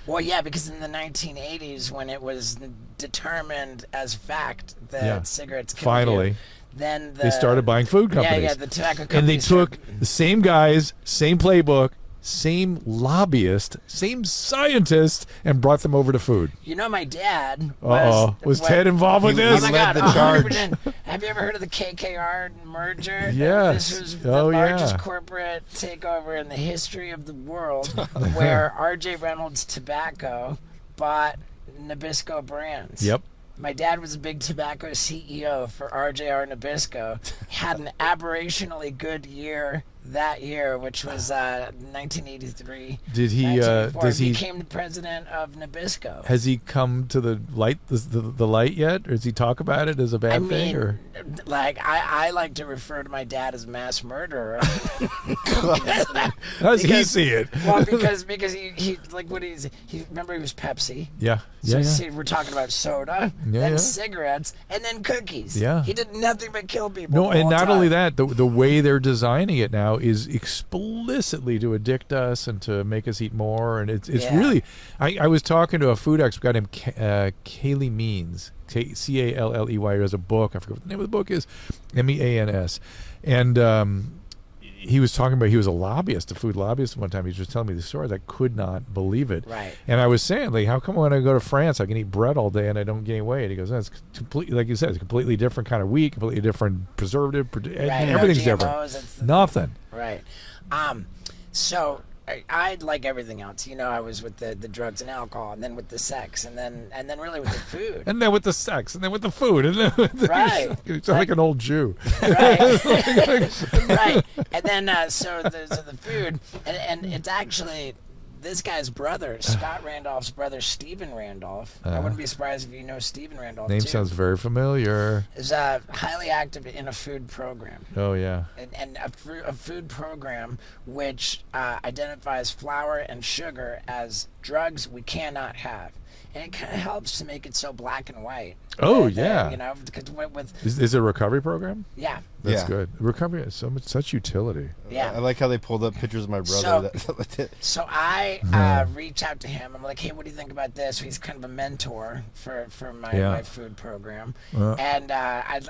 Well, yeah, because in the 1980s, when it was determined as fact that cigarettes killed you, then they started buying food companies. Yeah, the tobacco companies. And they took the same guys, same playbook, same lobbyist, same scientist, and brought them over to food. My dad was Ted involved with this? Oh my God, the charge. 100%. Have you ever heard of the KKR merger? Yes. This was the largest corporate takeover in the history of the world, where R.J. Reynolds Tobacco bought Nabisco brands. Yep. My dad was a big tobacco CEO for RJR Nabisco. Had an aberrationally good year that year, which was 1983. Did he? Does he became the president of Nabisco? Has he come to the light? The light yet, or does he talk about it as a bad thing? Or I like to refer to my dad as mass murderer. How does he see it? Well, because he like what he remember he was Pepsi. Yeah. So see, we're talking about soda, then cigarettes, and then cookies. Yeah. He did nothing but kill people. No, and not time. only that, the way they're designing it now is explicitly to addict us and to make us eat more. And it's really, I was talking to a food expert named Kaylee Means, Calley, who has a book. I forget what the name of the book is, MEANS. And he was talking about, he was a lobbyist, a food lobbyist one time. He was just telling me the story. I could not believe it. Right. And I was saying, like, how come when I go to France, I can eat bread all day and I don't gain weight? He goes, that's completely, like you said, it's a completely different kind of wheat, completely different preservative, everything's different. Nothing. Right. So I like everything else. I was with the drugs and alcohol, and then with the sex, and then really with the food. And then with the sex, and then with the food, and then with the, right. You sound like an old Jew. Right. Right. And then so there's the food, and it's actually this guy's brother, Scott Randolph's brother, Stephen Randolph. I wouldn't be surprised if you know Stephen Randolph. Name too. sounds very familiar. Is highly active in a food program. Oh yeah. And a food program which identifies flour and sugar as drugs we cannot have. And it kind of helps to make it so black and white. Oh, yeah. Because with is it a recovery program? Yeah. That's good. Recovery has such utility. Yeah. I like how they pulled up pictures of my brother. So I reach out to him. I'm like, hey, what do you think about this? He's kind of a mentor for my food program. And I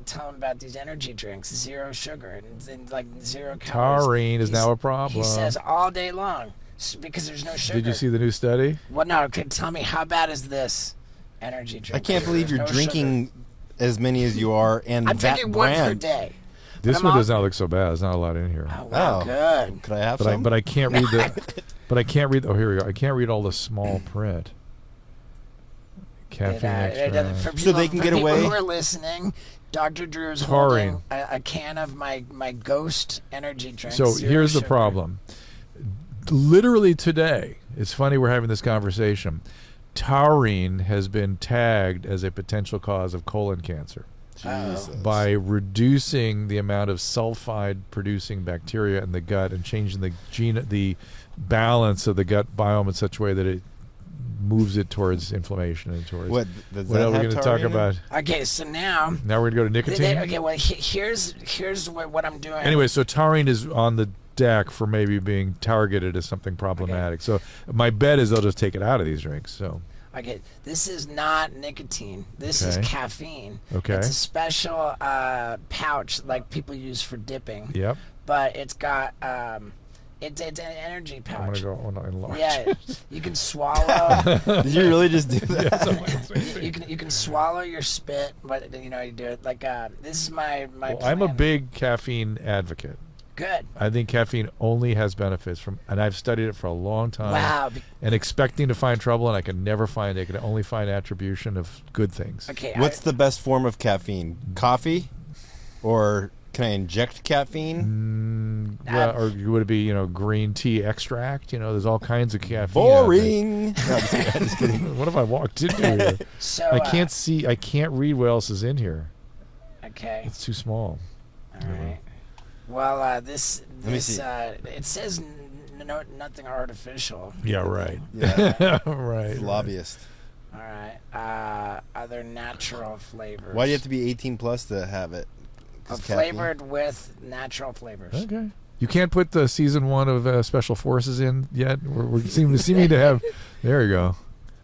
tell him about these energy drinks, 0 sugar and like 0 calories. Taurine is now a problem. He says all day long. Because there's no sugar. Did you see the new study? Well, no. Tell me, how bad is this energy drink? I can't believe you're drinking as many as you are, and I'm that drinking brand. one per day. This one does not look so bad. There's not a lot in here. Oh, wow, good. Could I have some? But I can't read the. But I can't read. Oh, here we go. I can't read all the small print. Caffeine extract. So they can get away. For people who are listening, Dr. Drew is holding a can of my Ghost energy drink. So here's the problem. Literally today, it's funny we're having this conversation. Taurine has been tagged as a potential cause of colon cancer by reducing the amount of sulfide-producing bacteria in the gut and changing the balance of the gut biome in such a way that it moves it towards inflammation and towards. What does What that else are we have going to talk taurine in it? about? Okay, so now. Now we're going to go to nicotine. Okay, well, here's what I'm doing. Anyway, so taurine is on the deck for maybe being targeted as something problematic. So my bet is they'll just take it out of these drinks. So Okay, this is not nicotine. This is Okay. caffeine. Okay. It's a special pouch like people use for dipping. yep, But it's got it's an energy I'm pouch. going to go enlarge. Yeah, you can swallow. Did you really just do that? you can swallow your spit, but you know you do it like this is my Well, I'm a plan. big caffeine advocate. Good. I think caffeine only has benefits from, and I've studied it for a long time. Wow. And expecting to find trouble, and I can never find it. I can only find attribution of good things. Okay. What's the best form of caffeine? Coffee, or can I inject caffeine? Well, or would it be, green tea extract? There's all kinds of caffeine. out there. Boring. No, just kidding. What have I walked into here? So I can't see. I can't read what else is in here. Okay. It's too small. All right. Well, this me see. it says nothing artificial. Yeah, right. Yeah, right. lobbyist. All right. Other natural flavors. Why do you have to be 18 plus to have it? 'Cause caffeine? Flavored with natural flavors. Okay. You can't put the season 1 of Special Forces in yet. We seem to have. There you go.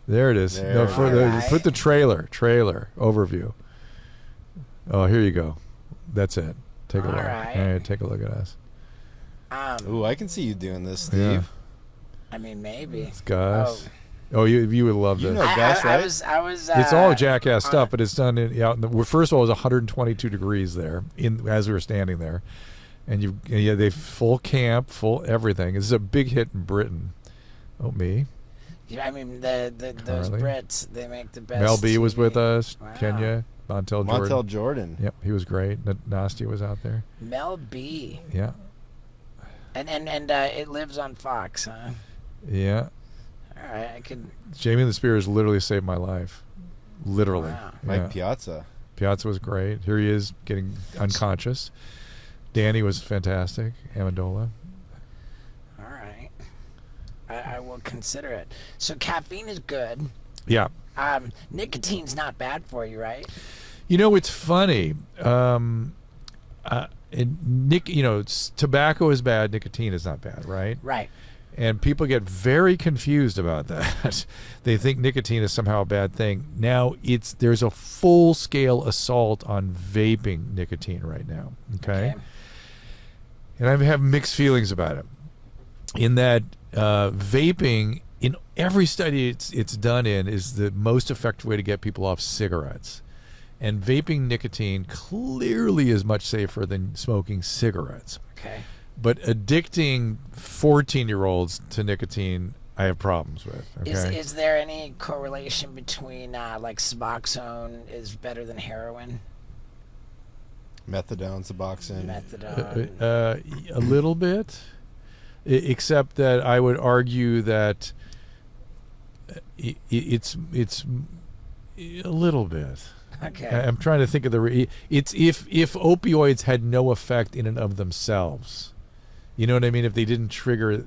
There it is. There No, we go. put the trailer overview. Oh, here you go. That's it. Take a All look. right. All right, take a look at us. Ooh, I can see you doing this, Steve. Yeah. I mean, maybe. It's Gus. Oh, you would love You this. know Gus, right? I was. It's all jackass stuff, but it's done first of all, it was 122 degrees there as we were standing there, and they full camp, full everything. This is a big hit in Britain. Oh, me. Yeah, I mean, those Harley. Brits, they make the best. Mel B was TV. with us. Wow. Kenya, Montel Jordan. Montel Jordan. Yep, he was great. Nastia was out there. Mel B. Yeah, And it lives on Fox, huh? yeah. All right, I could. Jamie and the Spears literally saved my life. Literally. Wow. Mike Yeah. Piazza. Piazza was great. Here he is getting unconscious. Danny was fantastic. Amendola. All right. I will consider it. So caffeine is good. Yeah. Nicotine's not bad for you, right? It's funny. Tobacco is bad. Nicotine is not bad, right? Right. And people get very confused about that. They think nicotine is somehow a bad thing. Now there's a full-scale assault on vaping nicotine right now. Okay. And I have mixed feelings about it. In that vaping, in every study it's done in, is the most effective way to get people off cigarettes. And vaping nicotine clearly is much safer than smoking cigarettes. Okay. But addicting 14-year-olds to nicotine, I have problems with. Okay? Is there any correlation between like Suboxone is better than heroin? Methadone, Suboxone. Methadone. A little bit, except that I would argue that it's a little bit. Okay. I'm trying to think of it's if opioids had no effect in and of themselves. You know what I mean? If they didn't trigger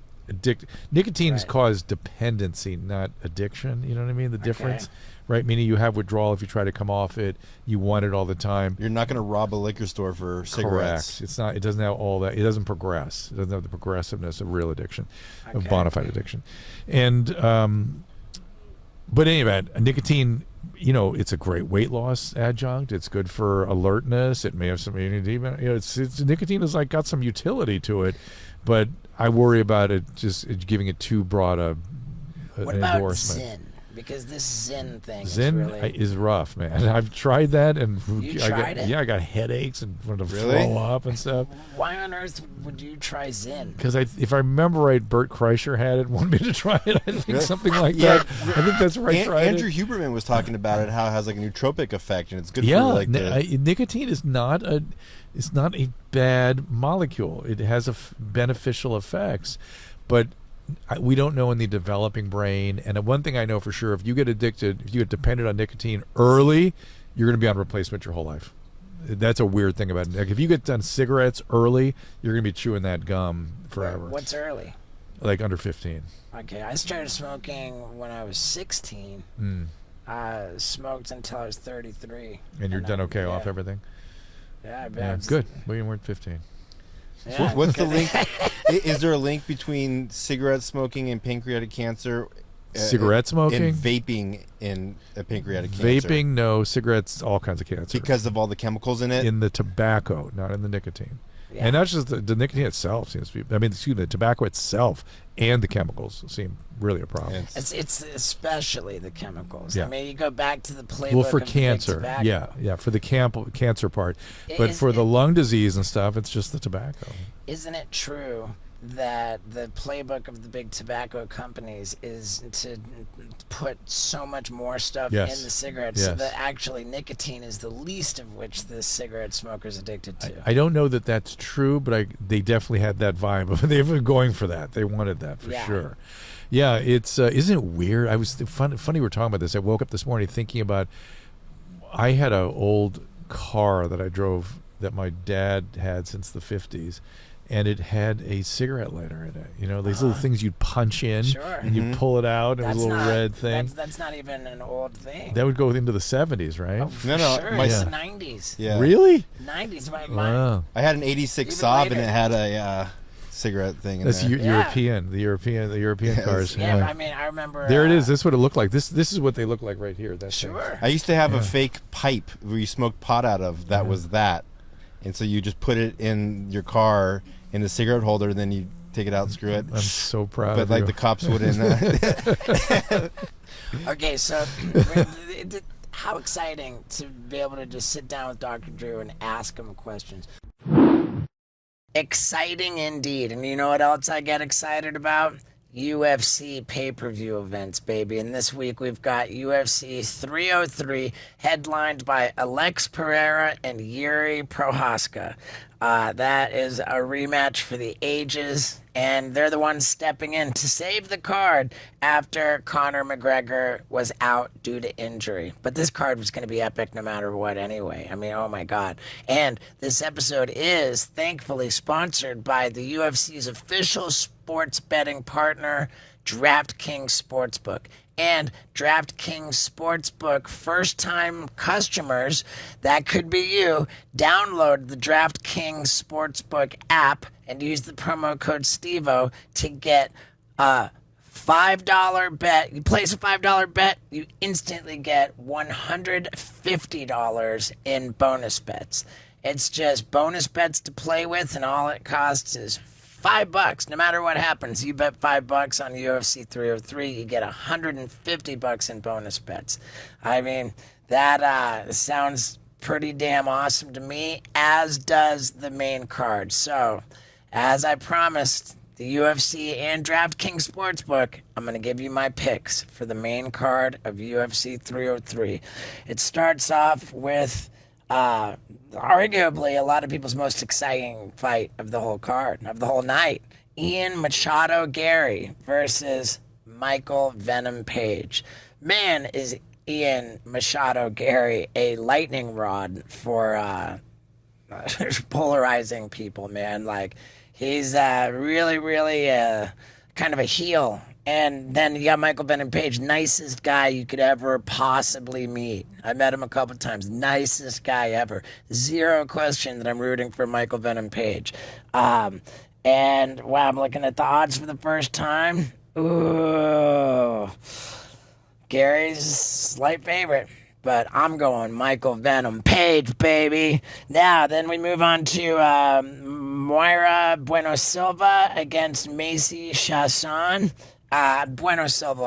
nicotine has Right. caused dependency, not addiction. You know what I mean? The difference, Okay. right? Meaning you have withdrawal if you try to come off it. You want it all the time. You're not going to rob a liquor store for cigarettes. Correct. It's not. It doesn't have all that. It doesn't progress. It doesn't have the progressiveness of real addiction, of Okay. bona fide addiction, and but anyway, nicotine. It's a great weight loss adjunct. It's good for alertness. It may have some immunity. It's nicotine has got some utility to it, but I worry about it just giving it too broad an What about endorsement. Zyn? Because this Zyn thing Zyn is really. is rough, man. I've tried that, and You tried it? Yeah, I got headaches and wanted to Really? throw up and stuff. Why on earth would you try Zyn? Because if I remember right, Bert Kreischer had it, wanted me to try it. I think Really? something like Yeah. that. I think that's right. Andrew Huberman was talking about it, how it has like a nootropic effect, and it's good Yeah, for the nicotine is not a bad molecule. It has beneficial effects, but we don't know in the developing brain. And one thing I know for sure, if you get addicted, if you get dependent on nicotine early, you're going to be on replacement your whole life. That's a weird thing about it. Like if you get done cigarettes early, you're going to be chewing that gum forever. What's early? like under 15. Okay, I started smoking when I was 16. Smoked until I was 33. And you're done okay yeah. off everything? Yeah, I bet. Yeah, good. Well, you weren't 15. Yeah, What's the link? Is there a link between cigarette smoking and pancreatic cancer? Cigarette smoking? And vaping in pancreatic cancer? Vaping, no. Cigarettes, all kinds of cancer. Because of all the chemicals in it? In the tobacco, not in the nicotine. Yeah. And not just the nicotine itself seems to be, I mean, excuse me, the tobacco itself and the chemicals seem really a problem. It's especially the chemicals. Yeah. I mean, you go back to the playbook. Well, for of the big cancer, tobacco. yeah, for the cancer part. But for the lung disease and stuff, it's just the tobacco. Isn't it true that the playbook of the big tobacco companies is to put so much more stuff Yes. in the cigarettes so Yes. that actually nicotine is the least of which the cigarette smoker's addicted to? I don't know that that's true, but they definitely had that vibe. They were going for that. They wanted that for sure. Yeah, it's isn't it weird? I was funny we're talking about this. I woke up this morning thinking about I had an old car that I drove that my dad had since the 50s. And it had a cigarette lighter in it. You know, these little things you'd punch in and you'd pull it out, and it was a little red thing. That's not even an old thing. That would go into the 70s, right? Oh, for sure. It's the 90s. Yeah. Really? 90s. Wow. I had an 86 Even Saab later. and it had a cigarette thing in That's there. European. The European cars. Yeah, I mean, I remember. There it is. This is what it looked like. This is what they look like right here. That's Sure. I used to have a fake pipe where you smoked pot out of that was that. And so you just put it in your car in the cigarette holder, and then you take it out, screw it. I'm so proud But of like you. the cops wouldn't. Okay, so how exciting to be able to just sit down with Dr. Drew and ask him questions. Exciting indeed. And you know what else I get excited about? UFC pay-per-view events, baby. And this week we've got UFC 303 headlined by Alex Pereira and Yuri Prohaska. That is a rematch for the ages, and they're the ones stepping in to save the card after Conor McGregor was out due to injury. But this card was going to be epic no matter what anyway. I mean, oh my God. And this episode is thankfully sponsored by the UFC's official sports betting partner, DraftKings Sportsbook. And DraftKings Sportsbook first-time customers, that could be you, download the DraftKings Sportsbook app and use the promo code STEVO to get a $5 bet. You place a $5 bet, you instantly get $150 in bonus bets. It's just bonus bets to play with, and all it costs is $5. No matter what happens, you bet $5 on UFC 303, you get $150 in bonus bets. I mean, that sounds pretty damn awesome to me, as does the main card. So, as I promised the UFC and DraftKings Sportsbook, I'm going to give you my picks for the main card of UFC 303. It starts off with arguably a lot of people's most exciting fight of the whole card, of the whole night. Ian Machado Gary versus Michael Venom Page. Man, is Ian Machado Gary a lightning rod for polarizing people, man. Like, he's really, really kind of a heel. And then you got Michael Venom Page, nicest guy you could ever possibly meet. I met him a couple times. Nicest guy ever. Zero question that I'm rooting for Michael Venom Page. And, wow, I'm looking at the odds for the first time. Ooh. Gary's slight favorite. But I'm going Michael Venom Page, baby. Now, then we move on to Moira Bueno Silva against Macy Chasson. Bueno Silva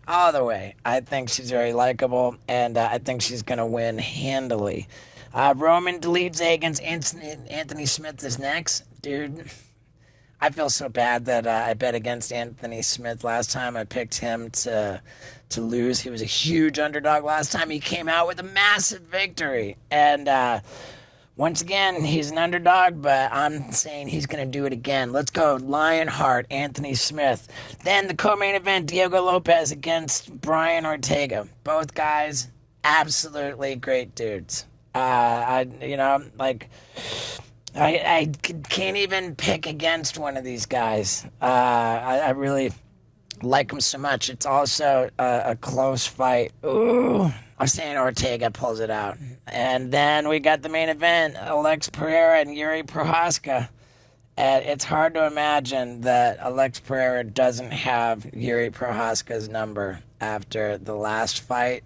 all the way. I think she's very likable, and I think she's going to win handily. Roman Dolidze against Anthony Smith is next. Dude, I feel so bad that I bet against Anthony Smith last time. I picked him to lose. He was a huge underdog last time. He came out with a massive victory. And once again, he's an underdog, but I'm saying he's going to do it again. Let's go Lionheart, Anthony Smith. Then the co-main event, Diego Lopez against Brian Ortega. Both guys, absolutely great dudes. I can't even pick against one of these guys. I really like him so much. It's also a close fight. Ooh. I'm saying Ortega pulls it out. And then we got the main event, Alex Pereira and Yuri Prohaska. And it's hard to imagine that Alex Pereira doesn't have Yuri Prohaska's number after the last fight.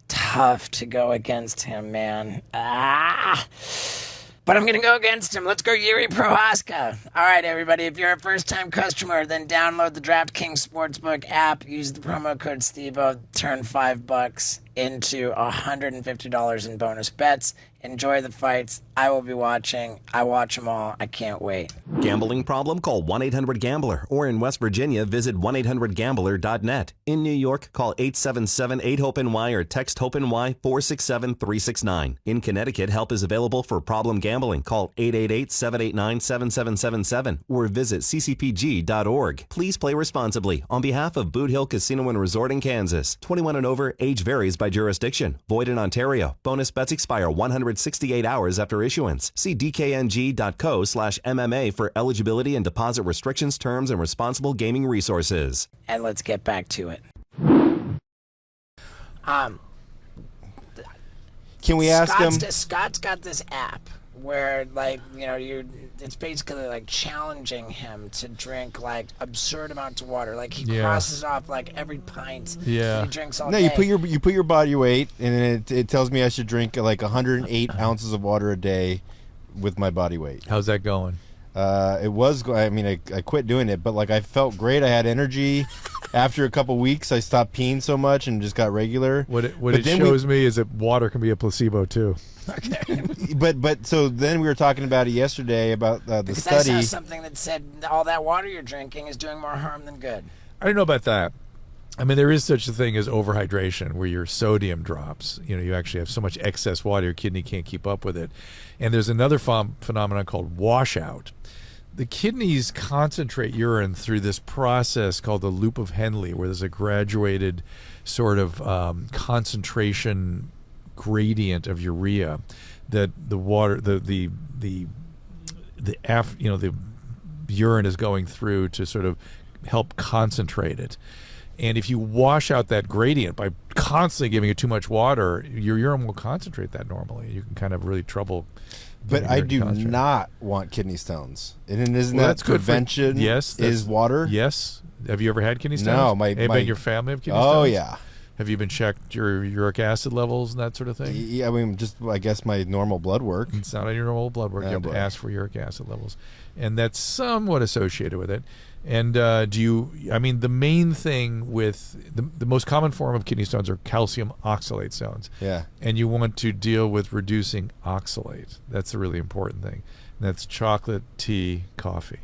Tough to go against him, man. But I'm going to go against him. Let's go Yuri Prohaska. All right, everybody. If you're a first-time customer, then download the DraftKings Sportsbook app. Use the promo code STEVO. Turn $5 into $150 in bonus bets. Enjoy the fights. I will be watching. I watch them all. I can't wait. Gambling problem? Call 1-800-GAMBLER. Or in West Virginia, visit 1-800-GAMBLER.net. In New York, call 877-8-HOPE-NY or text HOPE-NY 467-369. In Connecticut, help is available for problem gambling. Call 888-789-7777 or visit ccpg.org. Please play responsibly. On behalf of Boot Hill Casino and Resort in Kansas, 21 and over, age varies by jurisdiction. Void in Ontario. Bonus bets expire 168 hours after issuance. See dkng.co/MMA for eligibility and deposit restrictions, terms, and responsible gaming resources. And let's get back to it. Can we ask him? Scott's got this app where, like, you know, it's basically like challenging him to drink like absurd amounts of water. Like he crosses off like every pint that he drinks all day. No, you put your body weight, and it tells me I should drink like 108 ounces of water a day with my body weight. How's that going? It was. I mean, I quit doing it, but like I felt great. I had energy. After a couple weeks, I stopped peeing so much and just got regular. What it shows me is that water can be a placebo too. Okay. But so then we were talking about it yesterday about the because study. I saw something that said all that water you're drinking is doing more harm than good. I don't know about that. I mean, there is such a thing as overhydration, where your sodium drops. You know, you actually have so much excess water, your kidney can't keep up with it. And there's another phenomenon called washout. The kidneys concentrate urine through this process called the loop of Henle, where there's a graduated sort of concentration gradient of urea that the water, the urine is going through to sort of help concentrate it. And if you wash out that gradient by constantly giving it too much water, your urine will concentrate that normally. You can kind of really trouble. But I do not want kidney stones. And isn't Well, that that's good for- prevention? Yes, is water? Yes. Have you ever had kidney stones? No, Anybody in your family have kidney stones? Oh yeah. Have you been checked your uric acid levels and that sort of thing? Yeah, I mean, just I guess my normal blood work. It's not on your normal blood work. You have to ask for uric acid levels, and that's somewhat associated with it. And the main thing with the most common form of kidney stones are calcium oxalate stones. Yeah. And you want to deal with reducing oxalate. That's the really important thing. And that's chocolate, tea, coffee.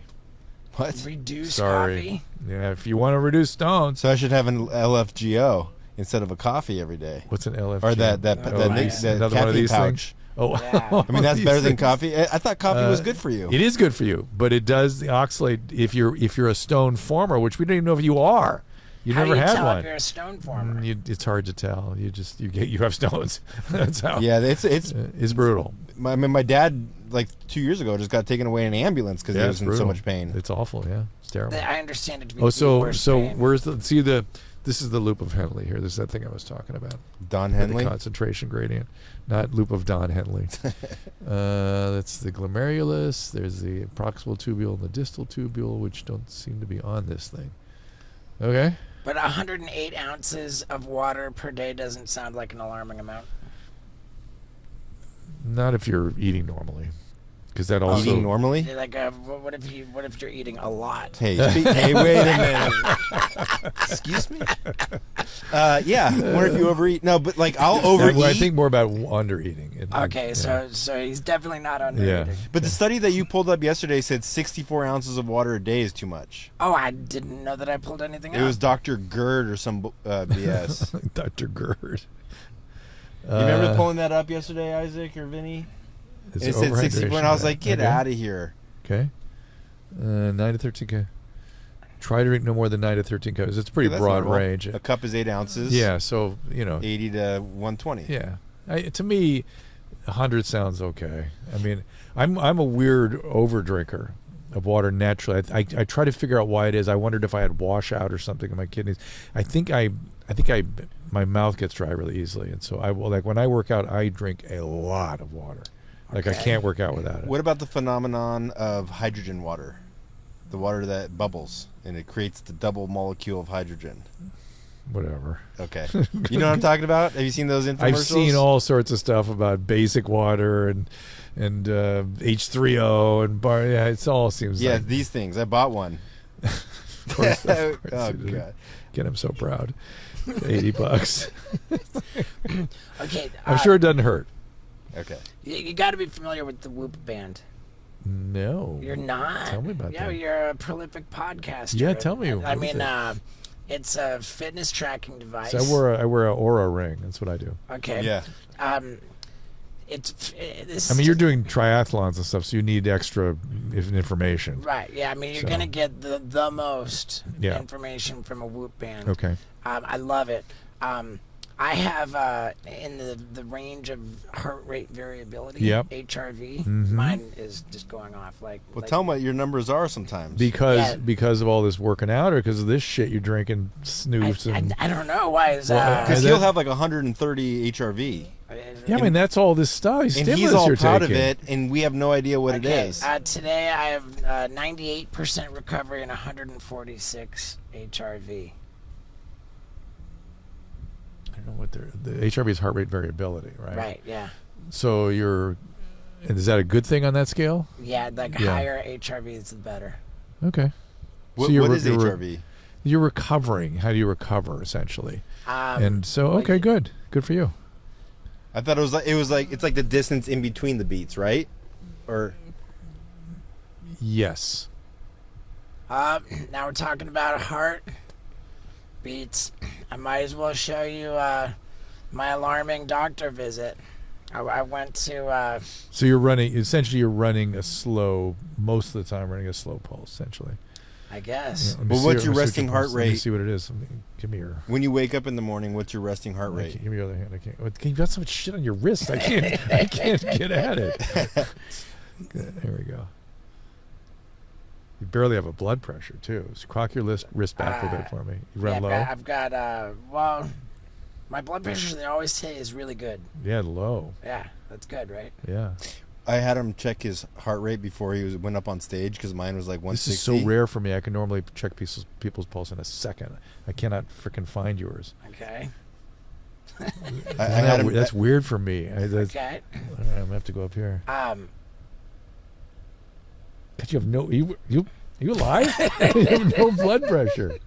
What? Reduce Sorry. coffee? Yeah, if you want to reduce stones. So I should have an LFGO instead of a coffee every day. What's an LFG? Or that another caffeine one of these pouch. things? Oh, Yeah. I mean, that's These better than things. coffee. I thought coffee was good for you. It is good for you, but it does the oxalate if you're a stone former, which we don't even know if you are. You How never do you had tell one. if you're a stone former? It's hard to tell. You have stones. That's how. Yeah, it's brutal. I mean, my dad like 2 years ago just got taken away in an ambulance because he was it's in brutal. so much pain. It's awful. Yeah, it's terrible. I understand it to be So worse pain. where's this is the loop of Henle here. This is that thing I was talking about. Don The Henley. concentration gradient, not loop of Don Henley. That's the glomerulus. There's the proximal tubule and the distal tubule, which don't seem to be on this thing. Okay. But 108 ounces of water per day doesn't sound like an alarming amount. Not if you're eating normally, because that also Eating normally? Like, what if you're eating a lot? Hey, hey, wait a minute. Excuse me? Yeah. I wonder if you overeat. No, but like I'll overeat. I think more about undereating. Okay, Yeah. so he's definitely not under Yeah. eating. But the study that you pulled up yesterday said 64 ounces of water a day is too much. Oh, I didn't know that I pulled anything It out. was Dr. Gerd or some BS. Dr. Gerd. You remember pulling that up yesterday, Isaac or Vinny? It's It said 64, and I was overhydration. like, get Okay. out of here. Okay. 9 to 13. Try to drink no more than 9 to 13 cups. It's a pretty Yeah, that's broad normal. range. A cup is 8 ounces. Yeah, so 80 to 120. Yeah. To me, 100 sounds okay. I mean, I'm a weird over drinker of water naturally. I try to figure out why it is. I wondered if I had washout or something in my kidneys. I think my mouth gets dry really easily, and so I will, like, when I work out, I drink a lot of water. Like, I can't work out without it. What about the phenomenon of hydrogen water? The water that bubbles and it creates the double molecule of hydrogen. Whatever. Okay. You know what I'm talking about? Have you seen those infomercials? I've seen all sorts of stuff about basic water and H3O and bar. Yeah, it all seems like these things. I bought one. Of course Oh, you did. God. Get him so proud. $80. Okay. I'm sure it doesn't hurt. Okay. You got to be familiar with the Whoop band. No. You're not? Tell me about Yeah, that. you're a prolific podcaster. Yeah, tell me. I What mean, is it? it's a fitness tracking device. So I wear a Aura ring. That's what I do. Okay. Yeah. This I mean, you're doing triathlons and stuff, so you need extra information. right. Yeah, I mean, you're So- gonna get the most Yeah. information from a Whoop band. Okay. I love it. I have in the range of heart rate variability. Yep. HRV. Mhm. Mine is just going off like. Well, like, tell them what your numbers are sometimes. Because of all this working out, or because of this shit you're drinking, snooze and I don't know why is Because And he'll that- have like 130 HRV. yeah, I mean that's all this stuff. And Stimulants he's all you're proud taking. of it, and we have no idea what it is. Today I have 98% recovery and 146 HRV. I don't know what the HRV is heart rate variability, right? Right. Yeah. So and is that a good thing on that scale? Yeah. Like Yeah. higher HRV is the better. Okay. What, So you're what re- is you're re- HRV? You're recovering. How do you recover, essentially? And so, well, okay, good for you. I thought it was like it's like the distance in between the beats, right? Or Yes. Now we're talking about heart beats. I might as well show you my alarming doctor visit. I went to. So you're running a slow, most of the time running a slow pulse, essentially. I guess. Let me Well, see- what's let your me see resting what heart pulse- Let me rate? see what it is. Give me your. when you wake up in the morning, what's your resting heart rate? Give me your other hand. I can't. You've got so much shit on your wrist. I can't get at it. Good, there we go. You barely have a blood pressure too. So cock your wrist back a bit for me. You run Yeah, low. I've got. Well, my blood pressure they always say is really good. Yeah, low. Yeah, that's good, right? Yeah. I had him check his heart rate before he went up on stage because mine was like 160. This is so rare for me. I can normally check people's pulse in a second. I cannot freaking find yours. Okay. I had him. That's weird for me. Okay. I'm gonna have to go up here. Um. But you have no you alive? You have no blood pressure.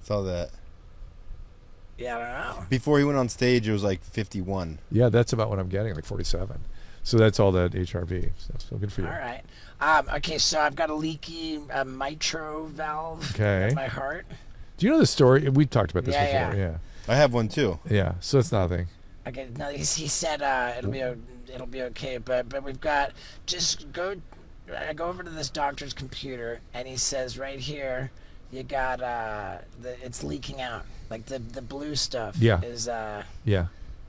Saw that. Yeah, I don't know. Before he went on stage, it was like 51. Yeah, that's about what I'm getting, like 47. So that's all that HRV. So good for you. All right. Okay, so I've got a leaky mitral valve Okay. in my heart. Do you know the story? We talked about this Yeah, before. Yeah. I have one too. Yeah. So it's nothing. Okay, no, he said it'll be okay, but we've got just go. I go over to this doctor's computer, and he says right here, you got it's leaking out, like the blue stuff. Yeah. Is Yeah.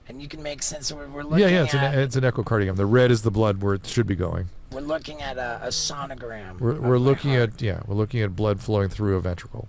and you can make sense. So we're looking Yeah. at It's an echocardiogram. The red is the blood where it should be going. we're looking at a sonogram. We're of my looking heart. we're looking at blood flowing through a ventricle.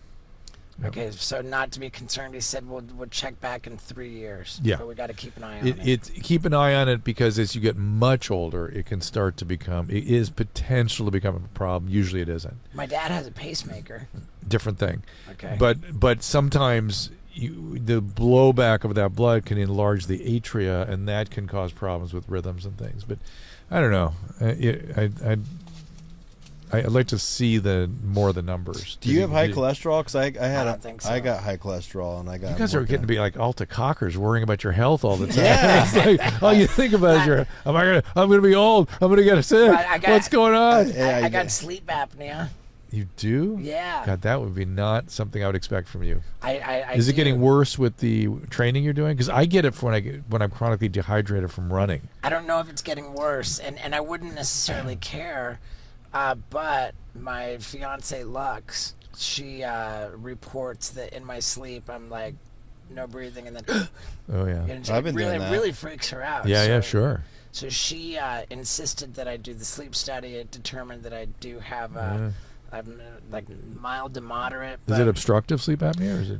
Yep. Okay, so not to be concerned. He said we'll check back in 3 years. Yeah. But we got to keep an eye on It keep an eye on it because as you get much older, it can start to become. It is potential to become a problem. Usually, it isn't. My dad has a pacemaker. Different thing. Okay. But sometimes the blowback of that blood can enlarge the atria, and that can cause problems with rhythms and things. But I don't know. I'd like to see more of the numbers. Do you have high cholesterol? Because I don't think so. I got high cholesterol and I got. You guys are getting to be like alta cockers, worrying about your health all the time. Yeah. It's like all you think about is I'm gonna be old. I'm gonna get sick. What's going on? Yeah, I got sleep apnea. You do? Yeah. God, that would be not something I would expect from you. I Is it do. getting worse with the training you're doing? Because I get it when I'm chronically dehydrated from running. I don't know if it's getting worse, and I wouldn't necessarily care, but my fiance Lux, she reports that in my sleep I'm like no breathing, and then Oh yeah. and I've been really doing that. really freaks her out. Yeah, so, yeah, sure. So she insisted that I do the sleep study. It determined that I do have I'm like mild to moderate. Is it obstructive sleep apnea or is it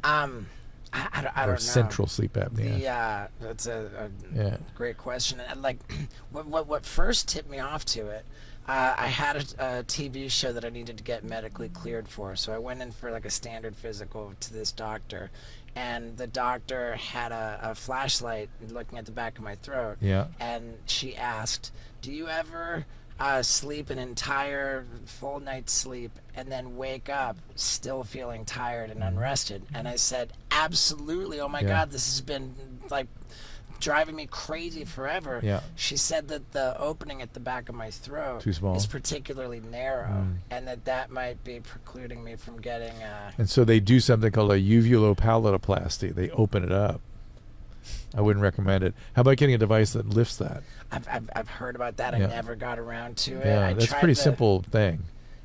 I don't know. central sleep apnea? That's a Yeah. great question. And like, what first tipped me off to it? I had a TV show that I needed to get medically cleared for, so I went in for like a standard physical to this doctor, and the doctor had a flashlight looking at the back of my throat. Yeah. And she asked, "Do you ever sleep an entire full night's sleep and then wake up still feeling tired and unrested?" And I said, "Absolutely. Oh my God, this has been like driving me crazy forever." Yeah. She said that the opening at the back of my throat Too small. is particularly narrow, and that might be precluding me from getting. And so they do something called a uvulopalotoplasty. They open it up. I wouldn't recommend it. How about getting a device that lifts that? I've heard about that. Yeah. I never got around to it. Yeah, I that's a tried pretty the- simple thing.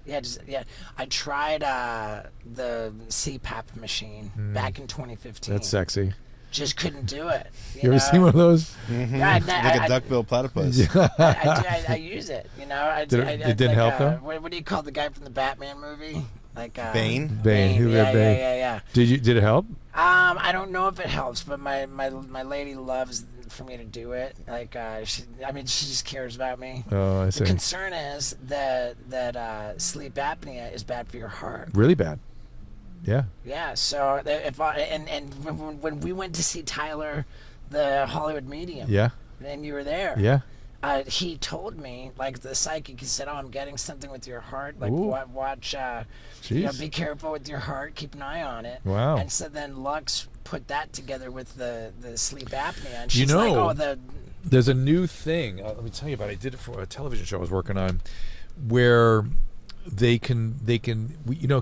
I tried the CPAP machine back in 2015. That's sexy. Just couldn't do it. You ever seen one of those? Yeah, Like a duck-billed platypus. I use it. You know, It didn't help, though? What do you call the guy from the Batman movie? Like Bane? Bane. Who Yeah, Bane? yeah. Did it help? I don't know if it helps, but my lady loves for me to do it. Like, she just cares about me. Oh, I The see. concern is that sleep apnea is bad for your heart. Really bad. Yeah. Yeah. So if when we went to see Tyler, the Hollywood Medium, Yeah. and you were there, Yeah. he told me, like, the psychic, he said, "Oh, I'm getting something with your heart. Like, Ooh. watch. Jeez. Be careful with your heart. Keep an eye on it." Wow. And so then Lux put that together with the sleep apnea, and You she's like, know- "Oh, There's a new thing. Let me tell you about it. I did it for a television show I was working on, where they can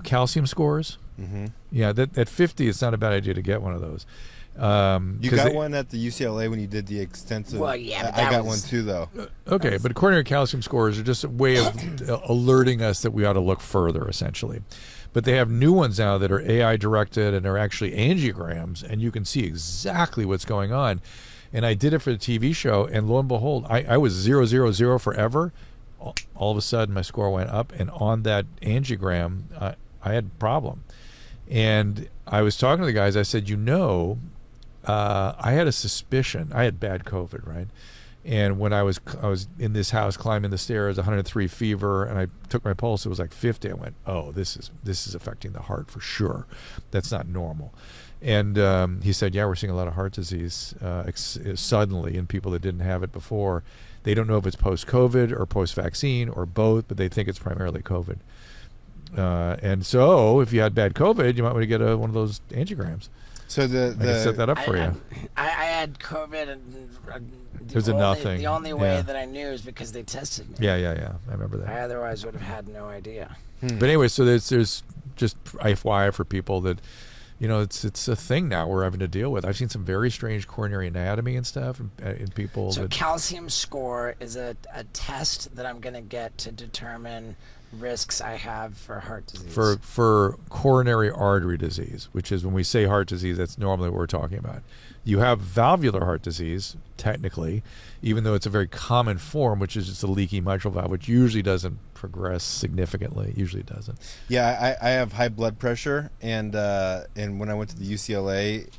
calcium scores. Mm-hmm. Yeah, at 50, it's not a bad idea to get one of those. You got one at the UCLA when you did the extensive. Well, yeah, but I that got was- one too, though. Okay, but coronary calcium scores are just a way of alerting us that we ought to look further, essentially. But they have new ones now that are AI directed and are actually angiograms, and you can see exactly what's going on. And I did it for the TV show, and lo and behold, I was 000 forever. All of a sudden, my score went up, and on that angiogram, I had a problem. And I was talking to the guys. I said, I had a suspicion. I had bad COVID, right? And when I was in this house climbing the stairs, 103 fever, and I took my pulse, it was like 50. I went, "Oh, this is affecting the heart for sure. That's not normal." And he said, "Yeah, we're seeing a lot of heart disease suddenly in people that didn't have it before. They don't know if it's post-COVID or post-vaccine or both, but they think it's primarily COVID. And so, if you had bad COVID, you might want to get one of those angiograms. So I can set that up for you." I had COVID, and There's nothing. The only way Yeah. that I knew is because they tested me. Yeah. I remember that. I otherwise would have had no idea. But anyway, so there's just FYI for people that, it's a thing now we're having to deal with. I've seen some very strange coronary anatomy and stuff in people. So that, calcium score is a test that I'm going to get to determine risks I have for heart disease. for coronary artery disease, which is when we say heart disease, that's normally what we're talking about. You have valvular heart disease, technically, even though it's a very common form, which is just a leaky mitral valve, which usually doesn't progress significantly. It usually doesn't. Yeah, I have high blood pressure, and when I went to the UCLA,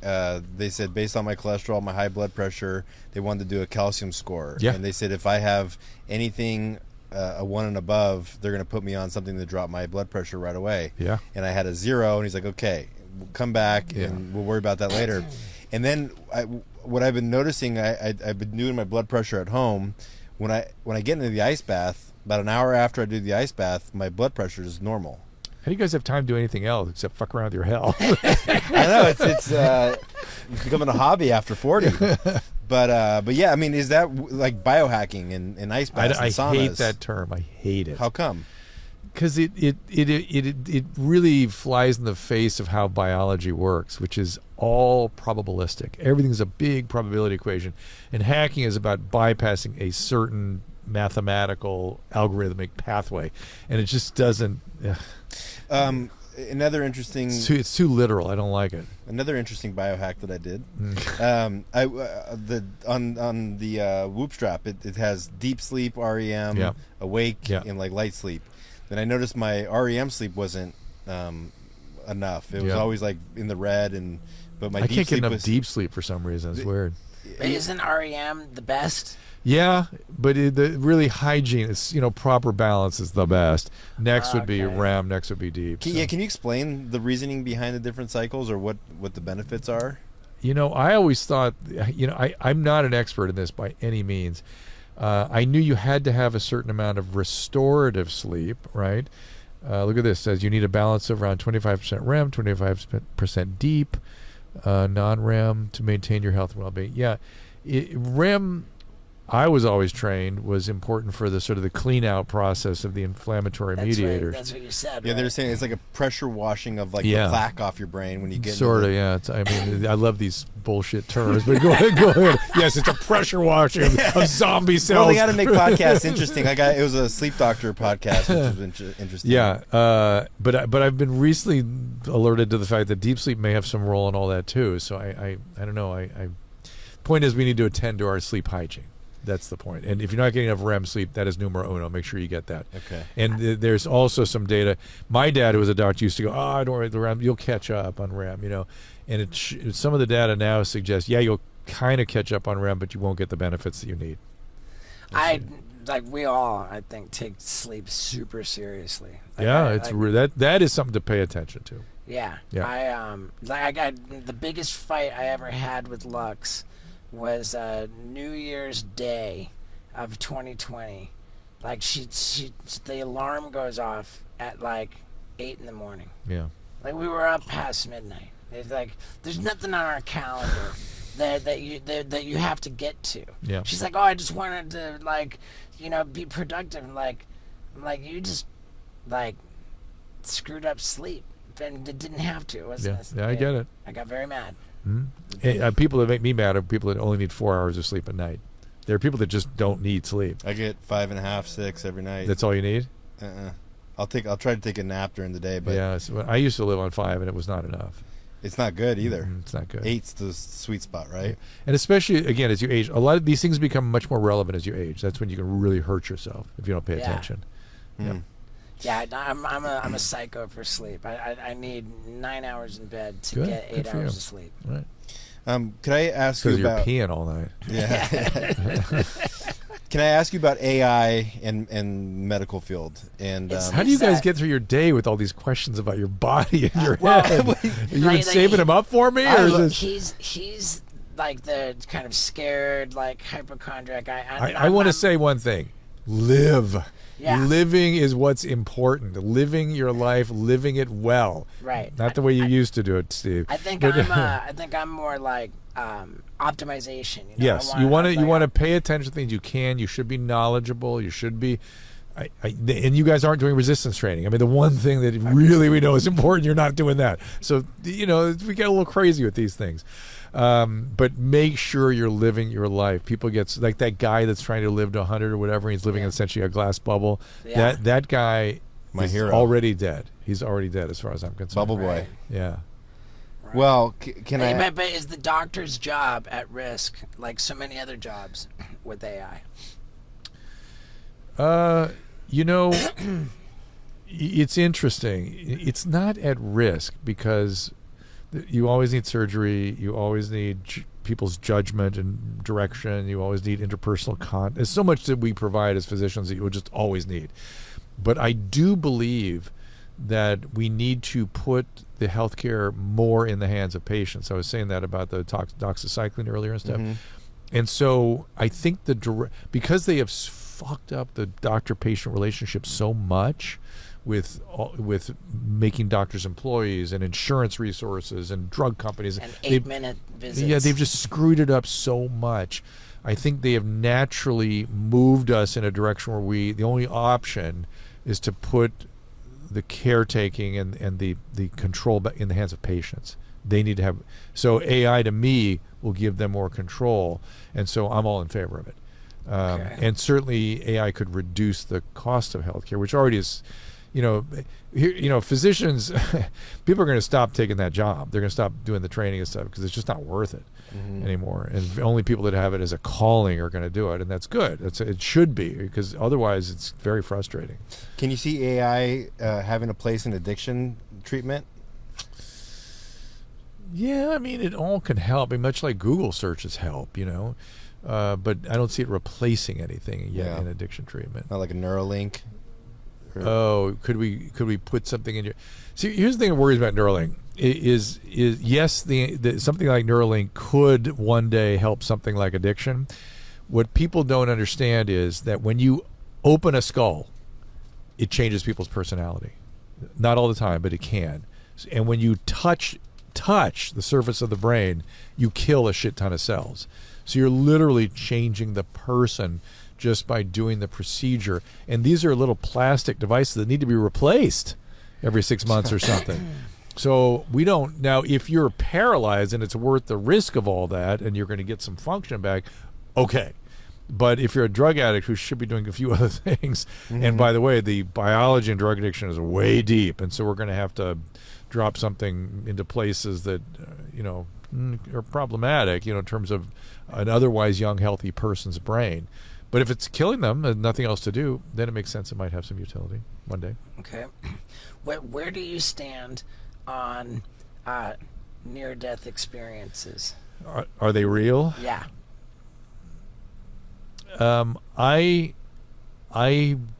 they said based on my cholesterol, my high blood pressure, they wanted to do a calcium score. Yeah. And they said if I have anything a 1 and above, they're going to put me on something to drop my blood pressure right away. Yeah. And I had a 0, and he's like, "Okay, we'll come back, and we'll worry about that later." And then what I've been noticing, I've been doing my blood pressure at home. When I get into the ice bath, about an hour after I do the ice bath, my blood pressure is normal. How do you guys have time to do anything else except fuck around with your health? I know it's becoming a hobby after 40. But yeah, I mean, is that like biohacking and ice baths I and saunas? hate that term. I hate it. How come? Because it really flies in the face of how biology works, which is all probabilistic. Everything's a big probability equation, and hacking is about bypassing a certain mathematical algorithmic pathway, and it just doesn't. another interesting. It's too literal. I don't like it. Another interesting biohack that I did. On the Whoop strap, it has deep sleep, REM, awake, and like light sleep. Then I noticed my REM sleep wasn't enough. It was always like in the red, but my I deep can't sleep get enough was, deep sleep for some reason. It's weird. But isn't REM the best? Yeah, but the really hygiene is, proper balance is the best. Next would be REM. Next would be deep. Can you explain the reasoning behind the different cycles or what the benefits are? I always thought, I'm not an expert in this by any means. I knew you had to have a certain amount of restorative sleep, right? Look at this. It says you need a balance of around 25% REM, 25% deep, non-REM to maintain your health and well-being. Yeah, REM, I was always trained, was important for the sort of the clean-out process of the inflammatory mediators. Right. That's what you said. Yeah, right? they're saying it's like a pressure washing of like the plaque off your brain when you get sort of. Yeah, I love these bullshit terms, but go ahead. Yes, it's a pressure washing of zombie cells. Well, they got to make podcasts interesting. It was a sleep doctor podcast, which was interesting. Yeah, but I've been recently alerted to the fact that deep sleep may have some role in all that too. So I don't know. Point is, we need to attend to our sleep hygiene. That's the point. And if you're not getting enough REM sleep, that is numero uno. Make sure you get that. Okay. And there's also some data. My dad, who was a doctor, used to go, don't worry, the REM, you'll catch up on REM, And some of the data now suggests, you'll kind of catch up on REM, but you won't get the benefits that you need. We all, I think, take sleep super seriously. That is something to pay attention to. Yeah. Yeah. I got the biggest fight I ever had with Lux was New Year's Day of 2020. Like the alarm goes off at like 8 in the morning. Yeah. Like we were up past midnight. It's like there's nothing on our calendar that you have to get to. Yeah. She's like, I just wanted to be productive. I'm like you just screwed up sleep. And it didn't have to. Yeah, I get it. I got very mad. Mm-hmm. People that make me mad are people that only need 4 hours of sleep a night. There are people that just don't need sleep. I get 5.5, 6 every night. That's all you need? I'll try to take a nap during the day, but I used to live on 5 and it was not enough. It's not good either. It's not good. 8's the sweet spot, right? And especially again as you age, a lot of these things become much more relevant as you age. That's when you can really hurt yourself if you don't pay attention. Mm. Yeah, I'm a psycho for sleep. I need 9 hours in bed to get 8 hours of sleep. Right. Could I ask you about you're peeing all night? Yeah. Can I ask you about AI and medical field? And how do you guys get through your day with all these questions about your body and your head? You've been saving them up for me, or he's like the kind of scared, like hypochondriac. I want to say one thing: live. Yeah. Living is what's important. Living your life, living it well. Right. Not the way you used to do it, Steve. I think I'm more like optimization. Yes, you want to pay attention to things you can. You should be knowledgeable. You should be. And you guys aren't doing resistance training. I mean, the one thing that really we know is important, you're not doing that. So we get a little crazy with these things. But make sure you're living your life. People get like that guy that's trying to live to 100 or whatever. He's living in essentially a glass bubble. Yeah. That guy is hero. already dead. He's already dead as far as I'm concerned. Bubble boy. Right. Yeah. Right. Well, can I? But is the doctor's job at risk, like so many other jobs with AI? It's interesting. It's not at risk because you always need surgery. You always need people's judgment and direction. You always need interpersonal There's so much that we provide as physicians that you will just always need. But I do believe that we need to put the healthcare more in the hands of patients. I was saying that about the doxycycline earlier and stuff. Mm-hmm. And so I think because they have fucked up the doctor-patient relationship so much with making doctors employees and insurance resources and drug companies and 8-minute visits. Yeah, they've just screwed it up so much. I think they have naturally moved us in a direction where the only option is to put the caretaking and the control in the hands of patients. They need to have so AI to me will give them more control, and so I'm all in favor of it. And certainly AI could reduce the cost of healthcare, which already is, physicians, people are going to stop taking that job. They're going to stop doing the training and stuff because it's just not worth it anymore. And only people that have it as a calling are going to do it, and that's good. It should be, because otherwise it's very frustrating. Can you see AI having a place in addiction treatment? Yeah, I mean, it all can help. I mean, much like Google searches help, but I don't see it replacing anything yet in addiction treatment. Not like a Neuralink. Oh, could we put something in your? See, here's the thing that worries about Neuralink is yes, the something like Neuralink could one day help something like addiction. What people don't understand is that when you open a skull, it changes people's personality. Not all the time, but it can. And when you touch the surface of the brain, you kill a shit ton of cells. So you're literally changing the person just by doing the procedure. And these are little plastic devices that need to be replaced every 6 months or something. So we don't. Now, if you're paralyzed and it's worth the risk of all that and you're going to get some function back, okay. But if you're a drug addict who should be doing a few other things, and by the way, the biology in drug addiction is way deep, and so we're going to have to drop something into places that, are problematic, in terms of an otherwise young, healthy person's brain. But if it's killing them and nothing else to do, then it makes sense it might have some utility one day. Okay. Where do you stand on near-death experiences? Are they real? Yeah. I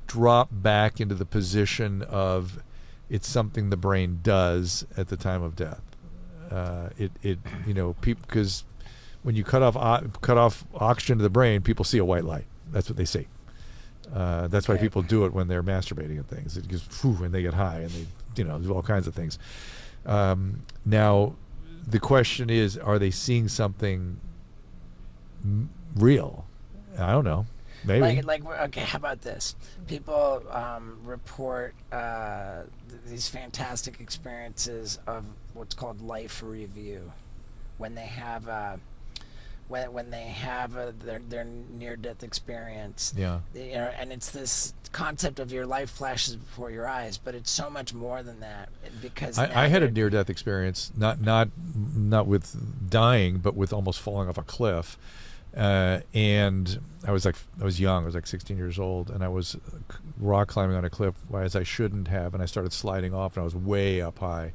drop back into the position of it's something the brain does at the time of death. People, because when you cut off oxygen to the brain, people see a white light. That's what they see. That's why people do it when they're masturbating and things. It goes phew, and they get high and they do all kinds of things. Now, the question is, are they seeing something real? I don't know. Maybe. Okay, how about this? People report these fantastic experiences of what's called life review, when they have their near-death experience. Yeah. And it's this concept of your life flashes before your eyes, but it's so much more than that, because I had a near-death experience, not with dying, but with almost falling off a cliff. And I was young. I was like 16 years old, and I was rock climbing on a cliff as I shouldn't have, and I started sliding off, and I was way up high,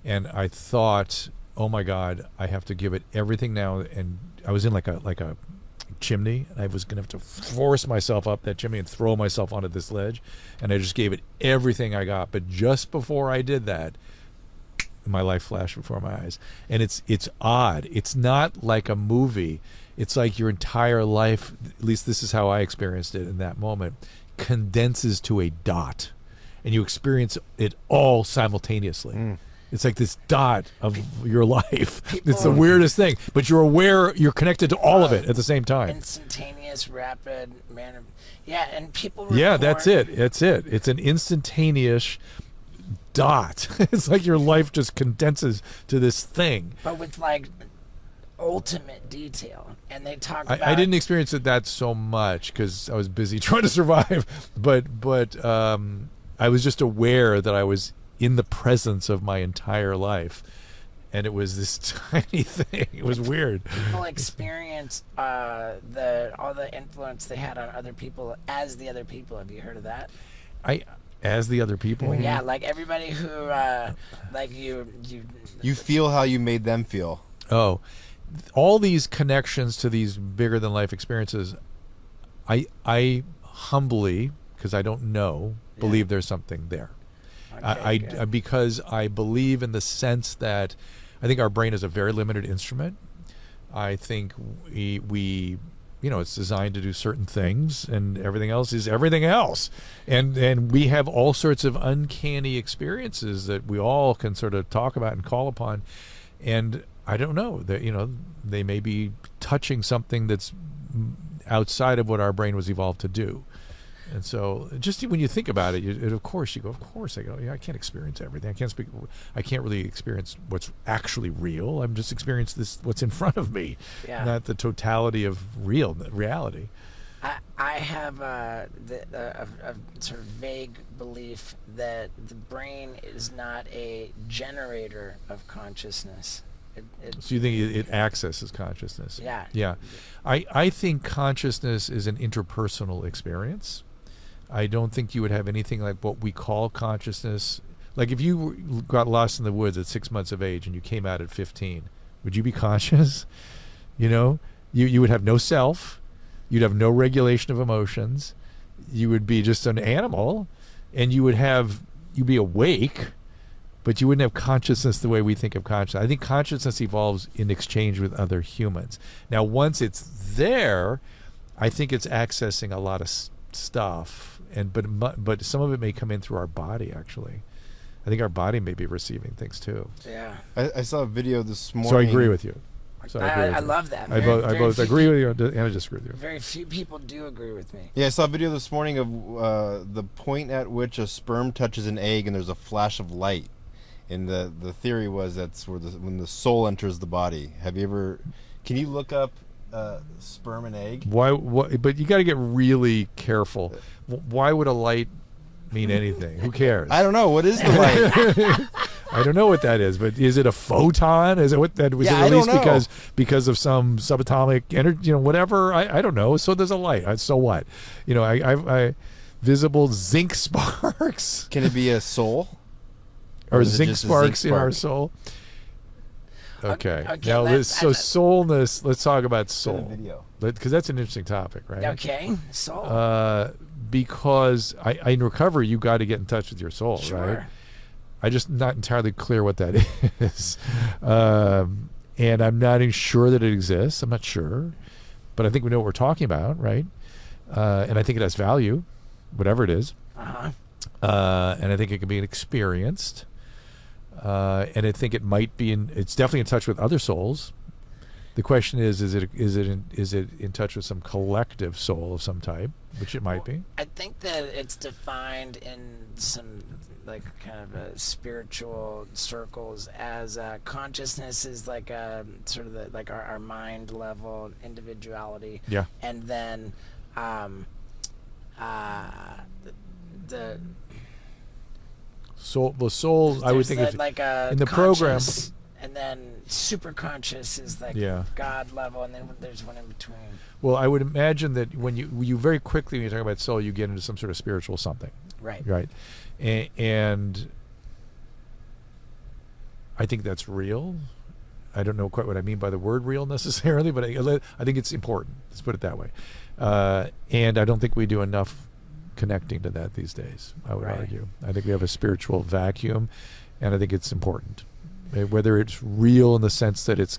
and I thought, oh my God, I have to give it everything now. And I was in like a chimney, and I was gonna have to force myself up that chimney and throw myself onto this ledge, and I just gave it everything I got. But just before I did that, my life flashed before my eyes, and it's odd. It's not like a movie. It's like your entire life, at least this is how I experienced it in that moment, condenses to a dot, and you experience it all simultaneously. It's like this dot of your life. It's the weirdest thing, but you're aware, you're connected to all of it at the same time. Instantaneous, rapid manner. Yeah, and people report, yeah, that's it. It's an instantaneous dot. It's like your life just condenses to this thing. But with ultimate detail. And they talk about... I didn't experience that so much because I was busy trying to survive, but I was just aware that I was in the presence of my entire life, and it was this tiny thing. It was weird. People experience all the influence they had on other people as the other people. Have you heard of that? As the other people? Well, yeah, like everybody who you feel how you made them feel. Oh, all these connections to these bigger than life experiences, I humbly, because I don't know, believe there's something there. Okay, because I believe in the sense that I think our brain is a very limited instrument. I think we it's designed to do certain things, and everything else is everything else. And we have all sorts of uncanny experiences that we all can sort of talk about and call upon. And I don't know that they may be touching something that's outside of what our brain was evolved to do. And so, just when you think about it, of course you go. Of course, I go. Yeah, I can't experience everything. I can't really experience what's actually real. I'm just experiencing what's in front of me, not the totality of reality. I have a sort of vague belief that the brain is not a generator of consciousness. So you think it accesses consciousness? Yeah. Yeah. I think consciousness is an interpersonal experience. I don't think you would have anything like what we call consciousness. Like if you got lost in the woods at 6 months of age and you came out at 15, would you be conscious? You know, you would have no self. You'd have no regulation of emotions. You would be just an animal, and you'd be awake, but you wouldn't have consciousness the way we think of consciousness. I think consciousness evolves in exchange with other humans. Now, once it's there, I think it's accessing a lot of stuff, but some of it may come in through our body, actually. I think our body may be receiving things, too. Yeah. I saw a video this morning. So I agree with you. I love that. I both agree with you and I disagree with you. Very few people do agree with me. Yeah, I saw a video this morning of the point at which a sperm touches an egg and there's a flash of light. And the theory was that's where when the soul enters the body. Can you look up sperm and egg? Why? But you got to get really careful. Why would a light mean anything? Who cares? I don't know. What is the light? I don't know what that is, but is it a photon? Is it what that was? Yeah, it released I don't know. because of some subatomic energy? Whatever. I don't know. So there's a light. So what? I visible zinc sparks. Can it be a soul? Or is it zinc just a sparks zinc in our spark? soul? Okay. Okay, Now let's- soulness. Let's talk about Show the soul, video. because that's an interesting topic, right? Okay, soul. Because in recovery, you got to get in touch with your soul, Sure. right? I'm just not entirely clear what that is. And I'm not even sure that it exists. I'm not sure. But I think we know what we're talking about, right? And I think it has value, whatever it is. Uh-huh. And I think it can be experienced. And I think it might be it's definitely in touch with other souls. The question is it in touch with some collective soul of some type, which it might be. I think that it's defined in some like kind of spiritual circles as consciousness is like a sort of like our mind level individuality. Yeah. And then the Soul, the soul, I would there's think that, if like in the program. conscious, and then super conscious is like Yeah. God level, and then there's one in between. Well, I would imagine that when you very quickly when you talk about soul, you get into some sort of spiritual something, Right. right? And I think that's real. I don't know quite what I mean by the word real necessarily, but I think it's important. Let's put it that way. And I don't think we do enough connecting to that these days, I would Right. argue. I think we have a spiritual vacuum, and I think it's important. Whether it's real in the sense that it's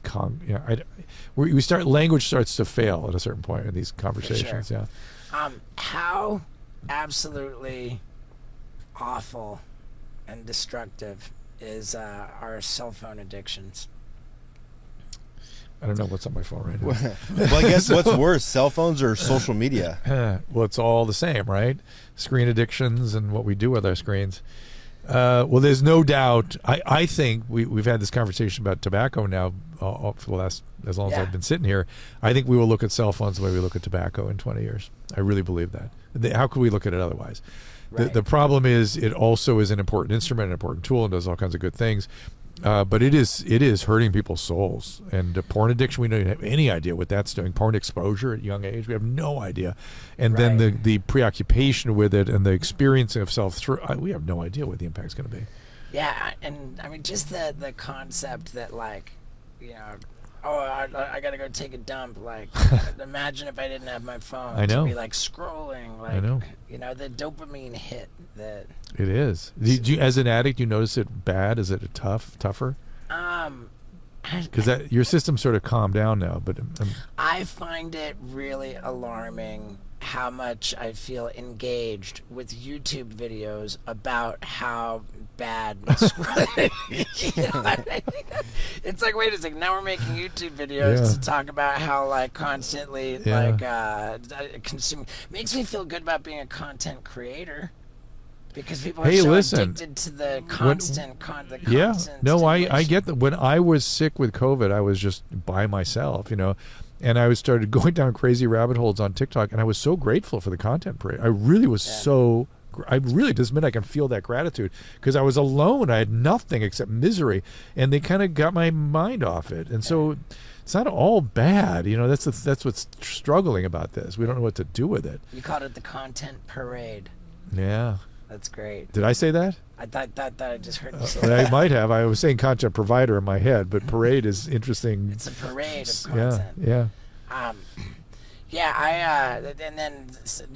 language starts to fail at a certain point in these conversations. sure. Yeah. How absolutely awful and destructive is our cell phone addictions? I don't know what's on my phone right now. Well, I guess what's worse, cell phones or social media? Well, it's all the same, right? Screen addictions and what we do with our screens. Well, there's no doubt. I think we've had this conversation about tobacco now for the last, as long as Yeah. I've been sitting here. I think we will look at cell phones the way we look at tobacco in 20 years. I really believe that. How could we look at it otherwise? Right. The problem is it also is an important instrument, an important tool, and does all kinds of good things. But it is hurting people's souls. And porn addiction, we don't even have any idea what that's doing. Porn exposure at a young age, we have no idea. And then Right. the preoccupation with it and the experiencing of self through, we have no idea what the impact's going to be. Yeah, and I mean just the concept that like, I gotta go take a dump. Like, imagine if I didn't have my phone. I know. To be like scrolling. Like, I know. The dopamine hit that. It is. Do you, as an addict, you notice it bad? Is it tougher? Because your system sort of calmed down now, but I find it really alarming how much I feel engaged with YouTube videos about how bad it's like, wait a second, now we're making YouTube videos Yeah. to talk about how like constantly Yeah. consuming makes me feel good about being a content creator because people Hey, are so listen. addicted to the constant yeah, no, I stimulation. get that. When I was sick with COVID, I was just by myself, and I started going down crazy rabbit holes on TikTok, and I was so grateful for the content parade. I really was I really, this minute I can feel that gratitude, because I was alone. I had nothing except misery, and they kind of got my mind off it. And so it's not all bad. That's what's struggling about this. We don't know what to do with it. You called it the content parade. Yeah. That's great. Did I say that? I thought I just heard you say that. I might have. I was saying content provider in my head, but parade is interesting. It's a parade of content. Yeah. And then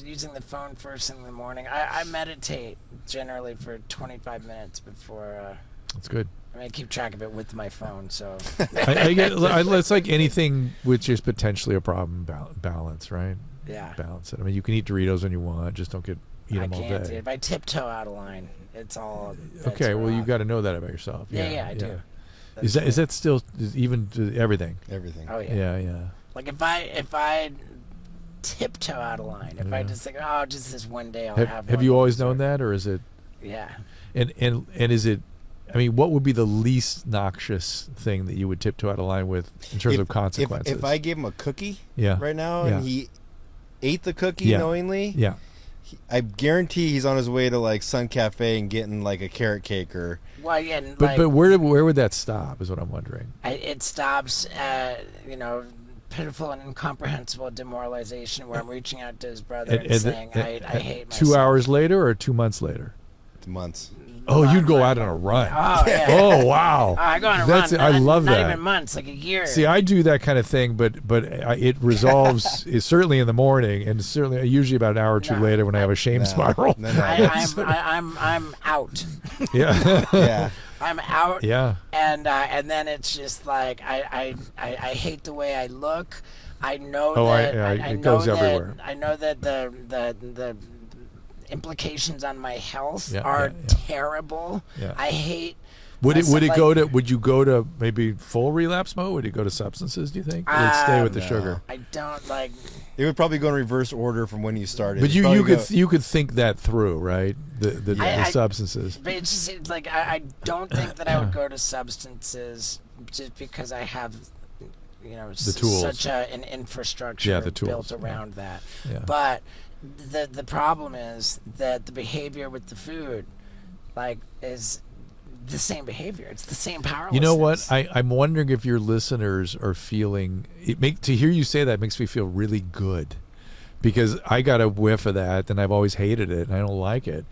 using the phone first thing in the morning. I meditate generally for 25 minutes before. That's good. I keep track of it with my phone, so. It's like anything which is potentially a problem. Balance, right? Yeah. Balance it. You can eat Doritos when you want. Just don't eat them all day. If I tiptoe out of line, it's all. Okay, well, wrong. you've got to know that about yourself. Yeah, I do. Is that still even to everything? Everything. Oh yeah. Yeah. Like if I tiptoe out of line, if I just think, just this one day I'll have. Have you always known that, or is it? Yeah. And is it? What would be the least noxious thing that you would tiptoe out of line with in terms of consequences? If I gave him a cookie right now Yeah. and he ate the cookie knowingly, I guarantee he's on his way to like Sun Cafe and getting like a carrot cake or. Well, yeah, but where would that stop? Is what I'm wondering. It stops at pitiful and incomprehensible demoralization where I'm reaching out to his brother and saying I hate myself. 2 hours later or 2 months later? Months. Oh, you'd go out on a run. Oh, yeah. Oh, wow. I go on a run. I love that. Not even months, like a year. See, I do that kind of thing, but it resolves is certainly in the morning, and certainly usually about an hour or two later when I have a shame spiral. I'm out. Yeah. Yeah. I'm out. Yeah. And then it's just like I hate the way I look. I know it goes everywhere. I know that the implications on my health are yeah. terrible. Yeah. I hate. Would you go to maybe full relapse mode? Would you go to substances, do you think? Or would it stay with the sugar? I don't like. It would probably go in reverse order from when you started. But you could think that through, right? The substances. But it's like I don't think that I would go to substances just because I have the tools. Such an infrastructure built around that. Yeah. But the problem is that the behavior with the food is the same behavior. It's the same powerlessness. You know what? I'm wondering if your listeners are feeling to hear you say that makes me feel really good, because I got a whiff of that and I've always hated it and I don't like it.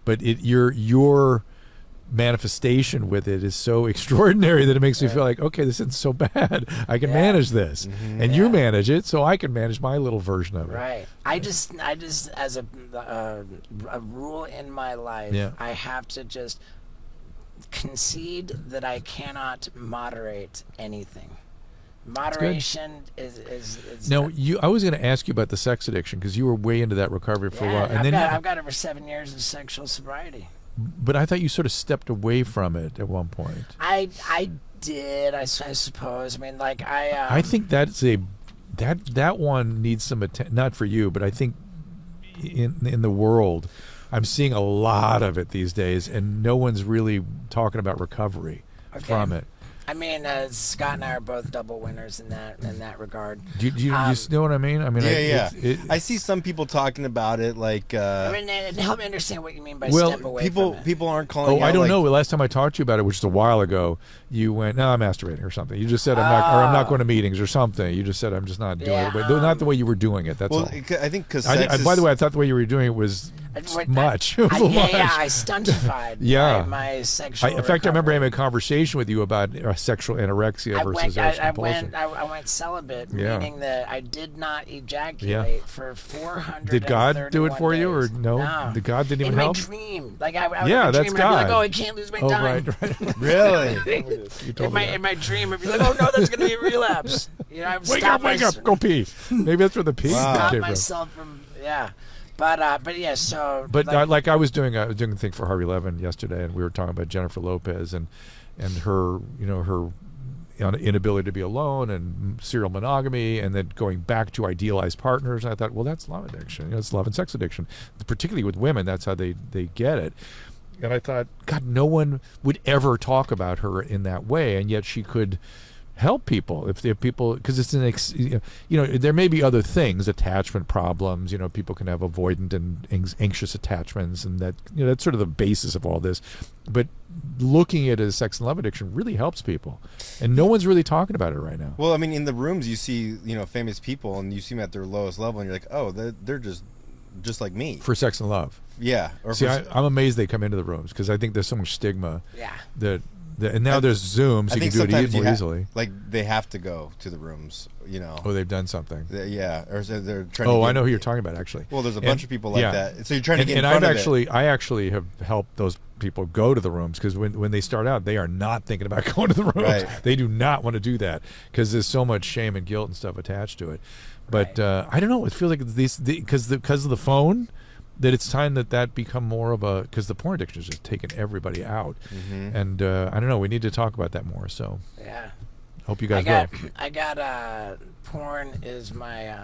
But your manifestation with it is so extraordinary that it makes me feel like, okay, this isn't so bad. I can manage this, and you manage it, so I can manage my little version of it. Right. I just as a rule in my life, I have to just concede that I cannot moderate anything. Moderation is no. I was going to ask you about the sex addiction, because you were way into that recovery for a while, and I've got over 7 years of sexual sobriety. But I thought you sort of stepped away from it at one point. I did, I suppose. I think that's that one needs some attention. Not for you, but I think in the world, I'm seeing a lot of it these days, and no one's really talking about recovery from it. Scott and I are both double winners in that regard. Do you know what I mean? I see some people talking about it help me understand what you mean by step away from it. People aren't calling. I don't know. Last time I talked to you about it, which is a while ago, you went, "No, I'm masturbating" or something. You just said, I'm not going to meetings" or something. You just said, "I'm just not doing it." But not the way you were doing it. That's all. I think because by the way, I thought the way you were doing it was much. It was much. I stuntified my sexual in fact, I remember having a conversation with you about sexual anorexia versus compulsion. I went celibate, meaning that I did not ejaculate for 400. Did God do it for days. you, or no? The God didn't even help? In my dream, I would that's dream, God. I'd be like, I can't lose my time. Right. Really? In my dream, I'd be like, that's going to be a relapse. I would wake up, go pee. Maybe that's where the pee stop came myself from. But yeah, so. But I was doing a thing for Harvey Levin yesterday, and we were talking about Jennifer Lopez and her her inability to be alone and serial monogamy, and then going back to idealized partners. And I thought, well, that's love addiction. It's love and sex addiction, particularly with women. That's how they get it. And I thought, God, no one would ever talk about her in that way, and yet she could help people if people, because it's there may be other things, attachment problems. People can have avoidant and anxious attachments, and that that's sort of the basis of all this. But looking at it as sex and love addiction really helps people, and no one's really talking about it right now. Well, I mean, in the rooms you see famous people, and you see them at their lowest level, and you're like, oh, they're just like me For sex and love. Yeah. See, I'm amazed they come into the rooms, because I think there's so much stigma. Yeah. And now there's Zoom, so you can do it more easily. Like, they have to go to the rooms, Oh, they've done something. Yeah, or they're trying. Oh, I know who you're talking about, actually. Well, there's a bunch of people like that. So you're trying to get in and front of it. I actually have helped those people go to the rooms, because when they start out, they are not thinking about going to the rooms. Right. They do not want to do that, because there's so much shame and guilt and stuff attached to it. But I don't know. It feels like because of the phone, that it's time that become more of a, because the porn addiction is just taking everybody out. Mm-hmm. And I don't know. We need to talk about that more. So Yeah. hope you guys will. I got porn is my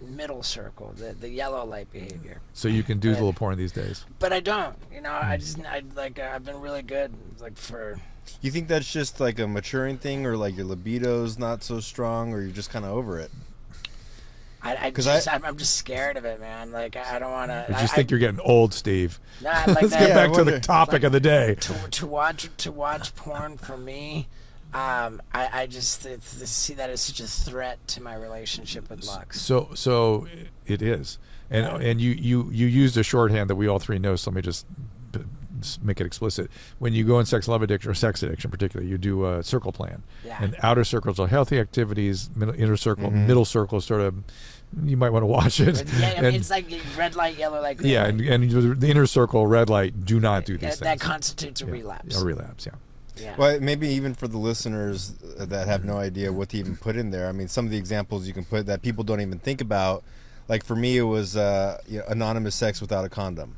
middle circle, the yellow light behavior. So you can do a little porn these days. But I don't. I've been really good for. You think that's just like a maturing thing, or like your libido's not so strong, or you're just kind of over it? I'm just scared of it, man. Like, I don't want to. I just think you're getting old, Steve. Nah, Let's get back to the topic of the day. To watch porn for me, I just see that as such a threat to my relationship with Lux. So it is, and you used a shorthand that we all three know. So let me just make it explicit. When you go in sex, love addiction, or sex addiction particularly, you do a circle plan. Yeah. And outer circles are healthy activities, inner circle, Mm-hmm. middle circle is sort of, you might want to watch it. Yeah, I mean, And- it's like red light, yellow light, green yeah, light. and the inner circle, red light, do not do these That things. constitutes a relapse. A relapse, yeah. Yeah. Well, maybe even for the listeners that have no idea what to even put in there. I mean, some of the examples you can put that people don't even think about. Like for me, it was anonymous sex without a condom.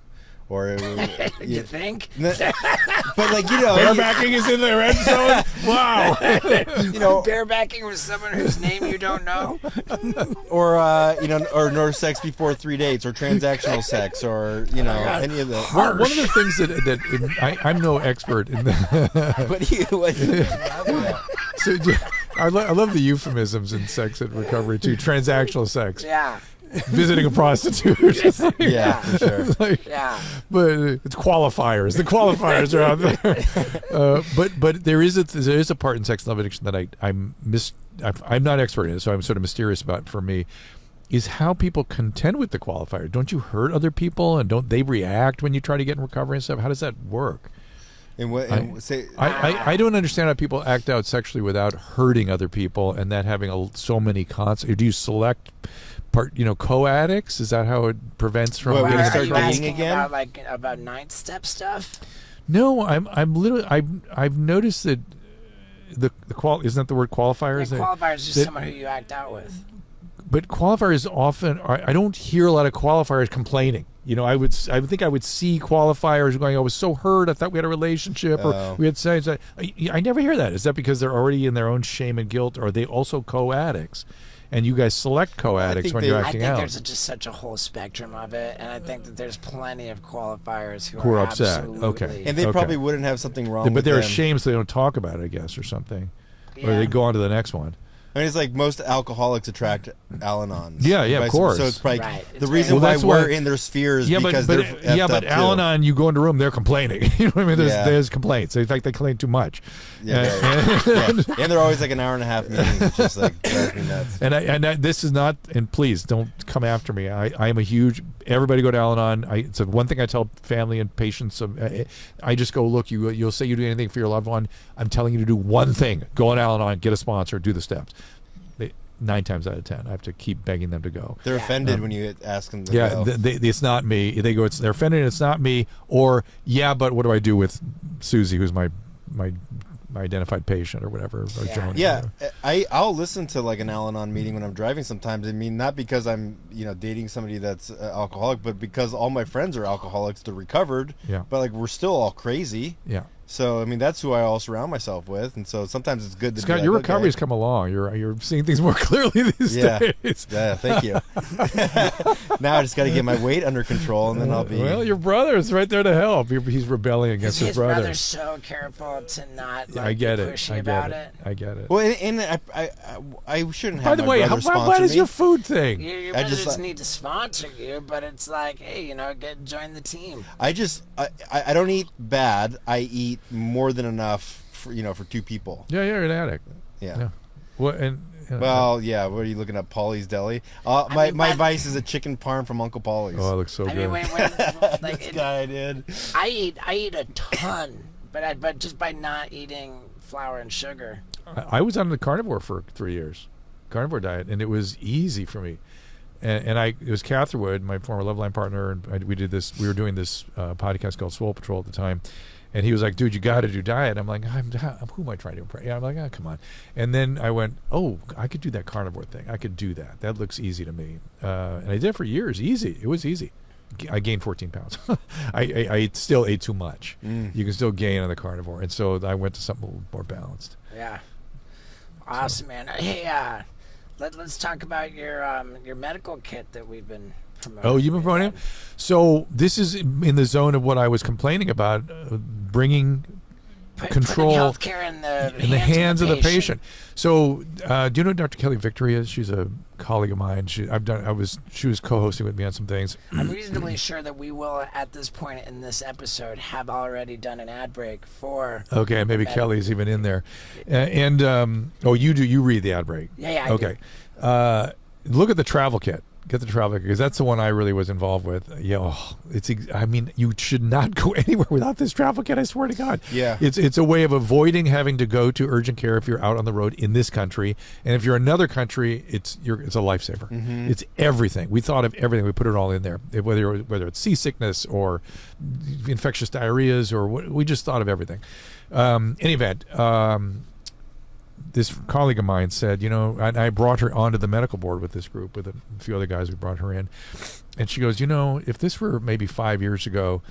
Or it was, You think? but like Barebacking is in the red zone. Wow. Barebacking with someone whose name you don't know? or or no sex before 3 dates, or transactional sex, or any of the. One of the things that I'm no expert in that. So I love the euphemisms in sex and recovery too. Transactional sex. Yeah. Visiting a prostitute. Yeah, for sure. Yeah. But it's qualifiers. The qualifiers are out there. But there is a part in sex and love addiction that I'm not expert in it, so I'm sort of mysterious about. For me, is how people contend with the qualifier. Don't you hurt other people, and don't they react when you try to get in recovery and stuff? How does that work? I don't understand how people act out sexually without hurting other people, and that having so many consequences. Do you select co-addicts? Is that how it prevents from Well, Are gonna start you dating asking again? about ninth step stuff? No, I've noticed that the isn't that the word qualifiers? Qualifier is just that- someone who you act out with. But qualifiers often I don't hear a lot of qualifiers complaining. I would think I would see qualifiers going, I was so hurt, I thought we had a relationship, or we had sex. I never hear that. Is that because they're already in their own shame and guilt, or are they also co-addicts? And you guys select co-addicts when you're I acting think out. there's just such a whole spectrum of it, and I think that there's plenty of qualifiers who Who are are upset. absolutely- Okay. And they Okay. probably wouldn't have something wrong But with they're them. ashamed, so they don't talk about it, I guess, or something. Or Yeah. they go on to the next one. I mean, it's like most alcoholics attract Al-Anons. Yeah, of course. So it's probably Right. the It's reason Well, why that's we're why- in their spheres Yeah, because but they're effed up too. Al-Anon, you go into a room, they're complaining. You know what I mean? Yeah. There's complaints. In fact, they complain too much. Yeah, right. Yeah. And they're always like an hour and a half meetings. It's just like drives me nuts. And this is not. And please don't come after me. I am a huge. Everybody go to Al-Anon. It's the one thing I tell family and patients. I just go, look. You'll say you do anything for your loved one. I'm telling you to do one thing. Go on Al-Anon. Get a sponsor. Do the steps. 9 times out of 10, I have to keep begging them to go. They're offended when you ask them to Yeah, go. it's not me. They go, they're offended. And it's not me. Or but what do I do with Susie, who's my identified patient or whatever, or Joan? Yeah, I'll listen to like an Al-Anon meeting when I'm driving sometimes. I mean, not because I'm dating somebody that's alcoholic, but because all my friends are alcoholics. They're recovered. Yeah. But like we're still all crazy. Yeah. So I mean, that's who I all surround myself with, and so sometimes it's good to Scott, be your like, recovery's okay. come along. You're seeing things more clearly these days. Yeah, thank you. Now I just got to get my weight under control, and then I'll be. Well, your brother's right there to help. He's rebelling against his brother. Brother's so careful to not I get be it. pushy I about get it. it. I get it. Well, and I shouldn't have. By the my way, brother why sponsor is me. your food thing? Your I brother just doesn't like- need to sponsor you, but it's like, hey, join the team. I don't eat bad. I eat more than enough for two people. Yeah, you're an addict. Yeah. Well, and Well, yeah. What are you looking at? Paulie's Deli. My vice is a chicken parm from Uncle Paulie's. oh, it looks so I good. mean, like This guy did. I eat a ton, but just by not eating flour and sugar. I was on the carnivore for 3 years, carnivore diet, and it was easy for me. And it was Catherwood, my former Loveline partner, and we were doing this podcast called Swole Patrol at the time. And he was like, dude, you got to do diet. I'm like, who am I trying to impress? I'm like, oh, come on. And then I went, oh, I could do that carnivore thing. I could do that. That looks easy to me. And I did it for years. Easy. It was easy. I gained 14 pounds. I still ate too much. You can still gain on the carnivore. And so I went to something a little more balanced. Yeah. Awesome, man. Hey, let's talk about your medical kit that we've been promoting. Oh, you've been promoting it? So this is in the zone of what I was complaining about, bringing control putting healthcare in the hands of the patient. So, do you know who Dr. Kelly Victory is? She's a colleague of mine. She was co-hosting with me on some things. I'm reasonably sure that we will, at this point in this episode, have already done an ad break for. Okay, maybe Kelly's even in there, you do. You read the ad break. Yeah, I okay. Look at the travel kit. Get the travel kit because that's the one I really was involved with. Yeah, I mean, you should not go anywhere without this travel kit. I swear to God. Yeah. It's a way of avoiding having to go to urgent care if you're out on the road in this country, and if you're another country, it's a lifesaver. Mm-hmm. It's everything. We thought of everything. We put it all in there. Whether it's seasickness or infectious diarrheas or what, we just thought of everything. Any event. This colleague of mine said, and I brought her onto the medical board with this group with a few other guys. We brought her in, and she goes, if this were maybe 5 years ago,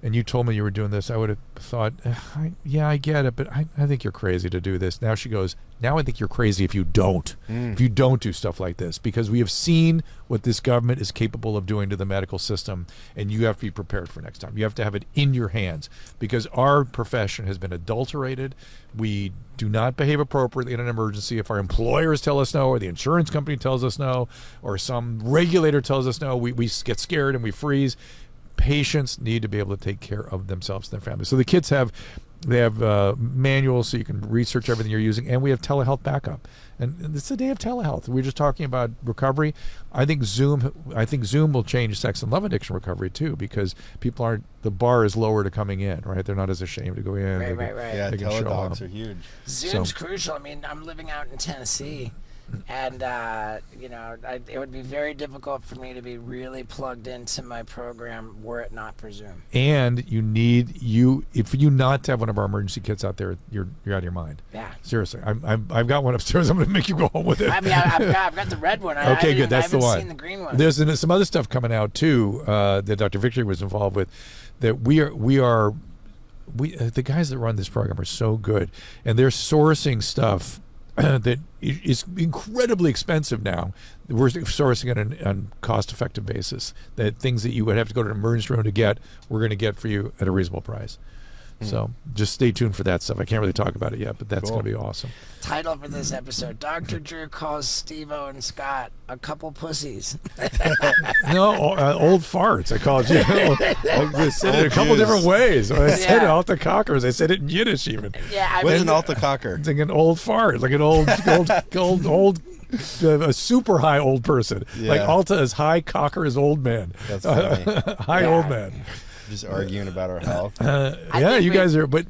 and you told me you were doing this, I would have thought, I get it, but I think you're crazy to do this. Now she goes, now I think you're crazy if you don't. If you don't do stuff like this, because we have seen what this government is capable of doing to the medical system, and you have to be prepared for next time. You have to have it in your hands, because our profession has been adulterated. We do not behave appropriately in an emergency if our employers tell us no, or the insurance company tells us no, or some regulator tells us no. We get scared and we freeze. Patients need to be able to take care of themselves and their families. So the kids have manuals so you can research everything you're using, and we have telehealth backup. And it's a day of telehealth. We're just talking about recovery. I think Zoom will change sex and love addiction recovery too, because the bar is lower to coming in, right? They're not as ashamed to go in. Right. Yeah, They can show teledocs up. are huge. Zoom's crucial. I mean, I'm living out in Tennessee, and it would be very difficult for me to be really plugged into my program were it not for Zoom. And if you not to have one of our emergency kits out there, you're out of your mind. Yeah. Seriously, I've got one upstairs. I'm going to make you go home with it. I mean, I've got the red one. Okay, good. That's the one. I haven't seen the green one. There's some other stuff coming out too that Dr. Victory was involved with. That the guys that run this program are so good, and they're sourcing stuff that is incredibly expensive now. We're sourcing it on a cost-effective basis. That things that you would have to go to an emergency room to get, we're going to get for you at a reasonable price. So just stay tuned for that stuff. I can't really talk about it yet, but that's going to be awesome. Title for this episode: Dr. Drew calls Steve-O and Scott a couple pussies. No, old farts. I call it. I said it a couple different ways. When I said it, alta cockers. I said it in Yiddish even. Yeah, What's an alta cocker? It's like an old fart, like an old a super high old person. Yeah. Like alta is high, cocker is old man. That's funny. High old man. Just arguing about our health. Yeah, you guys are, but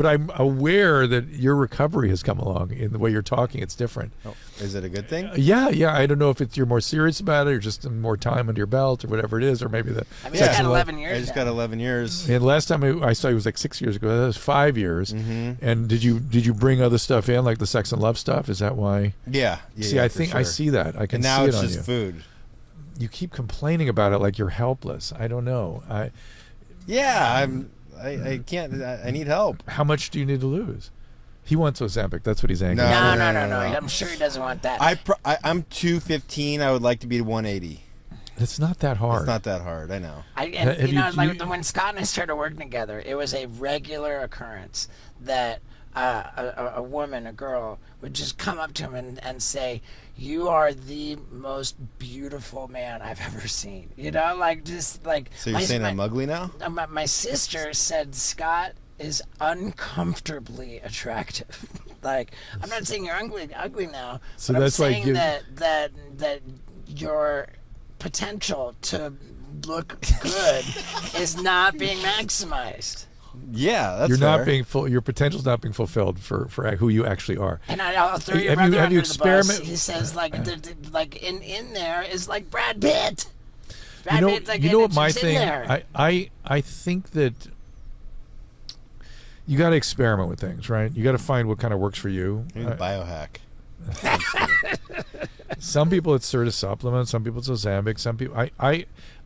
I'm aware that your recovery has come along in the way you're talking. It's different. Oh, is it a good thing? Yeah. I don't know if you're more serious about it or just more time under your belt or whatever it is, or maybe the. I mean, it's got 11 years. I just got 11 years. And last time I saw you was like 6 years ago. That was 5 years. Mm-hmm. And did you bring other stuff in, like the sex and love stuff? Is that why? Yeah. See, I think I see that. I can and now see it it's on just you. food. You keep complaining about it like you're helpless. I don't know. Yeah, I can't. I need help. How much do you need to lose? He wants Ozempic. That's what he's angry. No. No. I'm sure he doesn't want that. I'm 215. I would like to be 180. It's not that hard. It's not that hard. I know. When Scott and I started working together, it was a regular occurrence that a woman, a girl, would just come up to him and say, "You are the most beautiful man I've ever seen." You know, like just like. So you're saying I'm ugly now? My sister said Scott is uncomfortably attractive. Like, I'm not saying you're ugly now, So but that's I'm like saying that your potential to look good is not being maximized. Yeah, that's You're fair. not being full. Your potential's not being fulfilled for who you actually are. And I'll throw your Have brother you under the bus. experiment- He says like in there is like Brad Pitt. Brad You know, Pitt's like you know what it's my in thing. there. I think that you got to experiment with things, right? You got to find what kind of works for you. You need a biohack. Some people it's certain supplements. Some people it's Ozempic. Some people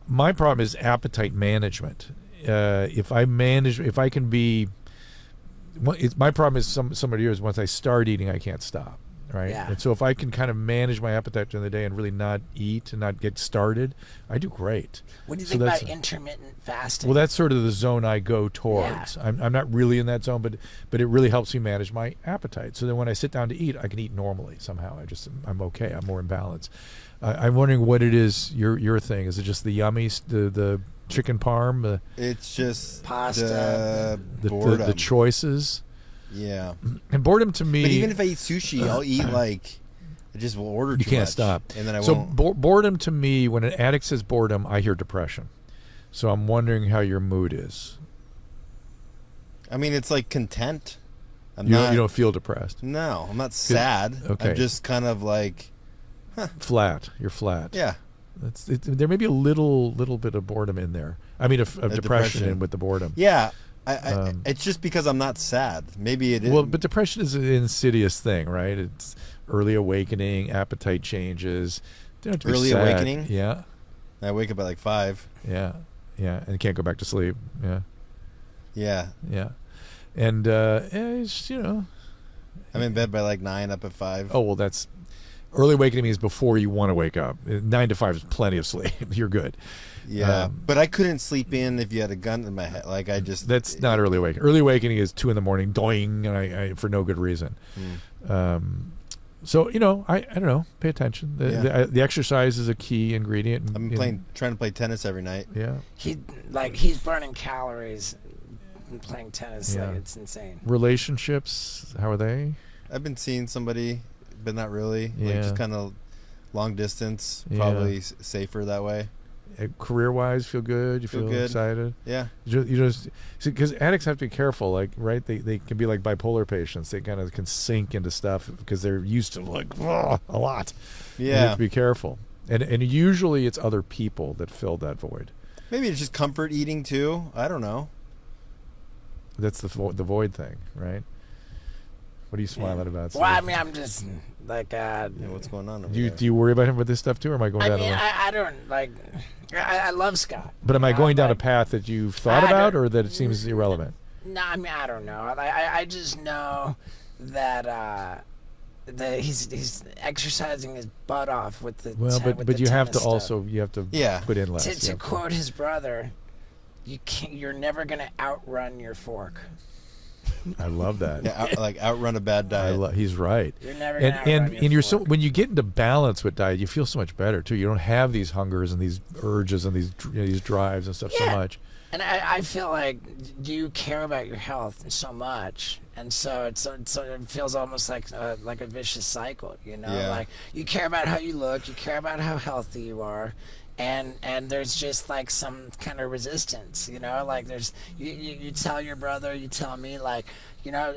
my problem is appetite management. If I can be, my problem is somebody yours. Once I start eating, I can't stop. Right. Yeah. And so if I can kind of manage my appetite during the day and really not eat and not get started, I do great. What do you So think about that's- intermittent fasting? Well, that's sort of the zone I go towards. Yeah. I'm not really in that zone, but it really helps me manage my appetite. So then when I sit down to eat, I can eat normally somehow. I'm okay. I'm more in balance. I'm wondering what it is. Your thing is it just the yummies, the chicken parm, It's just Pasta. the boredom. the choices, Yeah. and boredom to me. But even if I eat sushi, I'll eat like I just will order. you too can't much, stop. and then I so won't. boredom to me, when an addict says boredom, I hear depression. So I'm wondering how your mood is. I mean, it's like content. You don't feel depressed. No, I'm not sad. okay. I'm just kind of like, Flat. You're flat. yeah. There may be a little bit of boredom in there. I mean, of depression in with the boredom. Yeah. It's just because I'm not sad. Maybe it is. Well, but depression is an insidious thing, right? It's early awakening, appetite changes. You don't have to be Early sad. awakening? Yeah, I wake up at like 5. yeah, and can't go back to sleep. Yeah, Yeah. and it's I'm in bed by like 9, up at 5. oh well, that's early awakening means before you want to wake up. 9 to 5 is plenty of sleep. You're good. Yeah. But I couldn't sleep in if you had a gun in my head. Like I just. That's not early awakening. Early awakening is 2 a.m, doing, and I for no good reason. So I don't know. Pay attention. The exercise is a key ingredient. I'm trying to play tennis every night. Yeah. He's burning calories and playing tennis. Yeah. Like it's insane. Relationships, how are they? I've been seeing somebody, but not really. Yeah. Like just kind of long distance. Yeah. Probably safer that way. Career-wise, feel good. You feel good. excited. Yeah. You just because addicts have to be careful. Like, right? They can be like bipolar patients. They kind of can sink into stuff because they're used to like a lot. You have Yeah. to be careful. And usually it's other people that fill that void. Maybe it's just comfort eating too. I don't know. That's the void thing, right? What are you smiling about? Well, I Steve? mean, I'm just like. Yeah, what's going on over do there? you worry about him with this stuff too, or am I going I down? mean, a, I don't like. I love Scott. but am I going down a like- path that you've thought I about, don't- or that it seems irrelevant? No, I mean I don't know. I just know that he's exercising his butt off with the. Well, with but the you have to tennis also Yeah. put in less. To yeah. quote his brother, you're never gonna outrun your fork. I love that. Yeah, outrun a bad diet. He's right. You're never gonna And outrun your you're so fork. when you get into balance with diet, you feel so much better too. You don't have these hungers and these urges and these drives and stuff so Yeah. much. And I feel like you care about your health so much, and so it feels almost like a vicious cycle, Yeah. Like you care about how you look, you care about how healthy you are, and there's just like some kind of resistance, like there's you tell your brother, you tell me, like,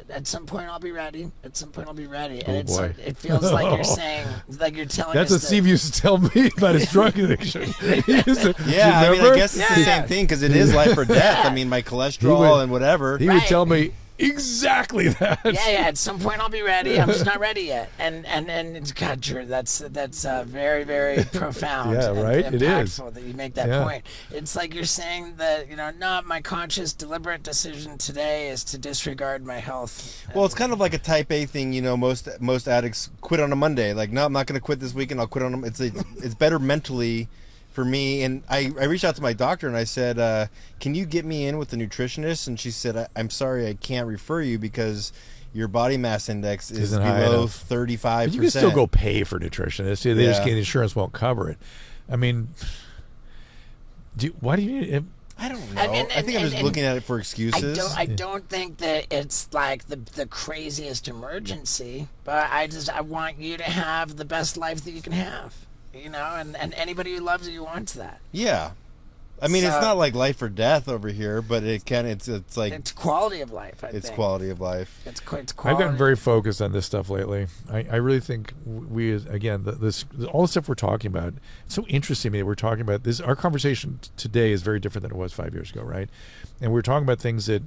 at some point I'll be ready. At some point I'll be ready, and Oh, boy. it feels like you're saying, like you're telling That's us what that- Steve used to tell me about his drug addiction. He used to- Yeah, I mean, remember? I guess it's the same thing because it is life or death. I mean, my cholesterol and whatever. He would tell me, exactly that. Yeah. At some point, I'll be ready. I'm just not ready yet. And it's, God, Drew, that's very, very profound. Yeah, and right? It is. impactful that you make that point. It's like you're saying that, no, my conscious, deliberate decision today is to disregard my health. Well, it's kind of like a type A thing, most addicts quit on a Monday. Like, no, I'm not going to quit this weekend. I'll quit on them. It's better mentally for me. And I reached out to my doctor and I said, can you get me in with the nutritionist? And she said, I'm sorry, I can't refer you because your body mass index is below 35%. But you can still go pay for nutritionists. They just can't, insurance won't cover it. I mean, why do you... I don't know. I think I'm just looking at it for excuses. I don't think that it's like the craziest emergency, but I want you to have the best life that you can have, and anybody who loves you wants that. Yeah. I mean, it's not like life or death over here, but it's like... It's quality of life, I think. It's quality of life. It's quality. I've gotten very focused on this stuff lately. I really think we, again, all the stuff we're talking about, it's so interesting to me that we're talking about this. Our conversation today is very different than it was 5 years ago, right? And we're talking about things that,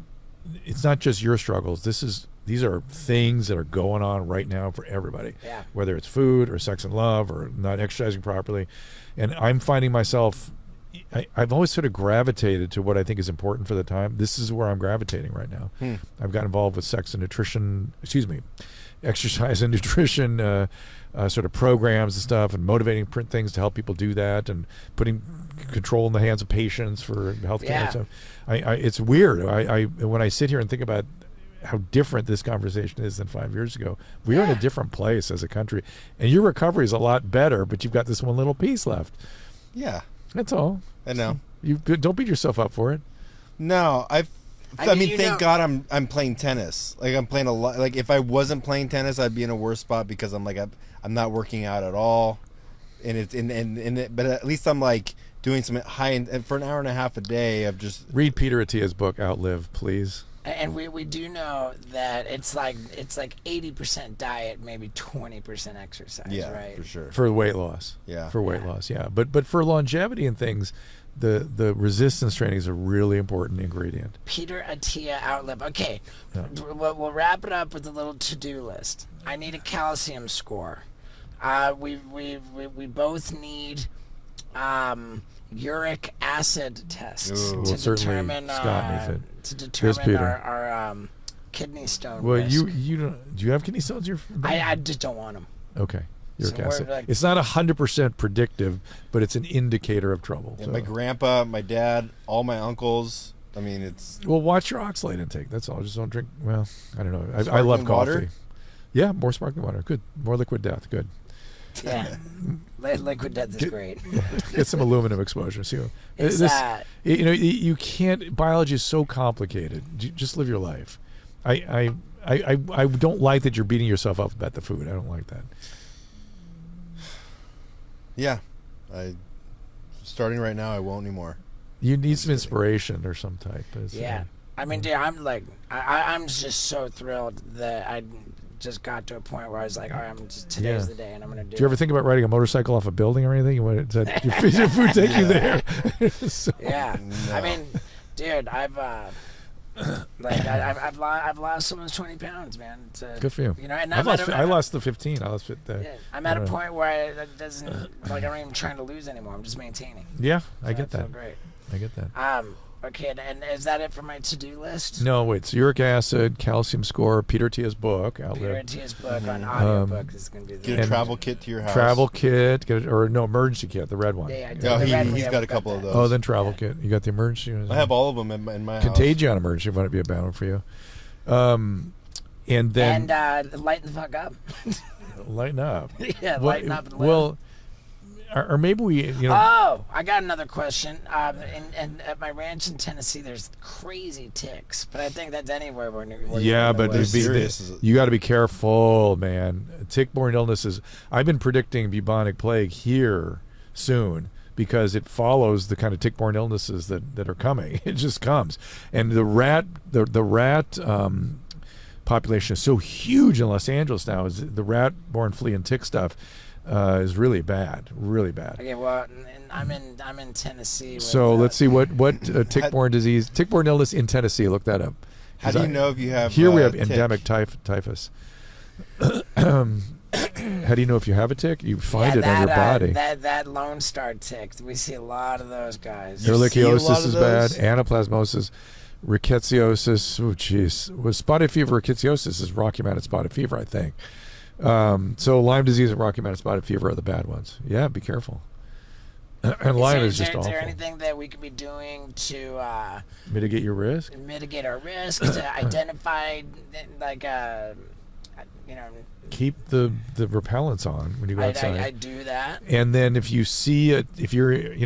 it's not just your struggles. These are things that are going on right now for everybody. Yeah. Whether it's food or sex and love or not exercising properly. And I'm finding myself... I've always sort of gravitated to what I think is important for the time. This is where I'm gravitating right now. I've got involved with exercise and nutrition sort of programs and stuff, and motivating print things to help people do that, and putting control in the hands of patients for healthcare. Yeah. And stuff. It's weird. When I sit here and think about how different this conversation is than 5 years ago, we are in a different place as a country, and your recovery is a lot better, but you've got this one little piece left. Yeah. That's all. I know. You don't beat yourself up for it. No, I mean, thank God I'm playing tennis. Like, I'm playing a lot. Like, if I wasn't playing tennis, I'd be in a worse spot because I'm not working out at all, but at least I'm like doing some high and for an hour and a half a day of just read Peter Attia's book Outlive, please. And we do know that it's like 80% diet, maybe 20% exercise, right? For sure. For weight loss. Yeah. For weight loss, yeah. But for longevity and things, the resistance training is a really important ingredient. Peter Attia Outlive. Okay, we'll wrap it up with a little to-do list. I need a calcium score. We both need uric acid tests to determine our kidney stone risk. you don't. Do you have kidney stones? I just don't want them. Okay. Uric acid. Like, it's not 100% predictive, but it's an indicator of trouble. Yeah, my grandpa, my dad, all my uncles. I mean, it's... Well, watch your oxalate intake. That's all. Just don't drink... Well, I don't know. I love coffee. Water? Yeah, more sparkling water. Good. More liquid death. Good. Yeah. Liquid death is great. Get some aluminum exposure. See, you can't... Biology is so complicated. Just live your life. I don't like that you're beating yourself up about the food. I don't like that. Yeah. Starting right now, I won't anymore. You need some inspiration or some type. Yeah. I mean, dude, I'm like, I'm just so thrilled that I just got to a point where I was like, all right, today's the day, and I'm going to do it. Do you ever think about riding a motorcycle off a building or anything? You want your food take you there? Yeah. No. I mean, dude, I've lost almost 20 pounds, man. Good for you. And I lost the 15. I'm at a point where it doesn't like I'm not even trying to lose anymore. I'm just maintaining. Yeah, I get that. I feel great. I get that. Okay, and is that it for my to-do list? No, wait. It's uric acid, calcium score, Peter Attia's book. Peter Attia's book on audiobook is going to be get a travel kit to your house. Travel kit, emergency kit, the red one. Yeah, he's got a couple of those. Oh, then travel kit. You got the emergency one. I have all of them in my house. Contagion emergency might be a bad one for you. And then lighten the fuck up. Lighten up. Yeah, lighten up and live. Well, or maybe we, Oh, I got another question. And at my ranch in Tennessee, there's crazy ticks, but I think that's anywhere where yeah, but you got to be careful, man. Tick-borne illnesses. I've been predicting bubonic plague here soon because it follows the kind of tick-borne illnesses that are coming. It just comes, and the rat population is so huge in Los Angeles now. Is the rat-borne flea and tick stuff. Is really bad. Okay, well, I'm in Tennessee. So let's see what tick-borne illness in Tennessee. Look that up. How do you know if you have Here we have tick? endemic typhus. How do you know if you have a tick? You find it on your body. That Lone Star tick. We see a lot of those guys. Ehrlichiosis is bad. Anaplasmosis, rickettsiosis. Oh, jeez. With spotted fever, rickettsiosis is Rocky Mountain spotted fever, I think. So Lyme disease and Rocky Mountain spotted fever are the bad ones. Yeah, be careful. And Lyme is just awful. Is there anything that we could be doing to mitigate your risk? Mitigate our risk, to identify, like, keep the repellents on when you go outside. I do that. And then if you see it, if you're, if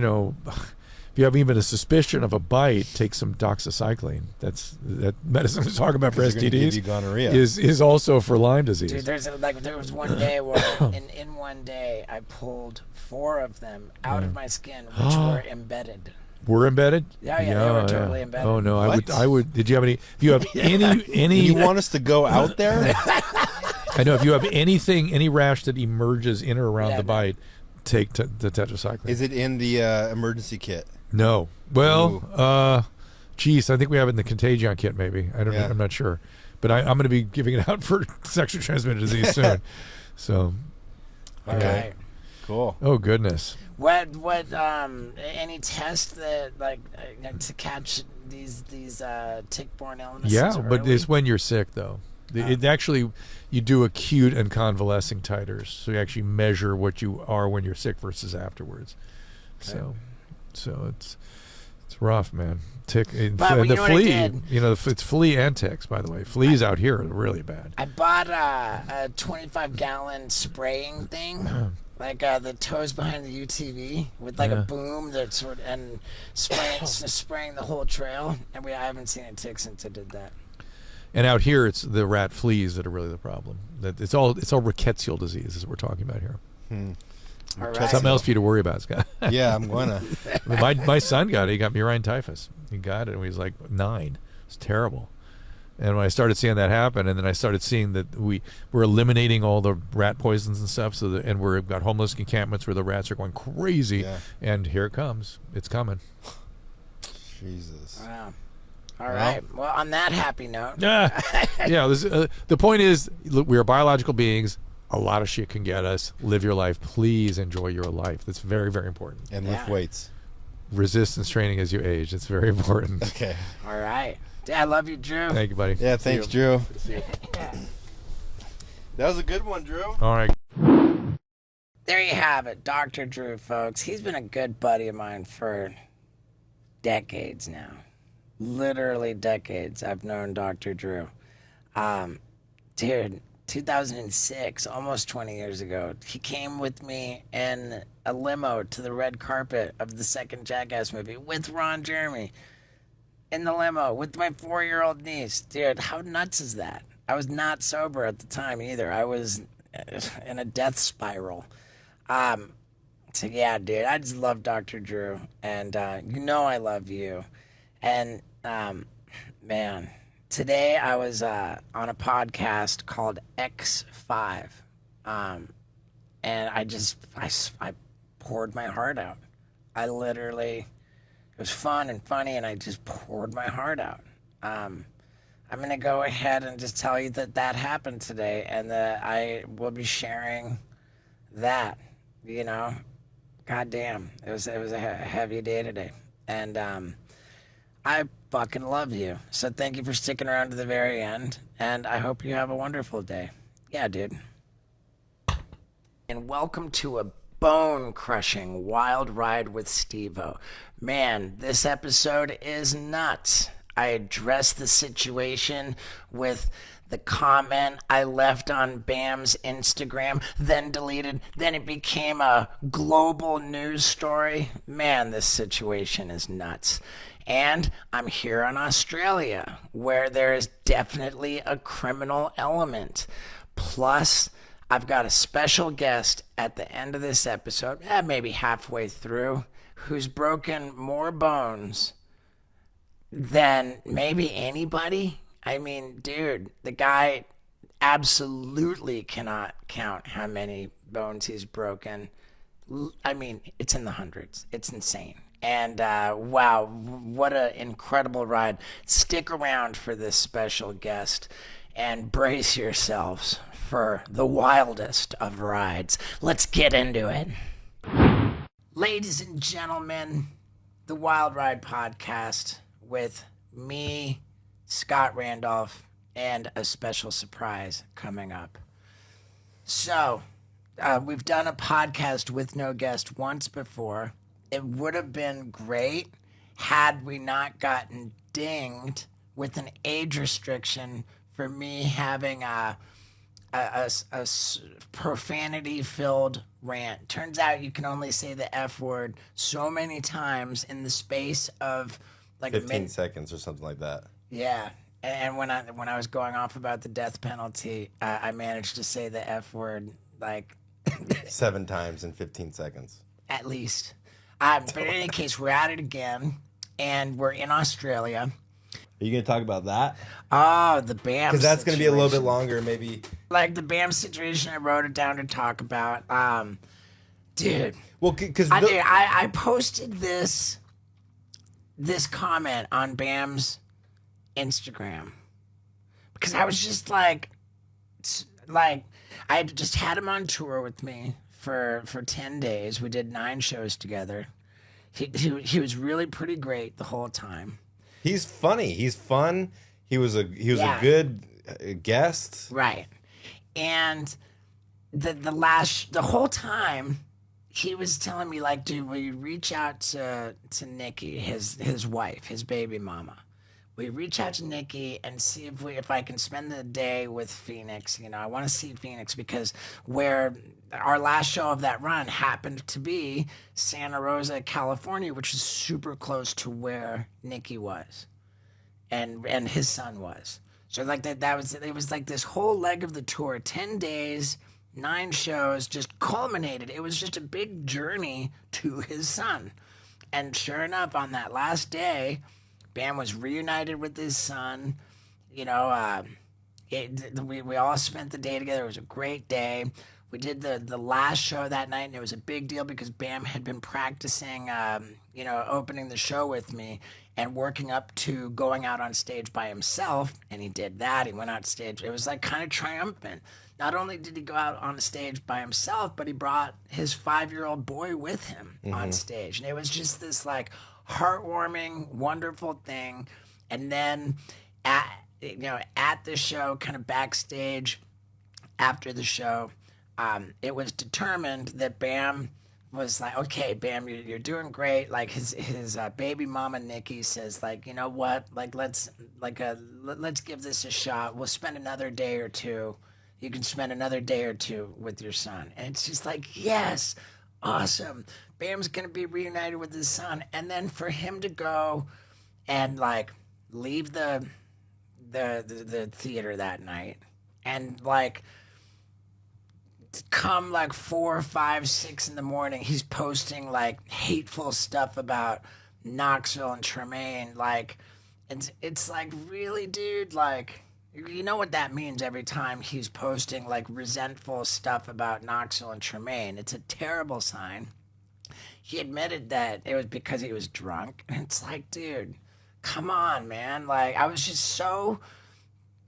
you have even a suspicion of a bite, take some doxycycline. That medicine I was talking about for STDs. Give you gonorrhea. Is also for Lyme disease. Dude, there was one day where in one day I pulled 4 of them out of my skin, which were embedded. Were embedded? Yeah, they were totally embedded. Oh no, What? I would. Did you have any? If you have any, You want us to go out there? I know if you have any rash that emerges in or around the bite, take the tetracycline. Is it in the emergency kit? No. Well, geez, I think we have it in the Contagion kit. Maybe I don't. Yeah. I'm not sure, but I'm going to be giving it out for sexually transmitted disease soon. So, All right. Cool. oh goodness. What any test that to catch these tick-borne illnesses? Yeah, but early? it's when you're sick though. It actually, you do acute and convalescing titers, so you actually measure what you are when you're sick versus afterwards. So it's rough, man. Tick and But you the know what I flea. did? It's flea and ticks. By the way, fleas out here are really bad. I bought a 25-gallon spraying thing, like the toes behind the UTV with a boom that's and spraying the whole trail. And I haven't seen a tick since I did that. And out here, it's the rat fleas that are really the problem. That it's all rickettsial disease is what we're talking about here. All right. Something else for you to worry about, Scott. Yeah, I'm gonna. my son got it. He got murine typhus. He got it when he was like 9. It's terrible. And when I started seeing that happen, and then I started seeing that we're eliminating all the rat poisons and stuff, and we've got homeless encampments where the rats are going crazy. Yeah. And here it comes. It's coming. Jesus. Wow. All right. Well, on that happy note. Yeah. The point is, look, we are biological beings. A lot of shit can get us. Live your life. Please enjoy your life. That's very, very important. And lift weights. Resistance training as you age. It's very important. Okay. All right. I love you, Drew. Thank you, buddy. Yeah, thanks, Drew. Yeah. That was a good one, Drew. All right. There you have it, Dr. Drew, folks. He's been a good buddy of mine for decades now. Literally decades I've known Dr. Drew. Dude, 2006, almost 20 years ago, he came with me in a limo to the red carpet of the second Jackass movie with Ron Jeremy. In the limo with my 4-year-old niece. Dude, how nuts is that? I was not sober at the time either. I was in a death spiral. So yeah, dude, I just love Dr. Drew. And I love you. And man, today I was on a podcast called X5. And I poured my heart out. It was fun and funny, and I just poured my heart out. I'm going to go ahead and just tell you that happened today, and that I will be sharing that, God damn, it was a heavy day today. And I fucking love you. So thank you for sticking around to the very end, and I hope you have a wonderful day. Yeah, dude. And welcome to a bone-crushing wild ride with Steve-O. Man, this episode is nuts. I addressed the situation with the comment I left on Bam's Instagram, then deleted, then it became a global news story. Man, this situation is nuts. And I'm here in Australia, where there is definitely a criminal element. Plus, I've got a special guest at the end of this episode, maybe halfway through, who's broken more bones than maybe anybody. I mean, dude, the guy absolutely cannot count how many bones he's broken. I mean, it's in the hundreds. It's insane. And wow, what an incredible ride. Stick around for this special guest and brace yourselves for the wildest of rides. Let's get into it. Ladies and gentlemen, the Wild Ride Podcast with me, Scott Randolph, and a special surprise coming up. So, we've done a podcast with no guest once before. It would have been great had we not gotten dinged with an age restriction for me having a profanity-filled rant. Turns out you can only say the F word so many times in the space of like 15 seconds or something like that. Yeah. And when I was going off about the death penalty, I managed to say the F word like 7 times in 15 seconds. At least. But in any case, we're at it again, and we're in Australia. Are you going to talk about that? Oh, the BAM Because that's going to be a little bit situation. longer, maybe. Like the BAM situation, I wrote it down to talk about. Dude. Well, because I posted this comment on BAM's Instagram because I was just like I had just had him on tour with me for 10 days. We did 9 shows together. He was really pretty great the whole time. he's funny. He's fun. He was a Yeah. good guest. Right. And the whole time he was telling me like, dude, will you reach out to Nikki, his wife, his baby mama? Will you reach out to Nikki and see if I can spend the day with Phoenix? You know, I want to see Phoenix because where our last show of that run happened to be Santa Rosa, California, which is super close to where Nikki was and his son was. So like it was like this whole leg of the tour, 10 days, 9 shows, just culminated. It was just a big journey to his son. And sure enough, on that last day, Bam was reunited with his son. You know, we all spent the day together. It was a great day. We did the last show that night, and it was a big deal because Bam had been practicing, opening the show with me and working up to going out on stage by himself. And he did that. He went out stage. It was like kind of triumphant. Not only did he go out on stage by himself, but he brought his 5-year-old boy with him on stage. And it was just this like heartwarming, wonderful thing. And then at the show, kind of backstage after the show, it was determined that Bam was like, okay, Bam, you're doing great. Like his baby mama Nikki says, like, you know what, like let's give this a shot. We'll spend another day or two. You can spend another day or two with your son. And it's just like, yes, awesome. Bam's gonna be reunited with his son, and then for him to go and like leave the theater that night and like come like 4, 5, 6 in the morning, he's posting like hateful stuff about Knoxville and Tremaine. Like it's like, really, dude, like you know what that means every time he's posting like resentful stuff about Knoxville and Tremaine. It's a terrible sign. He admitted that it was because he was drunk. And it's like, dude, come on, man. Like, I was just so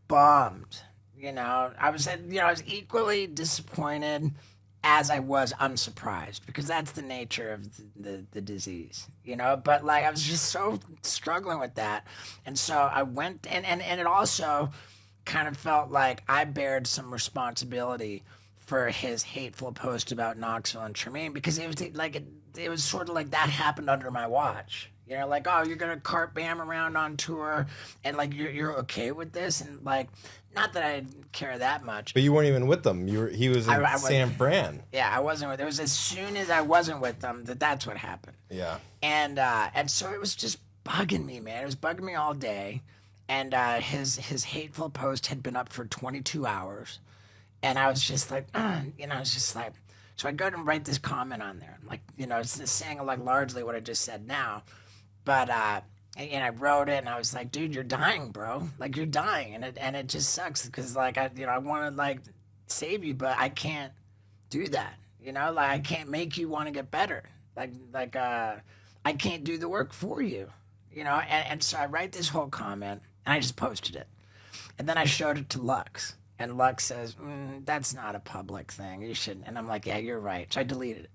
bummed. You know, I was equally disappointed as I was unsurprised because that's the nature of the disease, you know. But like, I was just so struggling with that. And so I went and it also kind of felt like I bared some responsibility for his hateful post about Knoxville and Tremaine because it was like it was sort of like that happened under my watch. You know, like, oh, you're gonna cart Bam around on tour, and like you're okay with this, and like, not that I care that much. But you weren't even with them. He was in San Fran. Yeah, I wasn't with. It was as soon as I wasn't with them that's what happened. Yeah. And so it was just bugging me, man. It was bugging me all day. And his hateful post had been up for 22 hours. And I was just like, so I go and write this comment on there. I'm like, it's saying like largely what I just said now. But, and I wrote it and I was like, dude, you're dying, bro. Like, you're dying. And it just sucks because like, I want to like save you, but I can't do that. Like I can't make you want to get better. I I can't do the work for you. You know, and so I write this whole comment, and I just posted it. And then I showed it to Lux. And Lux says, that's not a public thing. You shouldn't. And I'm like, yeah, you're right. So I deleted it.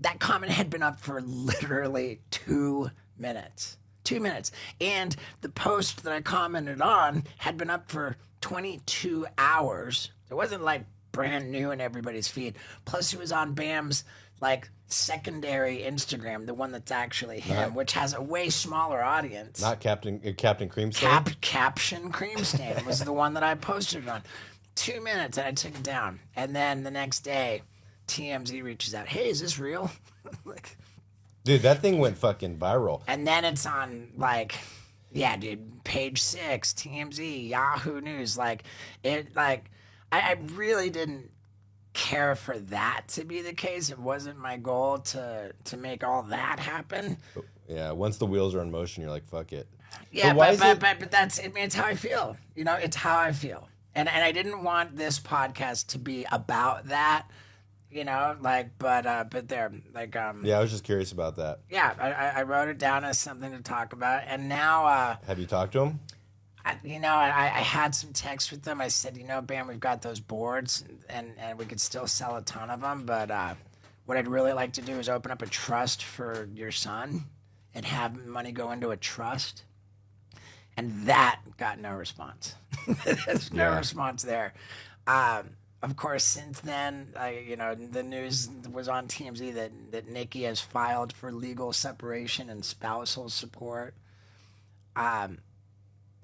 That comment had been up for literally 2 minutes. 2 minutes. And the post that I commented on had been up for 22 hours. It wasn't like brand new in everybody's feed. Plus, it was on Bam's like secondary Instagram, the one that's actually him, which has a way smaller audience. Not Captain Cream Stain? Caption Cream Stain was the one that I posted it on. 2 minutes, and I took it down. And then the next day, TMZ reaches out. Hey, is this real? Like, dude, that thing went fucking viral. and then it's on like, yeah, dude, Page 6, TMZ, Yahoo News. Like, I really didn't care for that to be the case. It wasn't my goal to make all that happen. Yeah, once the wheels are in motion, you're like, fuck it. Yeah, why but that's, I mean, it's how I feel. You know, it's how I feel. And I didn't want this podcast to be about that, you know, like, but there, like, Yeah, I was just curious about that. yeah, I wrote it down as something to talk about. And now, Have you talked to him? I had some texts with them. I said, Bam, we've got those boards, and we could still sell a ton of them. But what I'd really like to do is open up a trust for your son and have money go into a trust. And that got no response. There's no response there. Of course, since then, the news was on TMZ that Nikki has filed for legal separation and spousal support.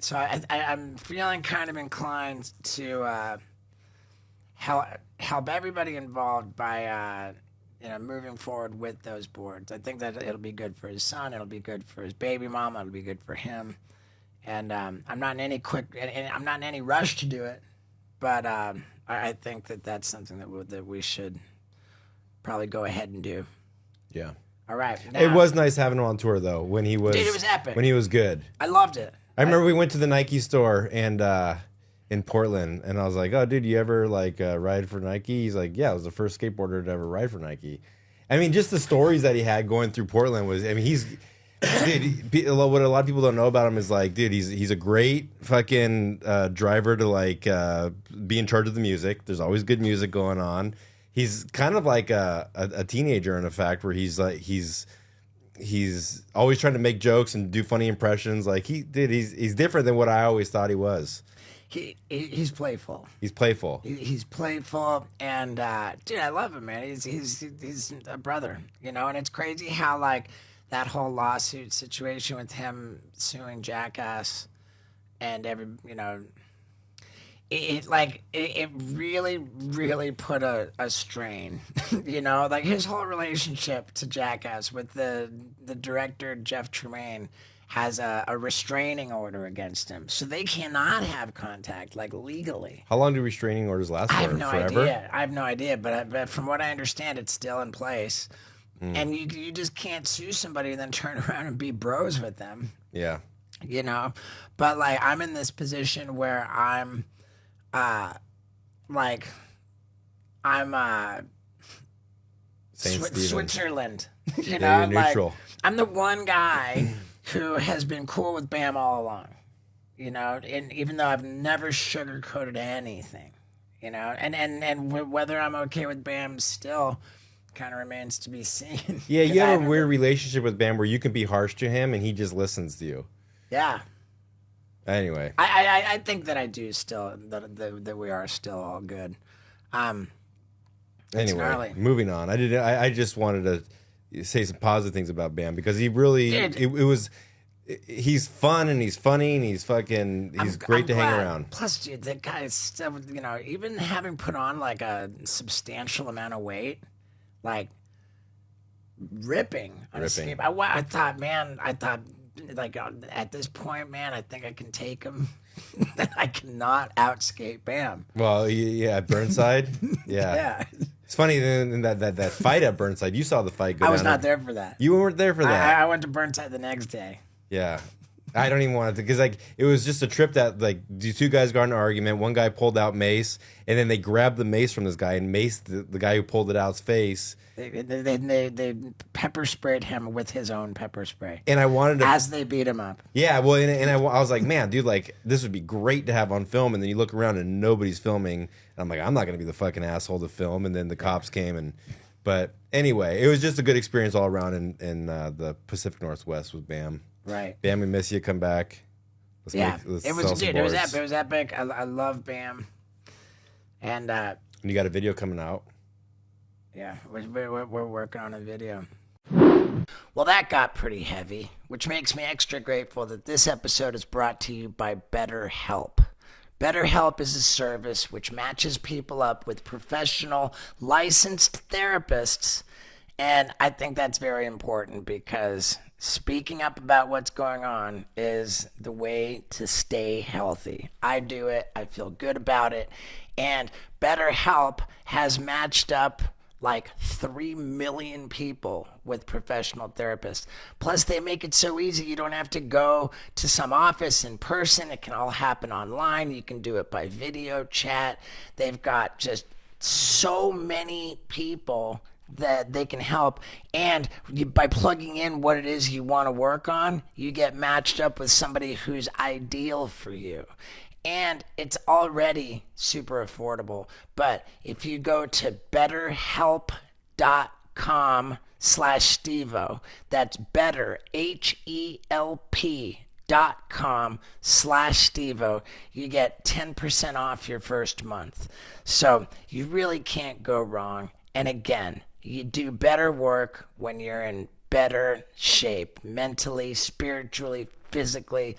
So I'm feeling kind of inclined to help everybody involved by moving forward with those boards. I think that it'll be good for his son. It'll be good for his baby mama. It'll be good for him. And I'm not in any rush to do it, but I think that's something that we should probably go ahead and do. Yeah. All right. It Now, was nice having him on tour, though, when he was... Dude, it was epic. When he was good. I loved it. I remember we went to the Nike store and in Portland, and I was like, "Oh, dude, you ever ride for Nike?" He's like, "Yeah, I was the first skateboarder to ever ride for Nike." I mean, just the stories that he had going through Portland was. I mean, dude, what a lot of people don't know about him is like, dude, he's a great fucking driver to be in charge of the music. There's always good music going on. He's kind of like a teenager in effect, where he's always trying to make jokes and do funny impressions. Like he's different than what I always thought he was. He's playful. He's playful. He's playful, and dude, I love him, man. He's a brother, and it's crazy how that whole lawsuit situation with him suing Jackass and it really, really put a strain, his whole relationship to Jackass with the director, Jeff Tremaine, has a restraining order against him. So they cannot have contact, legally. How long do restraining orders last for? I have no Forever? idea. I have no idea, but from what I understand, it's still in place. And you just can't sue somebody and then turn around and be bros with them, Yeah. But, I'm in this position where I'm... Saint Stephen. Switzerland. Yeah, you're neutral. I'm the one guy who has been cool with Bam all along. And even though I've never sugarcoated anything, and whether I'm okay with Bam still kind of remains to be seen. Yeah, you have a weird relationship with Bam where you can be harsh to him and he just listens to you. Yeah. Anyway, I think that I do still that we are still all good. anyway, gnarly. moving on. I just wanted to say some positive things about Bam because he really he's fun and he's funny and he's great to hang around. Plus, dude, that guy is still, even having put on a substantial amount of weight, ripping on a skate. I thought at this point, man, I think I can take him. I cannot outskate Bam. Well, yeah, at Burnside, yeah. Yeah. It's funny in that fight at Burnside. You saw the fight go I down. was not there for that. You weren't there for that. I went to Burnside the next day. Yeah. I don't even want to, because like it was just a trip that like the two guys got in an argument. One guy pulled out mace, and then they grabbed the mace from this guy and maced the guy who pulled it out's face. They pepper sprayed him with his own pepper spray. And I wanted to, as they beat him up. yeah. Well, and I was like, man, dude, like this would be great to have on film. And then you look around and nobody's filming. And I'm like, I'm not gonna be the fucking asshole to film. And then the cops came but anyway, it was just a good experience all around in the Pacific Northwest with BAM. Right. BAM, we miss you. Come back. Let's It was sell some dude. It was boards. epic. It was epic. I love BAM. And You got a video coming out. yeah, we're working on a video. Well, that got pretty heavy, which makes me extra grateful that this episode is brought to you by BetterHelp. BetterHelp is a service which matches people up with professional, licensed therapists. And I think that's very important because speaking up about what's going on is the way to stay healthy. I do it. I feel good about it. And BetterHelp has matched up like 3 million people with professional therapists. Plus, they make it so easy. You don't have to go to some office in person. It can all happen online. You can do it by video chat. They've got just so many people that they can help. And by plugging in what it is you want to work on, you get matched up with somebody who's ideal for you. And it's already super affordable. But if you go to betterhelp.com/Stevo, that's better, HELP.com/Stevo, you get 10% off your first month. So you really can't go wrong. And again, you do better work when you're in better shape, mentally, spiritually, physically.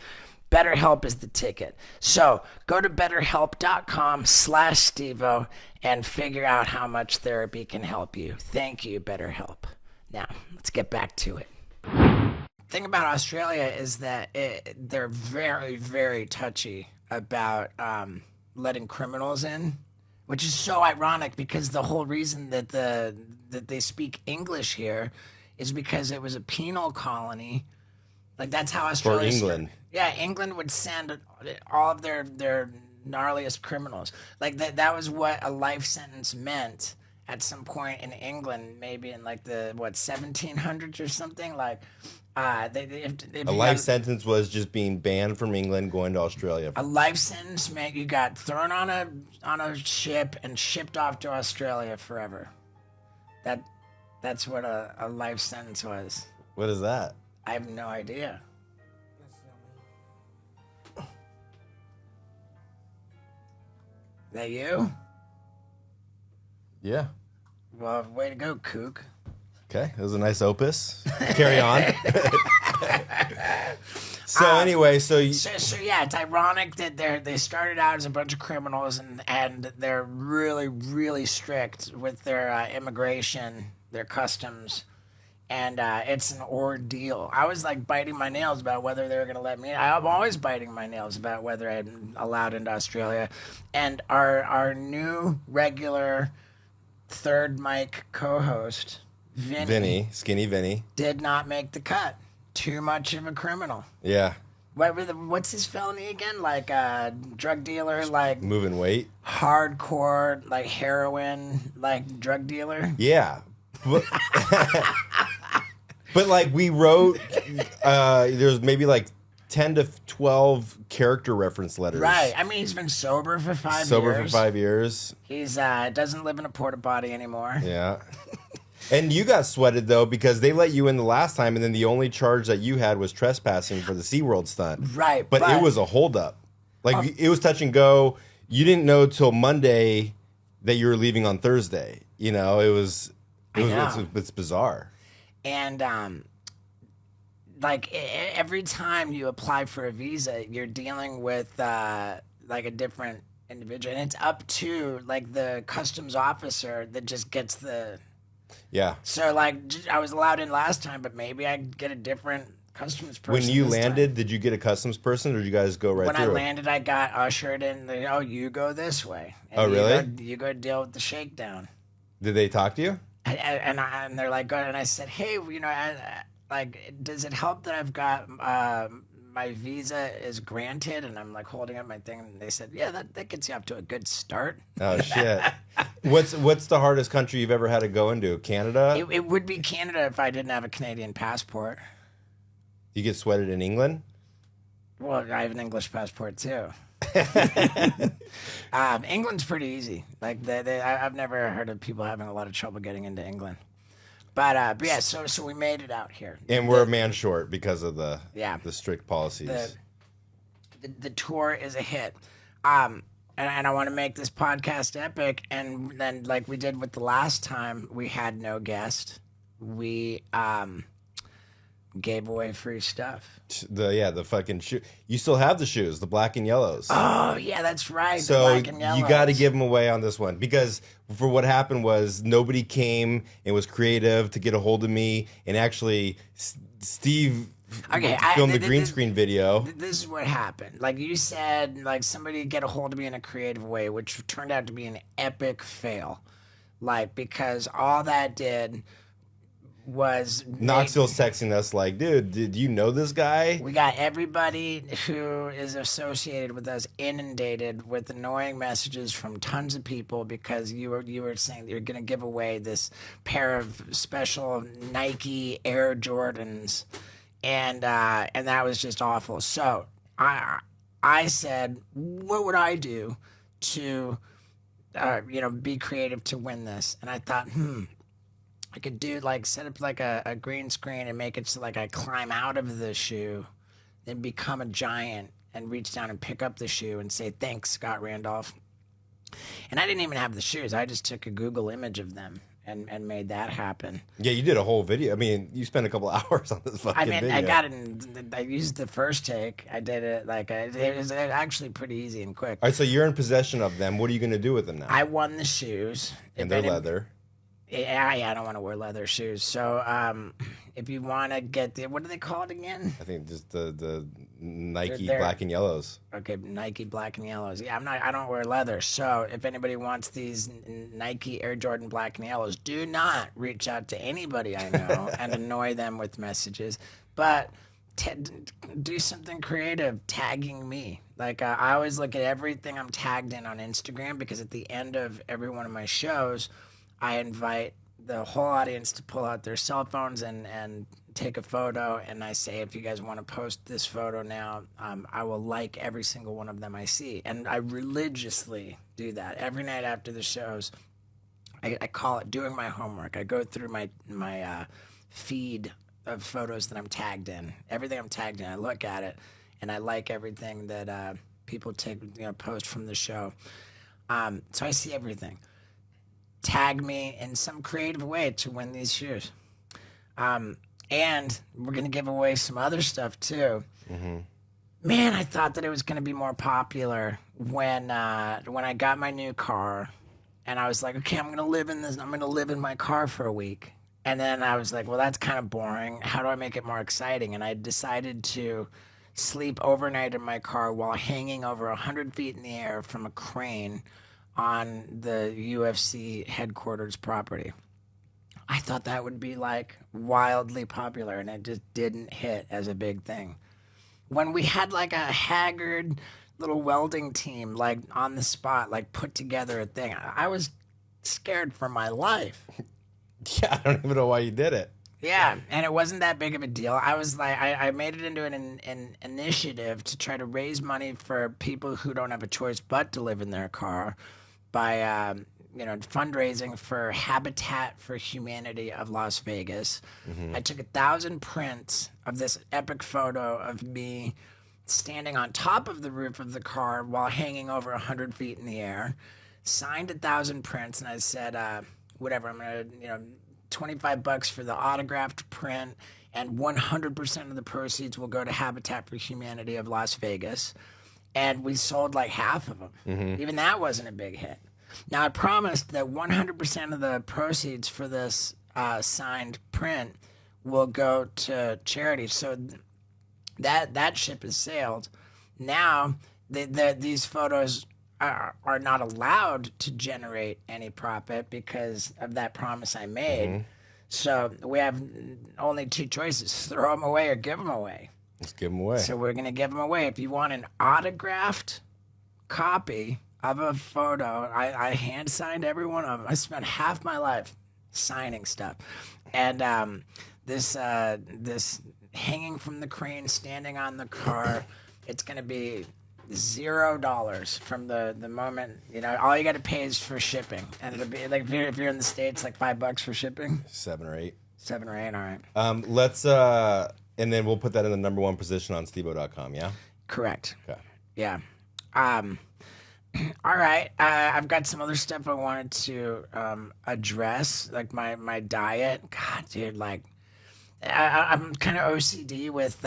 BetterHelp is the ticket. So go to betterhelp.com/Stevo and figure out how much therapy can help you. Thank you, BetterHelp. Now, let's get back to it. The thing about Australia is that they're very, very touchy about letting criminals in, which is so ironic because the whole reason that they speak English here is because it was a penal colony. Like that's how Australia. For England. Yeah, England would send all of their gnarliest criminals. Like that was what a life sentence meant at some point in England, maybe in like the 1700s or something. Like A life sentence was just being banned from England, going to Australia. A life sentence meant you got thrown on a ship and shipped off to Australia forever. That's what a life sentence was. What is that? I have no idea. That you? Yeah. Well, way to go, kook. Okay, that was a nice opus. Carry on. So anyway, so yeah, it's ironic that they started out as a bunch of criminals and they're really, really strict with their immigration, their customs, and it's an ordeal. I was like biting my nails about whether they were going to let me in. I'm always biting my nails about whether I'm allowed into Australia. And our new regular third mic co-host, Skinny Vinny, did not make the cut. Too much of a criminal. Yeah. What's his felony again? Like drug dealer, like moving weight, hardcore, like heroin, like drug dealer. Yeah. But like we wrote, there's maybe like 10 to 12 character reference letters. Right. I mean, he's been sober for 5 years. Sober for 5 years. He's doesn't live in a porta potty anymore. Yeah. And you got sweated though because they let you in the last time, and then the only charge that you had was trespassing for the SeaWorld stunt. Right. But it was a holdup. Like it was touch and go. You didn't know till Monday that you were leaving on Thursday. You know, it's bizarre. And like every time you apply for a visa, you're dealing with like a different individual, and it's up to like the customs officer that just gets the. Yeah. So like I was allowed in last time, but maybe I get a different customs person. When you landed, time. Did you get a customs person, or did you guys go right when through? When I landed, I got ushered in. You go this way. And really? You go deal with the shakedown. Did they talk to you? And they're like, good. And I said, hey, like, does it help that I've got my visa is granted, and I'm like holding up my thing, and they said, yeah, that gets you off to a good start. Oh shit! What's the hardest country you've ever had to go into? Canada? It would be Canada if I didn't have a Canadian passport. You get sweated in England? Well, I have an English passport too. England's pretty easy. Like I've never heard of people having a lot of trouble getting into England. But yeah, so we made it out here. And we're a man short because of the strict policies. The tour is a hit. And I want to make this podcast epic. And then, like we did with the last time, we had no guest. We gave away free stuff. The fucking shoe. You still have the shoes, the black and yellows. Oh yeah, that's right. So the black and yellows. You got to give them away on this one, because for what happened was nobody came and was creative to get a hold of me, and actually Steve filmed the green screen video. This is what happened. Like you said, like somebody get a hold of me in a creative way, which turned out to be an epic fail. Like, because all that did was Knoxville's texting us like, dude, did you know this guy? We got everybody who is associated with us inundated with annoying messages from tons of people, because you were saying that you're going to give away this pair of special Nike Air Jordans, and that was just awful. So I said, what would I do to be creative to win this? And I thought, I could do like set up like a green screen and make it so like I climb out of the shoe, then become a giant and reach down and pick up the shoe and say, thanks, Scott Randolph. And I didn't even have the shoes. I just took a Google image of them and made that happen. Yeah, you did a whole video. I mean, you spent a couple hours on this fucking video. I got it. I used the first take. I did it it was actually pretty easy and quick. All right, so you're in possession of them. What are you going to do with them now? I won the shoes. And they're leather. Yeah, I don't want to wear leather shoes. So, if you want to get what do they call it again? I think just the Nike black and yellows. Okay, Nike black and yellows. Yeah, I don't wear leather. So, if anybody wants these Nike Air Jordan black and yellows, do not reach out to anybody I know and annoy them with messages. But do something creative, tagging me. Like I always look at everything I'm tagged in on Instagram, because at the end of every one of my shows, I invite the whole audience to pull out their cell phones and take a photo, and I say, if you guys want to post this photo now, I will like every single one of them I see. And I religiously do that. Every night after the shows, I call it doing my homework. I go through my feed of photos that I'm tagged in. Everything I'm tagged in, I look at it, and I like everything that people post from the show. So I see everything. Tag me in some creative way to win these shoes. And we're going to give away some other stuff too. Mm-hmm. Man, I thought that it was going to be more popular when I got my new car, and I was like, okay, I'm going to live in this. I'm going to live in my car for a week. And then I was like, well, that's kind of boring. How do I make it more exciting? And I decided to sleep overnight in my car while hanging over 100 feet in the air from a crane on the UFC headquarters property. I thought that would be like wildly popular, and it just didn't hit as a big thing. When we had like a haggard little welding team like on the spot, like put together a thing, I was scared for my life. Yeah, I don't even know why you did it. Yeah, and it wasn't that big of a deal. I was like, I made it into an initiative to try to raise money for people who don't have a choice but to live in their car, by fundraising for Habitat for Humanity of Las Vegas. Mm-hmm. I took 1,000 prints of this epic photo of me standing on top of the roof of the car while hanging over 100 feet in the air, signed 1,000 prints, and I said, whatever, I'm going to, $25 for the autographed print, and 100% of the proceeds will go to Habitat for Humanity of Las Vegas. And we sold like half of them. Mm-hmm. Even that wasn't a big hit. Now, I promised that 100% of the proceeds for this signed print will go to charity. So that ship has sailed. Now, these photos are not allowed to generate any profit because of that promise I made. Mm-hmm. So we have only two choices: throw them away or give them away. Let's give them away. So we're going to give them away. If you want an autographed copy of a photo, I hand signed every one of them. I spent half my life signing stuff. And this hanging from the crane, standing on the car, it's going to be $0 from the moment, all you got to pay is for shipping. And it'll be like, if you're in the States, like $5 for shipping. 7 or 8. 7 or 8, all right. Let's, and then we'll put that in the number 1 position on Stevo.com, yeah? Correct. Okay. Yeah. All right. I've got some other stuff I wanted to address, like my diet. God, dude, like I'm kind of OCD with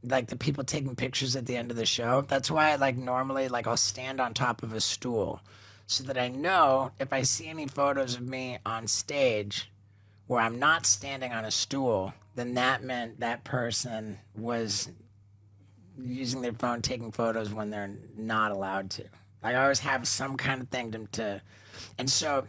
like the people taking pictures at the end of the show. That's why normally I'll stand on top of a stool so that I know if I see any photos of me on stage where I'm not standing on a stool, then that meant that person was using their phone taking photos when they're not allowed to. I always have some kind of thing to and so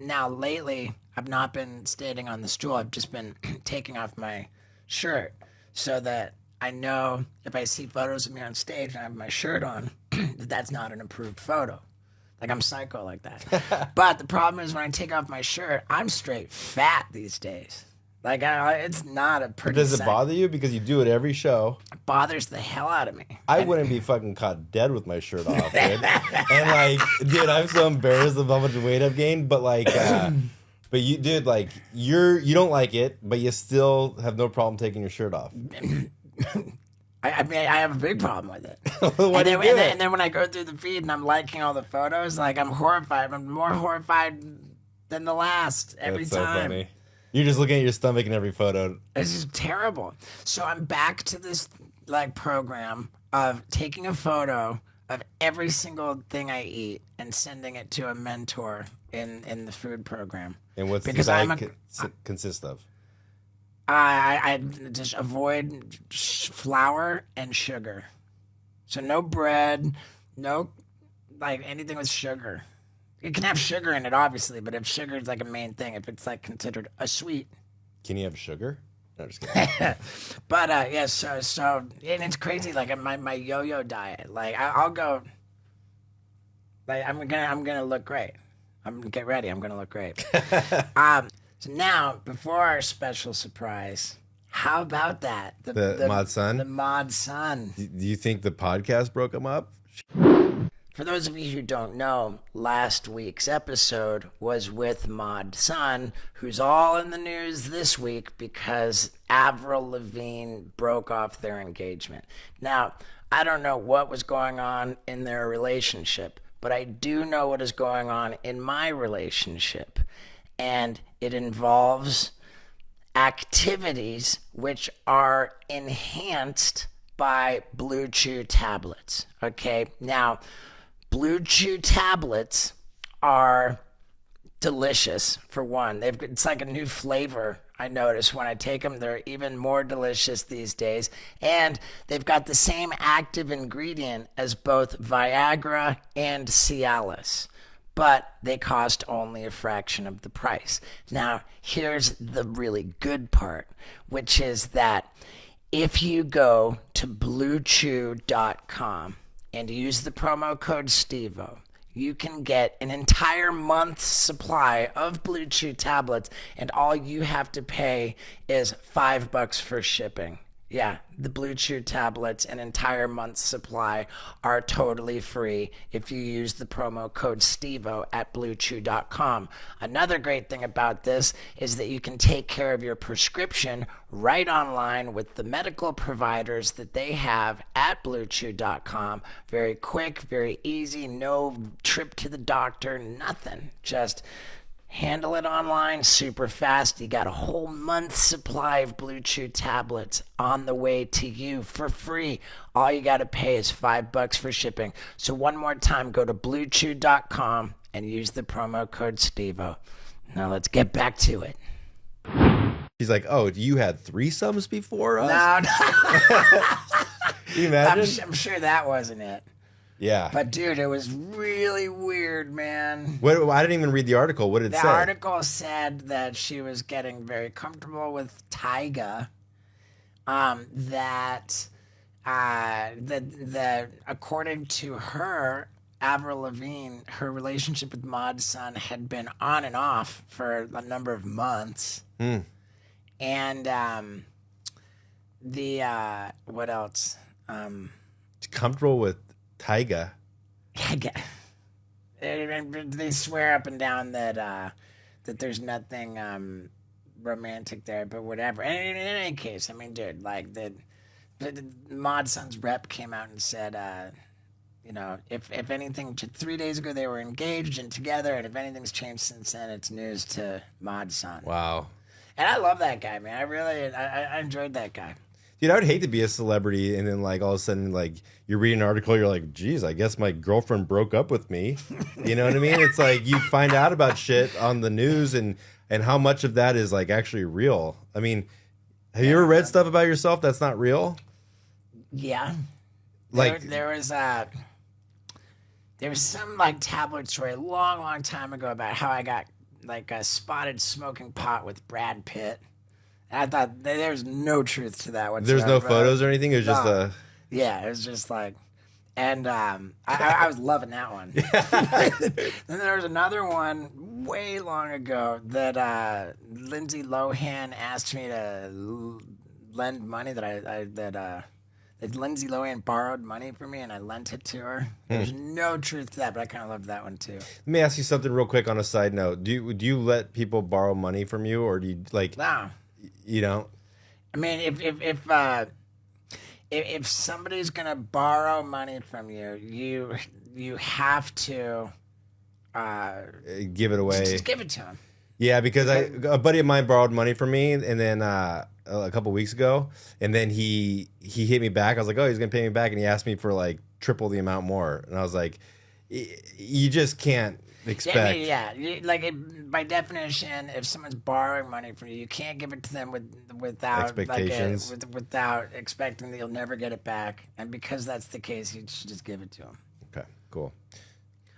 now lately I've not been standing on the stool. I've just been taking off my shirt so that I know if I see photos of me on stage and I have my shirt on, that's not an approved photo. Like, I'm psycho like that. But the problem is when I take off my shirt, I'm straight fat these days. Like, it's not a pretty Does it sight. bother you? Because you do it every show. It bothers the hell out of me. I wouldn't be fucking caught dead with my shirt off, dude. And, dude, I'm so embarrassed of how much weight I've gained. But, but you, dude, you don't like it, but you still have no problem taking your shirt off. I mean, I have a big problem with it. Why do you do it? And then when I go through the feed and I'm liking all the photos, I'm horrified. I'm more horrified than the last every That's so time. funny. You're just looking at your stomach in every photo. It's just terrible. So I'm back to this program of taking a photo of every single thing I eat and sending it to a mentor in the food program. And what's because the diet consist of? I just avoid flour and sugar. So no bread, no anything with sugar. It can have sugar in it, obviously, but if sugar is a main thing, if it's considered a sweet. Can you have sugar? No, just kidding. But yeah, so and it's crazy. My yo-yo diet. I'll go. I'm gonna look great. Get ready. I'm gonna look great. So now, before our special surprise, how about that? The Mod Sun? The Mod Sun. Do you think the podcast broke them up? For those of you who don't know, last week's episode was with Mod Sun, who's all in the news this week because Avril Lavigne broke off their engagement. Now, I don't know what was going on in their relationship, but I do know what is going on in my relationship. And it involves activities which are enhanced by Blue Chew tablets. Okay, now Blue Chew tablets are delicious. For one, it's like a new flavor. I notice when I take them, they're even more delicious these days. And they've got the same active ingredient as both Viagra and Cialis, but they cost only a fraction of the price. Now, here's the really good part, which is that if you go to bluechew.com and use the promo code STEVO, you can get an entire month's supply of Blue Chew tablets, and all you have to pay is $5 for shipping. Yeah, the Blue Chew tablets, an entire month's supply, are totally free if you use the promo code STEVO at bluechew.com. Another great thing about this is that you can take care of your prescription right online with the medical providers that they have at bluechew.com. Very quick, very easy, no trip to the doctor, nothing. Just handle it online super fast. You got a whole month's supply of Blue Chew tablets on the way to you for free. All you got to pay is $5 for shipping. So one more time, go to bluechew.com and use the promo code STEVO. Now let's get back to it. He's like, oh, you had threesomes before us? No. Can you imagine? I'm sure that wasn't it. Yeah. But dude, it was really weird, man. I didn't even read the article. What did it say? The article said that she was getting very comfortable with Tyga, that according to her, Avril Lavigne, her relationship with Mod Sun had been on and off for a number of months. And what else? Comfortable with Tyga. They swear up and down that there's nothing romantic there, but whatever. And in any case, I mean, dude, like the Mod Sun's rep came out and said, if anything, 3 days ago they were engaged and together, and if anything's changed since then, it's news to Mod Sun. Wow. And I love that guy, man. I enjoyed that guy. Dude, I would hate to be a celebrity and then like all of a sudden like you read an article, you're like, geez, I guess my girlfriend broke up with me. You know what I mean? It's like you find out about shit on the news and how much of that is like actually real. I mean, have you ever read stuff about yourself that's not real? Yeah. Like there was some like tabloid story a long time ago about how I got like spotted smoking pot with Brad Pitt. And I thought there's no truth to that whatsoever. there's no photos or anything. It was just a yeah. It was just like, and I was loving that one. Then there was another one way long ago that Lindsay Lohan asked me to lend money that Lindsay Lohan borrowed money from me and I lent it to her. There's no truth to that, but I kind of loved that one too. Let me ask you something real quick on a side note. Do you let people borrow money from you, or do you like? No. You know, I mean, if somebody's gonna borrow money from you, you have to give it away. just give it to them. Yeah, because a buddy of mine borrowed money from me, and then a couple weeks ago, and then he hit me back. I was like, oh, he's gonna pay me back, and he asked me for like triple the amount more, and I was like, you just can't expect. By definition, if someone's borrowing money from you, you can't give it to them without expectations, without expecting that you'll never get it back. And because that's the case, you should just give it to them. Okay, cool.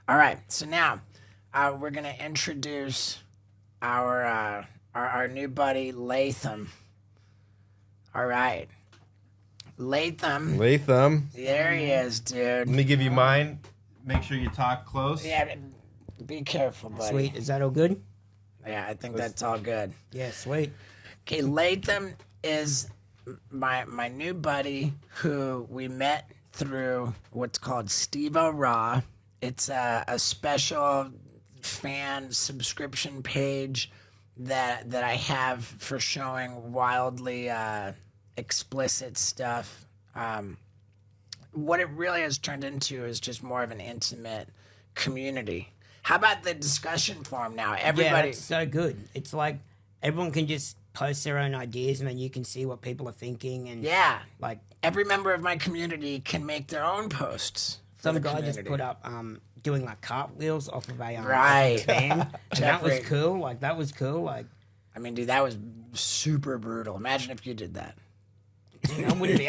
All right, so now we're gonna introduce our new buddy Latham. All right, Latham. There he is, dude. Let me give you mine. Make sure you talk close. Yeah. Be careful, buddy. Sweet. Is that all good? Yeah, I think that's all good. Yeah, sweet. Okay, Latham is my new buddy who we met through what's called Steve-O Raw. It's a special fan subscription page that I have for showing wildly explicit stuff. What it really has turned into is just more of an intimate community. How about the discussion forum now? Everybody, Yeah, that's so good. It's like everyone can just post their own ideas and then you can see what people are thinking. And yeah, like every member of my community can make their own posts. some guy just put up doing like cartwheels off of a Right. van. And that was Jeffrey. cool. Like that was cool. Like I mean, dude, that was super brutal. Imagine if you did that. I wouldn't be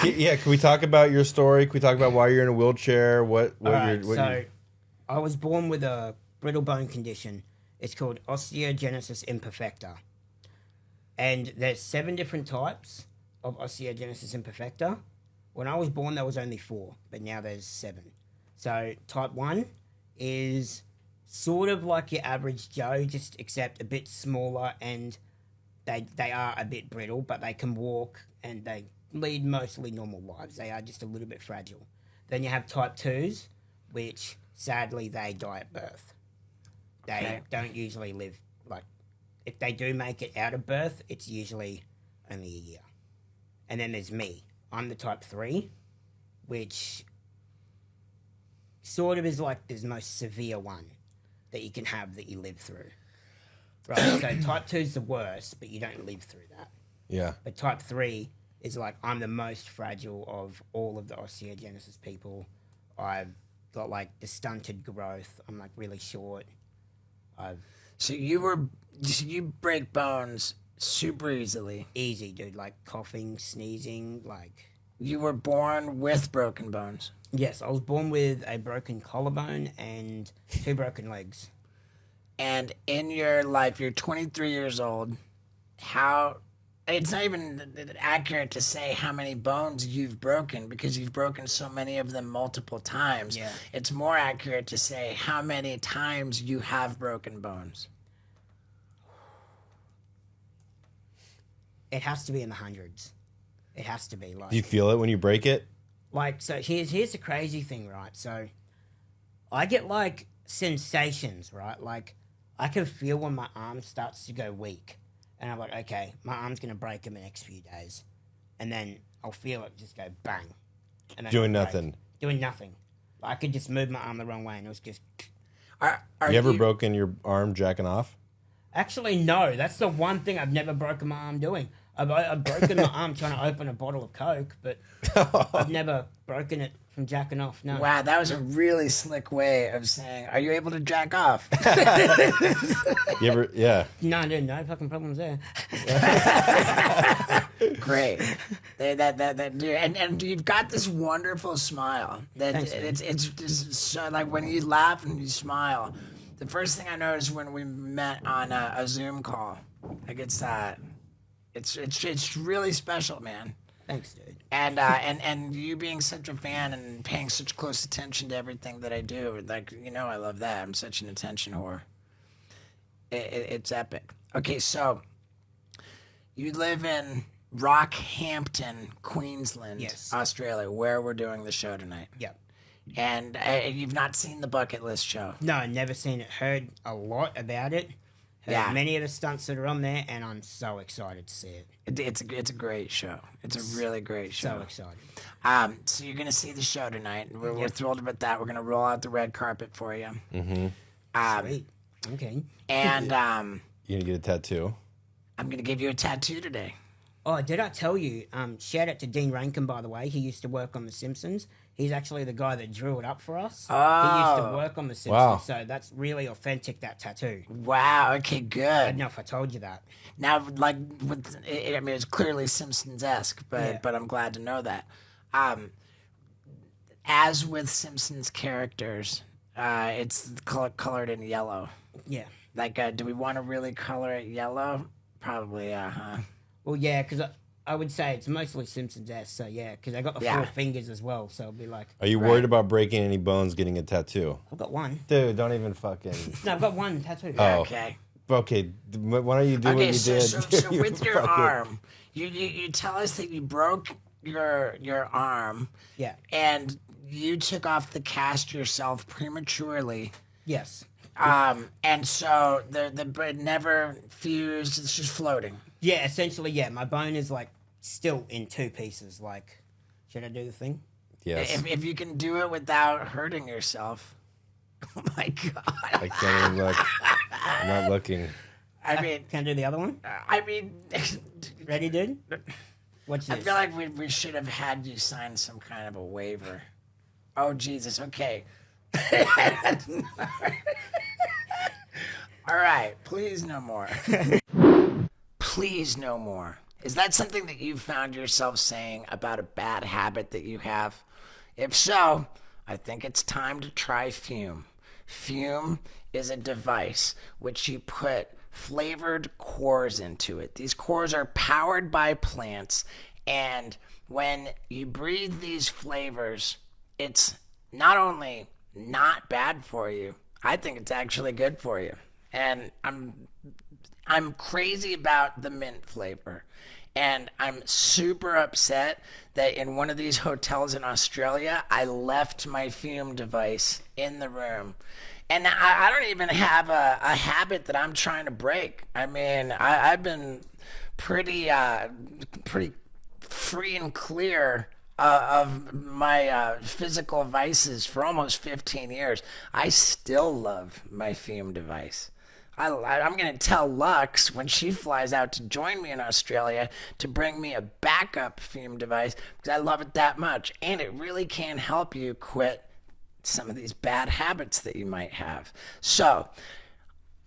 Yeah, can we talk about your story? Can we talk about why you're in a wheelchair? I was born with a brittle bone condition. It's called osteogenesis imperfecta. And there's 7 different types of osteogenesis imperfecta. When I was born, there was only 4, but now there's 7. So type 1 is sort of like your average Joe, just except a bit smaller, and they are a bit brittle, but they can walk and they lead mostly normal lives. They are just a little bit fragile. Then you have type 2s, which sadly they die at birth. They don't usually live, like, if they do make it out of birth, it's usually only a year. And then there's me. I'm the type 3, which sort of is like the most severe one that you can have that you live through. Right, so type 2 is the worst, but you don't live through that. Yeah. But type 3 is like, I'm the most fragile of all of the osteogenesis people. I've got like the stunted growth. I'm like really short. So you break bones super easily. Easy, dude. Like coughing, sneezing, like... You were born with broken bones. Yes, I was born with a broken collarbone and 2 broken legs. And in your life, you're 23 years old. How it's not even accurate to say how many bones you've broken because you've broken so many of them multiple times. Yeah. It's more accurate to say how many times you have broken bones. It has to be in the hundreds. It has to be like. Do you feel it when you break it? Like, so here's the crazy thing, right? So I get like sensations, right? Like I can feel when my arm starts to go weak. And I'm like, okay, my arm's going to break in the next few days. And then I'll feel it just go bang. And then Doing it'll break. nothing. Doing nothing. Like, I could just move my arm the wrong way and it was just... Are You ever broken your arm jacking off? Actually, no. That's the one thing I've never broken my arm doing. I've broken my arm trying to open a bottle of Coke, but I've never broken it from jacking off, no. Wow, that was a really slick way of saying, are you able to jack off? You ever? Yeah. No, dude, no fucking problems there. Great. Dude, and you've got this wonderful smile. That Thanks, man. it's just so, like when you laugh and you smile. The first thing I noticed when we met on a Zoom call, like it's really special, man. Thanks, dude. And you being such a fan and paying such close attention to everything that I do, like, you know, I love that. I'm such an attention whore. It's epic. Okay, so you live in Rockhampton, Queensland, Yes. Australia, where we're doing the show tonight. Yep. And you've not seen the bucket list show. No, never seen it. Heard a lot about it. Heard Yeah. many of the stunts that are on there, and I'm so excited to see it. It's a great show. It's a really great show. So excited. So you're gonna see the show tonight. We're thrilled about that. We're gonna roll out the red carpet for you. Sweet. Okay. And You gonna get a tattoo? I'm gonna give you a tattoo today. Oh, did I tell you? Shout out to Dean Rankin, by the way. He used to work on The Simpsons. He's actually the guy that drew it up for us. He used to work on The Simpsons, Wow. so that's really authentic, that tattoo. Wow. Okay. I don't Good. know if I told you that. Now, like, I mean, it's clearly Simpsons-esque, Yeah. but I'm glad to know that. As with Simpsons characters, it's colored in yellow. Yeah. Like, do we want to really color it yellow? Probably, huh? Well, yeah, because I would say it's mostly Simpsons-esque, so yeah, because I got the Yeah. 4 fingers as well, so it'll be like, Are you worried about breaking any bones getting a tattoo? I've got one. Dude, don't even fucking. No, I've got one tattoo. Oh. Okay. Okay, why don't you do what Okay, you so, did? so You with your fucking- arm, you tell us that you broke your arm Yeah. and you took off the cast yourself prematurely. Yes. And so it never fused. It's just floating. Yeah, essentially, yeah. My bone is like still in 2 pieces. Like, should I do the thing? Yes. If you can do it without hurting yourself. Oh my god! I can't even look. I'm not looking. I mean, Can I do the other one? Ready, dude? Watch I this. feel like we should have had you sign some kind of a waiver. Oh Jesus! Okay. All right. Please no more. Please no more. Is that something that you found yourself saying about a bad habit that you have? If so, I think it's time to try Fume. Fume is a device which you put flavored cores into it. These cores are powered by plants, and when you breathe these flavors, it's not only not bad for you, I think it's actually good for you. And I'm crazy about the mint flavor. And I'm super upset that in one of these hotels in Australia, I left my Fume device in the room. And I don't even have a habit that I'm trying to break. I mean, I've been pretty free and clear of my physical vices for almost 15 years. I still love my Fume device. I'm going to tell Lux when she flies out to join me in Australia to bring me a backup Fume device because I love it that much. And it really can help you quit some of these bad habits that you might have. So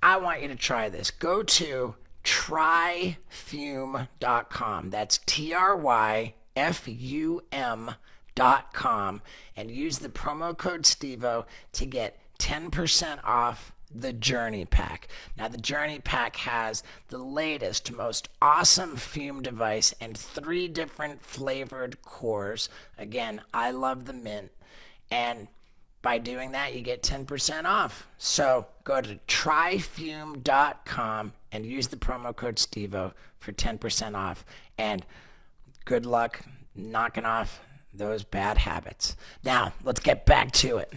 I want you to try this. Go to tryfume.com. That's TRYFUM.com and use the promo code STEVO to get 10% off the Journey Pack. Now, the Journey Pack has the latest, most awesome fume device and 3 different flavored cores. Again, I love the mint. And by doing that, you get 10% off. So go to tryfume.com and use the promo code STEVO for 10% off. And good luck knocking off those bad habits. Now, let's get back to it.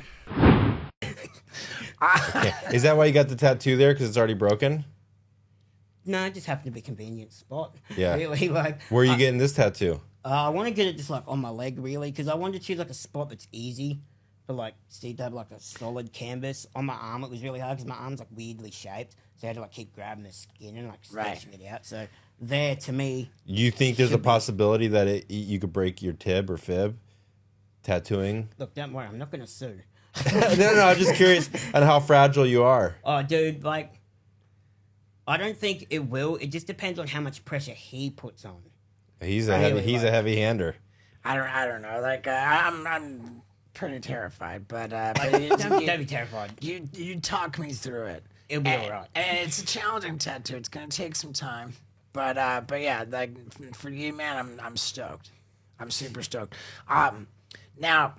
Okay. Is that why you got the tattoo there? Because it's already broken? No, it just happened to be a convenient spot. Yeah. Really, like. Where are you getting this tattoo? I want to get it just like on my leg, really, because I wanted to choose like a spot that's easy for like Steve to have like a solid canvas. On my arm, it was really hard because my arm's like weirdly shaped, so I had to like keep grabbing the skin and like stretching it out. So there, to me, You think there's a possibility that you could break your tib or fib tattooing? look, don't worry, I'm not gonna sue. No, I'm just curious on how fragile you are. Oh, dude, like, I don't think it will. It just depends on how much pressure he puts on. He's a heavy hander. I don't know. Like, I'm pretty terrified, but Don't be terrified. you talk me through it. It'll be all right. And it's a challenging tattoo. It's gonna take some time, but yeah, like for you, man, I'm stoked. I'm super stoked. Now,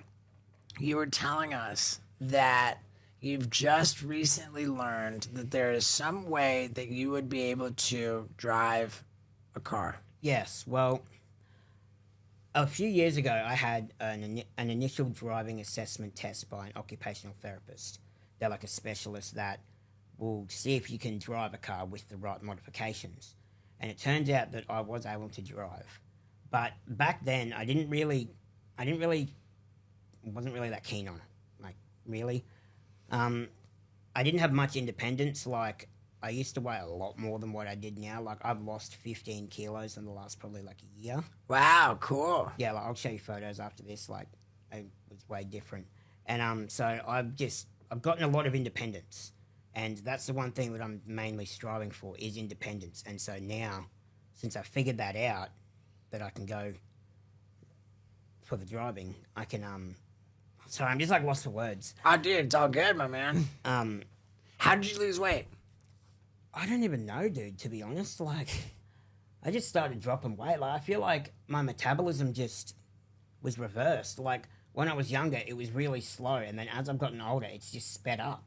you were telling us that you've just recently learned that there is some way that you would be able to drive a car. Yes, well, a few years ago, I had an initial driving assessment test by an occupational therapist. They're like a specialist that will see if you can drive a car with the right modifications. And it turns out that I was able to drive. But back then, I wasn't really that keen on it. Like, really. I didn't have much independence. Like, I used to weigh a lot more than what I did now. Like, I've lost 15 kilos in the last probably like a year. Wow, cool. Yeah, like, I'll show you photos after this. Like, it was way different. And so I've gotten a lot of independence. And that's the one thing that I'm mainly striving for is independence. And so now, since I figured that out, that I can go for the driving, I can, sorry, I'm just like lost for words. Oh, dude, it's all good, my man. How did you lose weight? I don't even know, dude, to be honest. Like, I just started dropping weight. Like, I feel like my metabolism just was reversed. Like, when I was younger, it was really slow. And then as I've gotten older, it's just sped up.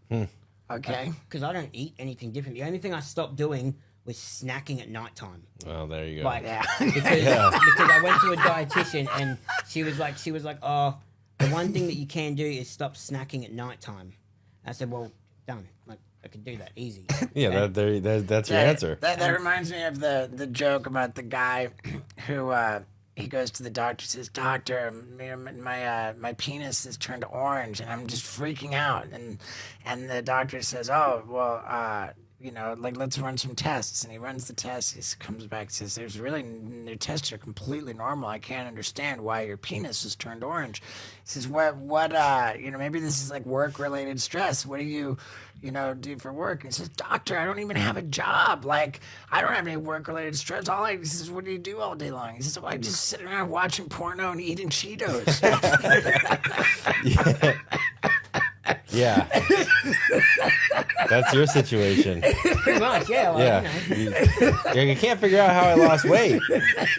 Okay. Because I don't eat anything different. The only thing I stopped doing was snacking at nighttime. Well, there you go. Like, Yeah. because I went to a dietitian and she was like, oh, the one thing that you can do is stop snacking at nighttime. I said, well, done. Like, I could do that easy. Yeah, that's your answer. That reminds me of the joke about the guy who he goes to the doctor, says, "Doctor, my penis has turned orange and I'm just freaking out." And the doctor says, "Oh, well, like, let's run some tests." And he runs the tests. He comes back and says, your tests are completely normal. I can't understand why your penis has turned orange. He says, what, maybe this is like work-related stress. What do you, do for work? And he says, "Doctor, I don't even have a job. Like, I don't have any work-related stress. He says, "What do you do all day long?" He says, "Well, I just sit around watching porno and eating Cheetos." Yeah. That's your situation. Pretty much, yeah. Like, Yeah. You can't figure out how I lost weight.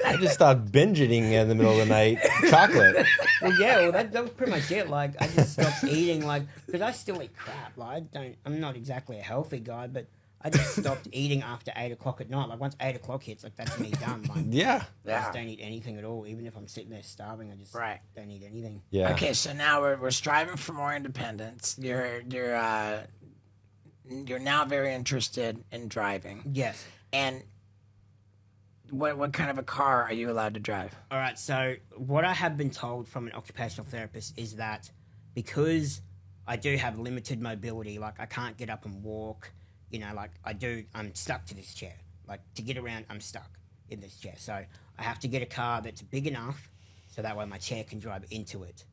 I just stopped binge eating in the middle of the night chocolate. Well, that was pretty much it. Like, I just stopped eating, like, because I still eat crap. Like, I'm not exactly a healthy guy, but I just stopped eating after 8 o'clock at night. Like, once 8 o'clock hits, like, that's me done. Like, Yeah. I just don't eat anything at all. Even if I'm sitting there starving, I just don't eat anything. Yeah. Okay, so now we're striving for more independence. You're now very interested in driving. Yes. And what kind of a car are you allowed to drive? All right, so what I have been told from an occupational therapist is that because I do have limited mobility, like I can't get up and walk, I'm stuck to this chair. Like, to get around, I'm stuck in this chair. So I have to get a car that's big enough so that way my chair can drive into it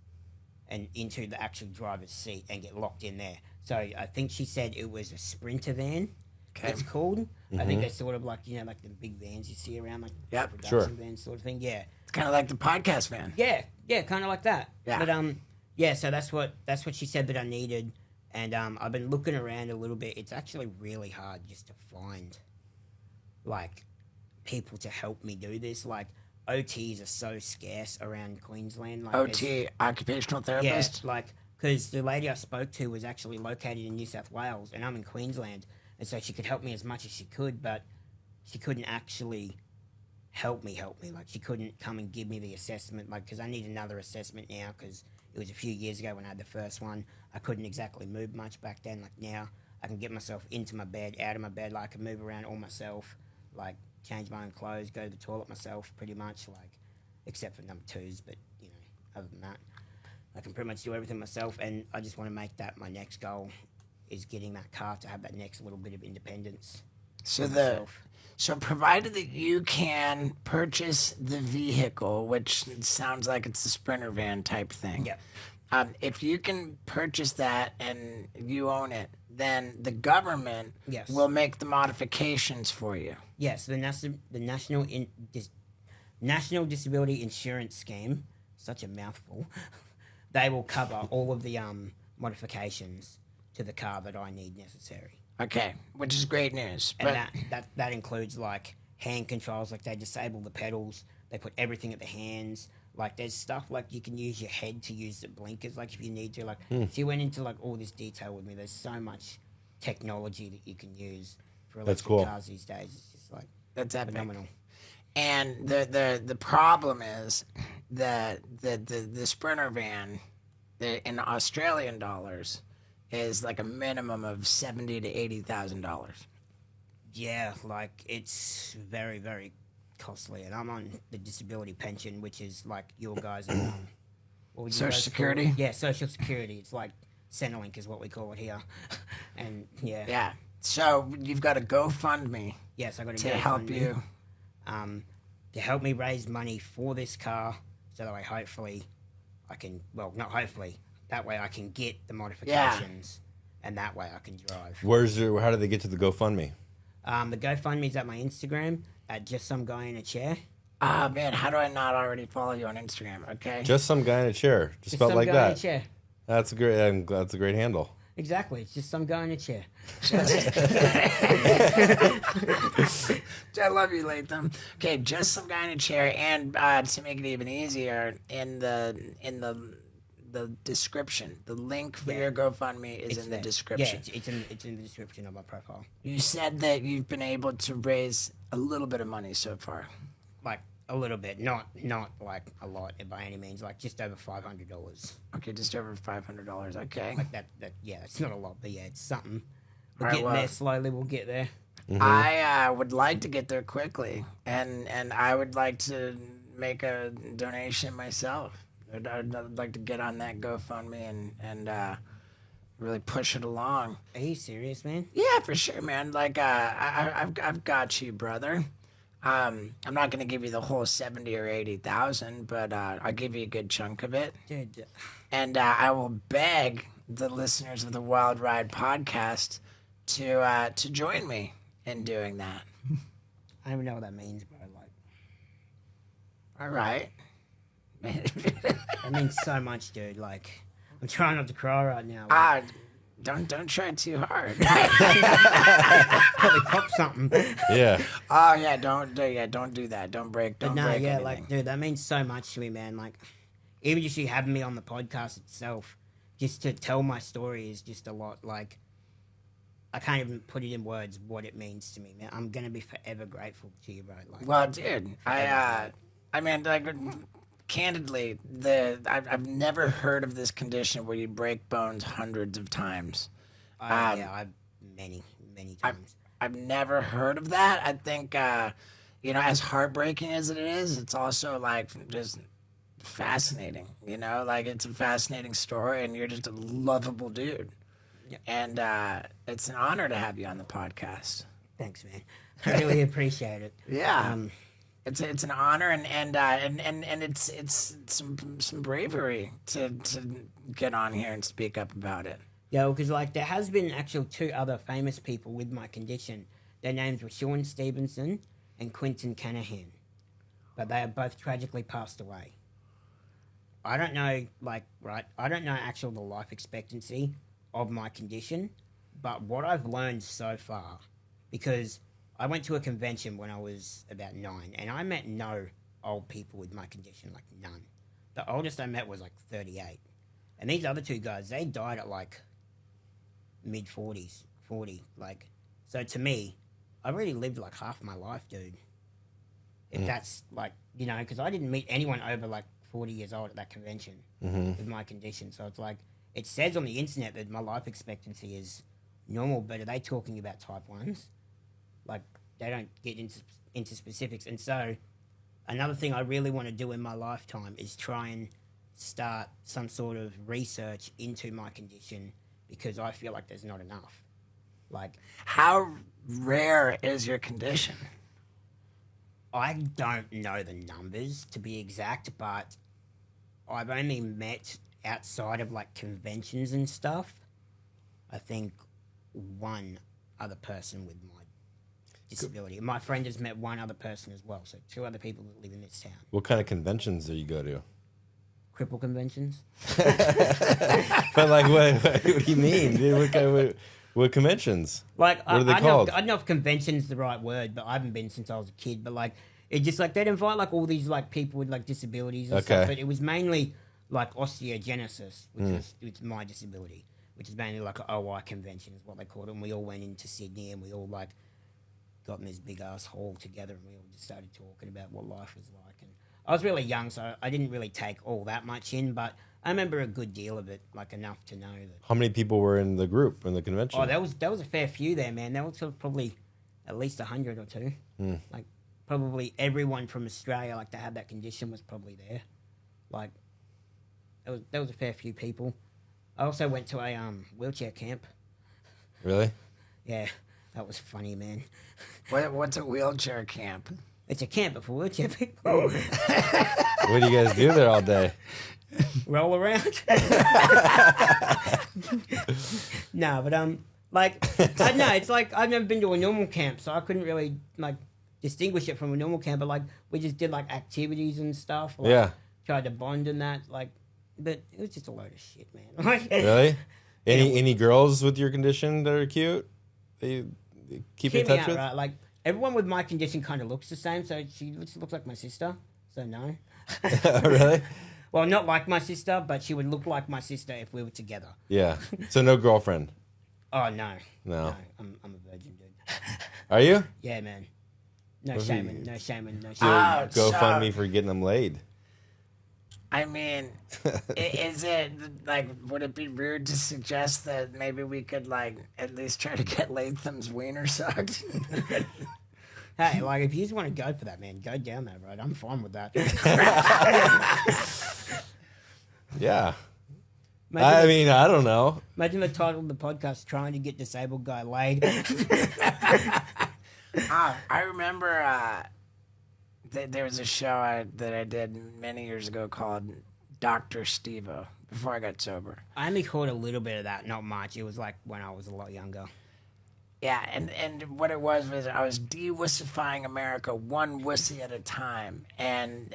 and into the actual driver's seat and get locked in there. So I think she said it was a Sprinter van. Okay. It's called. I think they're sort of like, like the big vans you see around, like production sure. van sort of thing. Yeah. It's kind of like the podcast van. Yeah, kind of like that. Yeah. But so that's what she said that I needed, And I've been looking around a little bit. It's actually really hard just to find, like, people to help me do this. Like, OTs are so scarce around Queensland. Like, OT, occupational yeah, therapist? like, because the lady I spoke to was actually located in New South Wales, and I'm in Queensland, and so she could help me as much as she could, but she couldn't actually help me. Like, she couldn't come and give me the assessment, like, because I need another assessment now, because it was a few years ago when I had the first one. I couldn't exactly move much back then. Like, now I can get myself into my bed, out of my bed, like, I can move around all myself, like, change my own clothes, go to the toilet myself, pretty much, like, except for number twos, but, you know, other than that, I can pretty much do everything myself, and I just want to make that my next goal, is getting that car to have that next little bit of independence. So for the myself. so provided that you can purchase the vehicle, which sounds like it's a Sprinter van type thing. Yeah. If you can purchase that and you own it, then the government Yes. will make the modifications for you. Yes, the National Disability Insurance Scheme, such a mouthful, they will cover all of the modifications to the car that I need necessary. Okay, which is great news. And But that includes, like, hand controls, like they disable the pedals, they put everything at the hands. Like, there's stuff like you can use your head to use the blinkers, like, if you need to. Like, she went into, like, all this detail with me. There's so much technology that you can use for That's electric cool. cars these days. It's just, like, that's epic. phenomenal. And the problem is that the Sprinter van, in Australian dollars, is like a minimum of $70,000 to $80,000. Yeah, like, it's very, very costly. And I'm on the disability pension, which is like your guys' what would you Social guys call it? Security? Yeah, Social Security. It's like Centrelink is what we call it here. And yeah. Yeah. So you've got a GoFundMe Yes, I got to help you. to help me raise money for this car, so that way hopefully I can, well, not hopefully, that way I can get the modifications, and that way I can drive. How do they get to the GoFundMe? The GoFundMe's at my Instagram at just some guy in a chair. Ah, man, how do I not already follow you on Instagram? Okay. Just some guy in a chair. Just Just spelled some like guy in a that. chair. That's a great. I'm glad that's a great handle. Exactly, it's just some guy in a chair. I love you, Latham. Okay, just some guy in a chair, and to make it even easier, in the description, the link for your GoFundMe is in the there. description. Yeah, it's in the description of my profile. You said that you've been able to raise a little bit of money so far. Like a little bit, not like a lot by any means. Like just over $500. Okay, just over $500. Okay. Like that. Yeah, it's not a lot, but yeah, it's something. We're Alright, getting well- there slowly. We'll get there. I would like to get there quickly, and I would like to make a donation myself. I'd like to get on that GoFundMe and really push it along. Are you serious, man? Yeah, for sure, man. Like I've got you, brother. I'm not gonna give you the whole 70 or 80,000, but I'll give you a good chunk of it, Dude, and I will beg the listeners of the Wild Ride podcast to join me in doing that. I don't even know what that means, bro. Like, All right. that means so much, dude. Like, I'm trying not to cry right now. Like, Don't try too hard. probably pop something. Yeah. Oh yeah, don't do that. Don't break. But Don't no, break yeah, anything. like, dude, that means so much to me, man. Like, even just you having me on the podcast itself, just to tell my story is just a lot. Like, I can't even put it in words what it means to me, man. I'm gonna be forever grateful to you, bro. Like, Well, dude, I mean, like, candidly, I've never heard of this condition where you break bones hundreds of times. I've many times. I've never heard of that. I think, as heartbreaking as it is, it's also like just fascinating. Like it's a fascinating story, and you're just a lovable dude. Yeah. And it's an honor to have you on the podcast. Thanks, man. I really appreciate it. Yeah. It's an honor and it's some bravery to get on here and speak up about it. Yeah, because like there has been actually two other famous people with my condition. Their names were Sean Stevenson and Quentin Canahan, but they have both tragically passed away. I don't know, I don't know actual the life expectancy of my condition, but what I've learned so far, because I went to a convention when I was about 9, and I met no old people with my condition, like none. The oldest I met was like 38. And these other 2 guys, they died at like mid-40s, 40. Like, so to me, I really lived like half my life, dude. If that's like, you know, because I didn't meet anyone over like 40 years old at that convention with my condition. So it's like, it says on the internet that my life expectancy is normal, but are they talking about type 1s? Like, they don't get into specifics. And so another thing I really want to do in my lifetime is try and start some sort of research into my condition, because I feel like there's not enough. Like, How rare is your condition? I don't know the numbers to be exact, but I've only met outside of like conventions and stuff, I think one other person with my disability. My friend has met one other person as well, so 2 other people that live in this town. What kind of conventions do you go to? Cripple conventions? But like, what do you mean, dude? What conventions? Like, What are they I called? don't know if convention's the right word, but I haven't been since I was a kid. But like, it just like they'd invite like all these like people with like disabilities and stuff. Okay. But it was mainly like osteogenesis, which is my disability, which is mainly like an OI convention is what they called it. And we all went into Sydney and we all like got in this big ass hall together and we all just started talking about what life was like. And I was really young, so I didn't really take all that much in, but I remember a good deal of it, like enough to know that. How many people were in the group in the convention? Oh, there was a fair few there, man. There was probably at least 100 or 2. Like, probably everyone from Australia, like, that had that condition was probably there. Like, there was a fair few people. I also went to a wheelchair camp. Really? Yeah, that was funny, man. What's a wheelchair camp? It's a camp for wheelchair people. What do you guys do there all day? Roll around. No, but like, I don't know, it's like I've never been to a normal camp, so I couldn't really like distinguish it from a normal camp. But like, we just did like activities and stuff. Like, Yeah. Tried to bond in that, like, but it was just a load of shit, man. Like, Really? Any girls with your condition that are cute? That you keep in hear me touch out, with? right? Like, everyone with my condition kind of looks the same, so she looks like my sister. So no. Really? Well, not like my sister, but she would look like my sister if we were together. Yeah. So no girlfriend. Oh no. No. I'm a virgin, dude. Are you? Yeah, man. No What if shaming, you- no shaming, no So shaming. Ah, go so- fund me for getting them laid. I mean, is it like, would it be rude to suggest that maybe we could like at least try to get Latham's wiener sucked? Hey, like, if you just want to go for that, man, go down that road. I'm fine with that. Yeah. Imagine, I mean, I don't know. imagine the title of the podcast, Trying to Get Disabled Guy Laid. I remember there was a show that I did many years ago called Dr. Steve-O before I got sober. I only caught a little bit of that, not much. It was like when I was a lot younger. Yeah, and what it was I was de-wussifying America one wussy at a time, and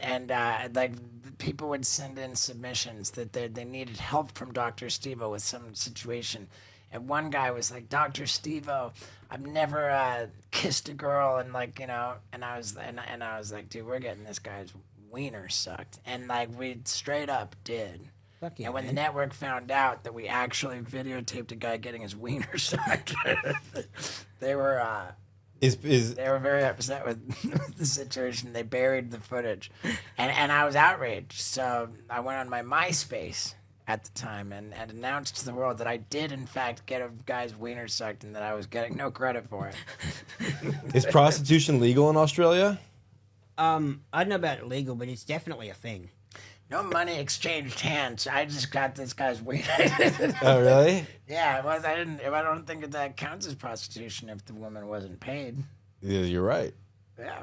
like people would send in submissions that they needed help from Dr. Steve-O with some situation, and one guy was like, Dr. Steve-O, I've never kissed a girl, and like, you know, and I was like, dude, we're getting this guy's wiener sucked, and like we straight up did. Fuck yeah, And when man. the network found out that we actually videotaped a guy getting his wiener sucked, they were Is very upset with the situation. They buried the footage, and I was outraged. So I went on my MySpace at the time and announced to the world that I did in fact get a guy's wiener sucked and that I was getting no credit for it. is prostitution legal in Australia? I don't know about illegal, but it's definitely a thing. No money exchanged hands. I just got this guy's wiener. Oh, really? Yeah, it was. I don't think that counts as prostitution if the woman wasn't paid. Yeah, you're right. Yeah.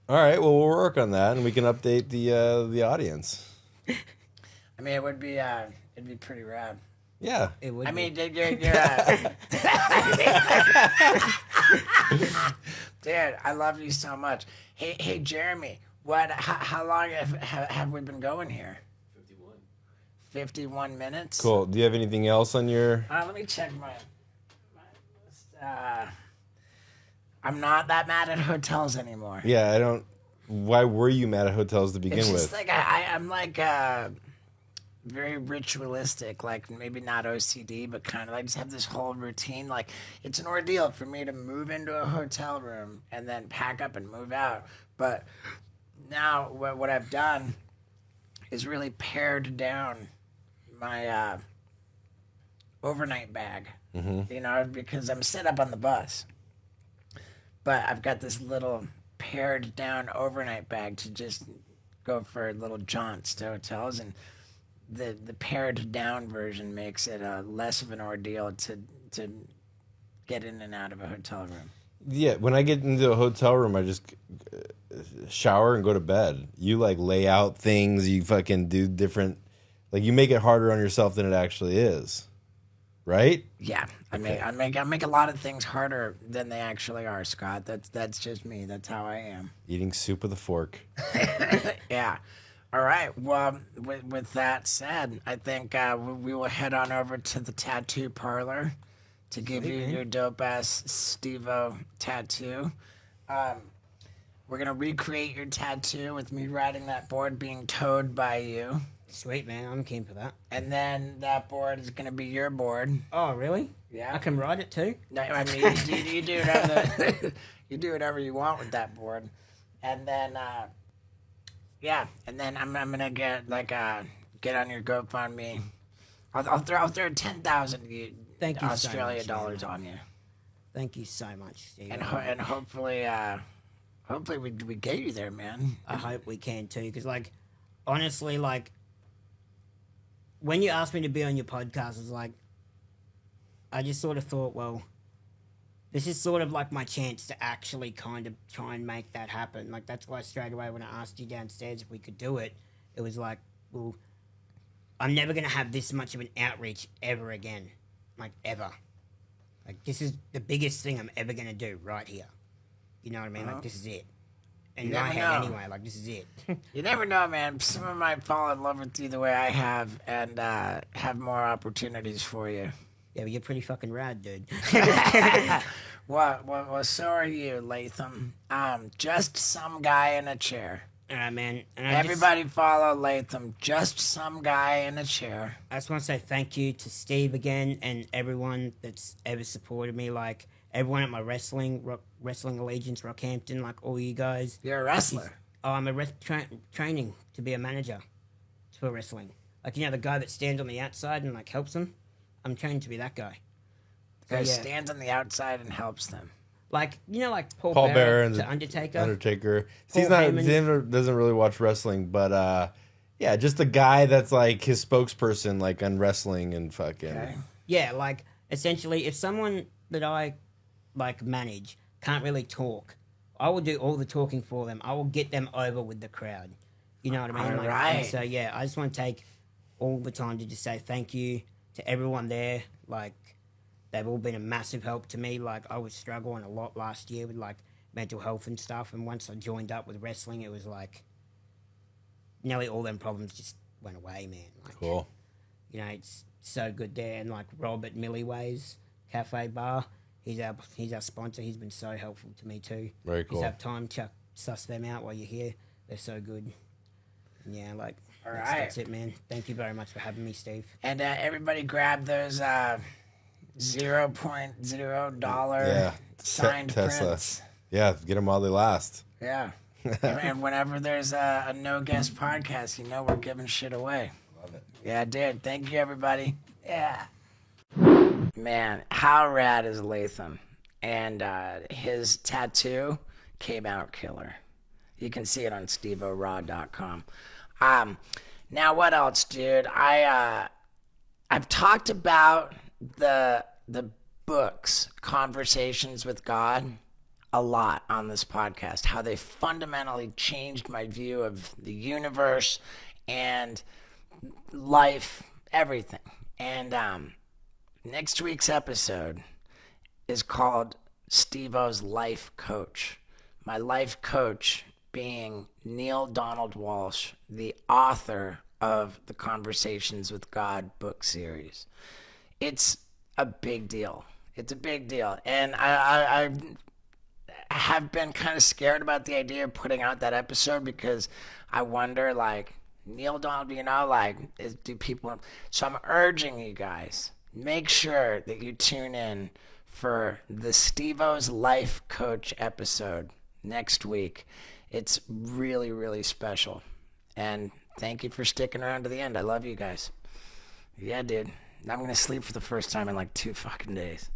All right. Well, we'll work on that, and we can update the audience. I mean, it'd be pretty rad. Yeah. It would I be. mean, you're dude, I love you so much. Hey, Jeremy, how long have we been going here? 51. 51 minutes. Cool. Do you have anything else on your? Let me check my list. I'm not that mad at hotels anymore. Yeah, I don't. Why were you mad at hotels to begin It's just with? like I'm like very ritualistic, like maybe not OCD, but kind of I just have this whole routine. Like it's an ordeal for me to move into a hotel room and then pack up and move out. But now what I've done is really pared down my overnight bag, you know, because I'm set up on the bus. But I've got this little pared down overnight bag to just go for little jaunts to hotels, and the pared down version makes it less of an ordeal to get in and out of a hotel room. Yeah, when I get into a hotel room, I just shower and go to bed. You like lay out things. You fucking do different. Like you make it harder on yourself than it actually is, right? Yeah, I make a lot of things harder than they actually are, Scott. That's just me. That's how I am. Eating soup with a fork. Yeah. All right. Well, with that said, I think we will head on over to the tattoo parlor to give you your dope ass Steve-O tattoo. We're gonna recreate your tattoo with me riding that board being towed by you. Sweet, man. I'm keen for that. And then that board is gonna be your board. Oh, really? Yeah. I can ride it too? No, I mean you do whatever you do whatever you want with that board, and then yeah, and then I'm gonna get get on your GoFundMe. I'll throw 10,000 Thank you so Australia much, dollars on you, Thank you so much, Steve. and hopefully we get you there, man. I hope we can too, because like, honestly, like, when you asked me to be on your podcast, it's like, I just sort of thought, well, this is sort of like my chance to actually kind of try and make that happen. Like, that's why straight away when I asked you downstairs if we could do it, it was like, well, I'm never going to have this much of an outreach ever again. Like, ever. Like, this is the biggest thing I'm ever going to do right here. You know what I mean? Like, this is it. In my head, anyway, like, this is it. You never know, man. Someone might fall in love with you the way I have, and have more opportunities for you. Yeah, but you're pretty fucking rad, dude. Well, so are you, Latham. Just some guy in a chair. All right, man. And Everybody follow Latham. Just some guy in a chair. I just want to say thank you to Steve again and everyone that's ever supported me. Like, everyone at my wrestling allegiance, Rockhampton, like all you guys. You're a wrestler. Oh, I'm a training to be a manager for wrestling. Like, you know, the guy that stands on the outside and, like, helps them? I'm trained to be that guy. Guy stands on the outside and helps them. Like, you know, like Paul Bearer Bearer and to Undertaker. Undertaker. Paul He's not. Heyman. He doesn't really watch wrestling, but yeah, just a guy that's like his spokesperson, like on wrestling and fucking. Okay. Yeah, like, essentially, if someone that I, like, manage can't really talk, I will do all the talking for them. I will get them over with the crowd. You know what I mean? All Like, right. and so, yeah, I just want to take all the time to just say thank you to everyone there. Like, they've all been a massive help to me. Like, I was struggling a lot last year with, like, mental health and stuff. And once I joined up with wrestling, it was like, nearly all them problems just went away, man. Like, Cool. you know, it's so good there. And, like, Rob at Millieways Cafe Bar, he's our sponsor. He's been so helpful to me too. Very cool. Just have time, suss them out while you're here. They're so good. And yeah, like, All that's, right. that's it, man. Thank you very much for having me, Steve. And everybody grab those $0.0 Yeah. signed Tesla. prints. Yeah, get them while they last. Yeah. And whenever there's a no guest podcast, you know we're giving shit away. Love it. Yeah, dude. Thank you, everybody. Yeah. Man, how rad is Latham? And his tattoo came out killer. You can see it on steveoraw.com. Now, what else, dude? I've talked about the books, Conversations with God, a lot on this podcast, how they fundamentally changed my view of the universe and life, everything. And next week's episode is called Steve-O's Life Coach. My life coach being Neil Donald Walsh, the author of the Conversations with God book series. It's a big deal. It's a big deal. And I have been kind of scared about the idea of putting out that episode because I wonder, like, Neil Donald, do people... So I'm urging you guys, make sure that you tune in for the Steve-O's Life Coach episode next week. It's really, really special. And thank you for sticking around to the end. I love you guys. Yeah, dude. I'm going to sleep for the first time in like 2 fucking days.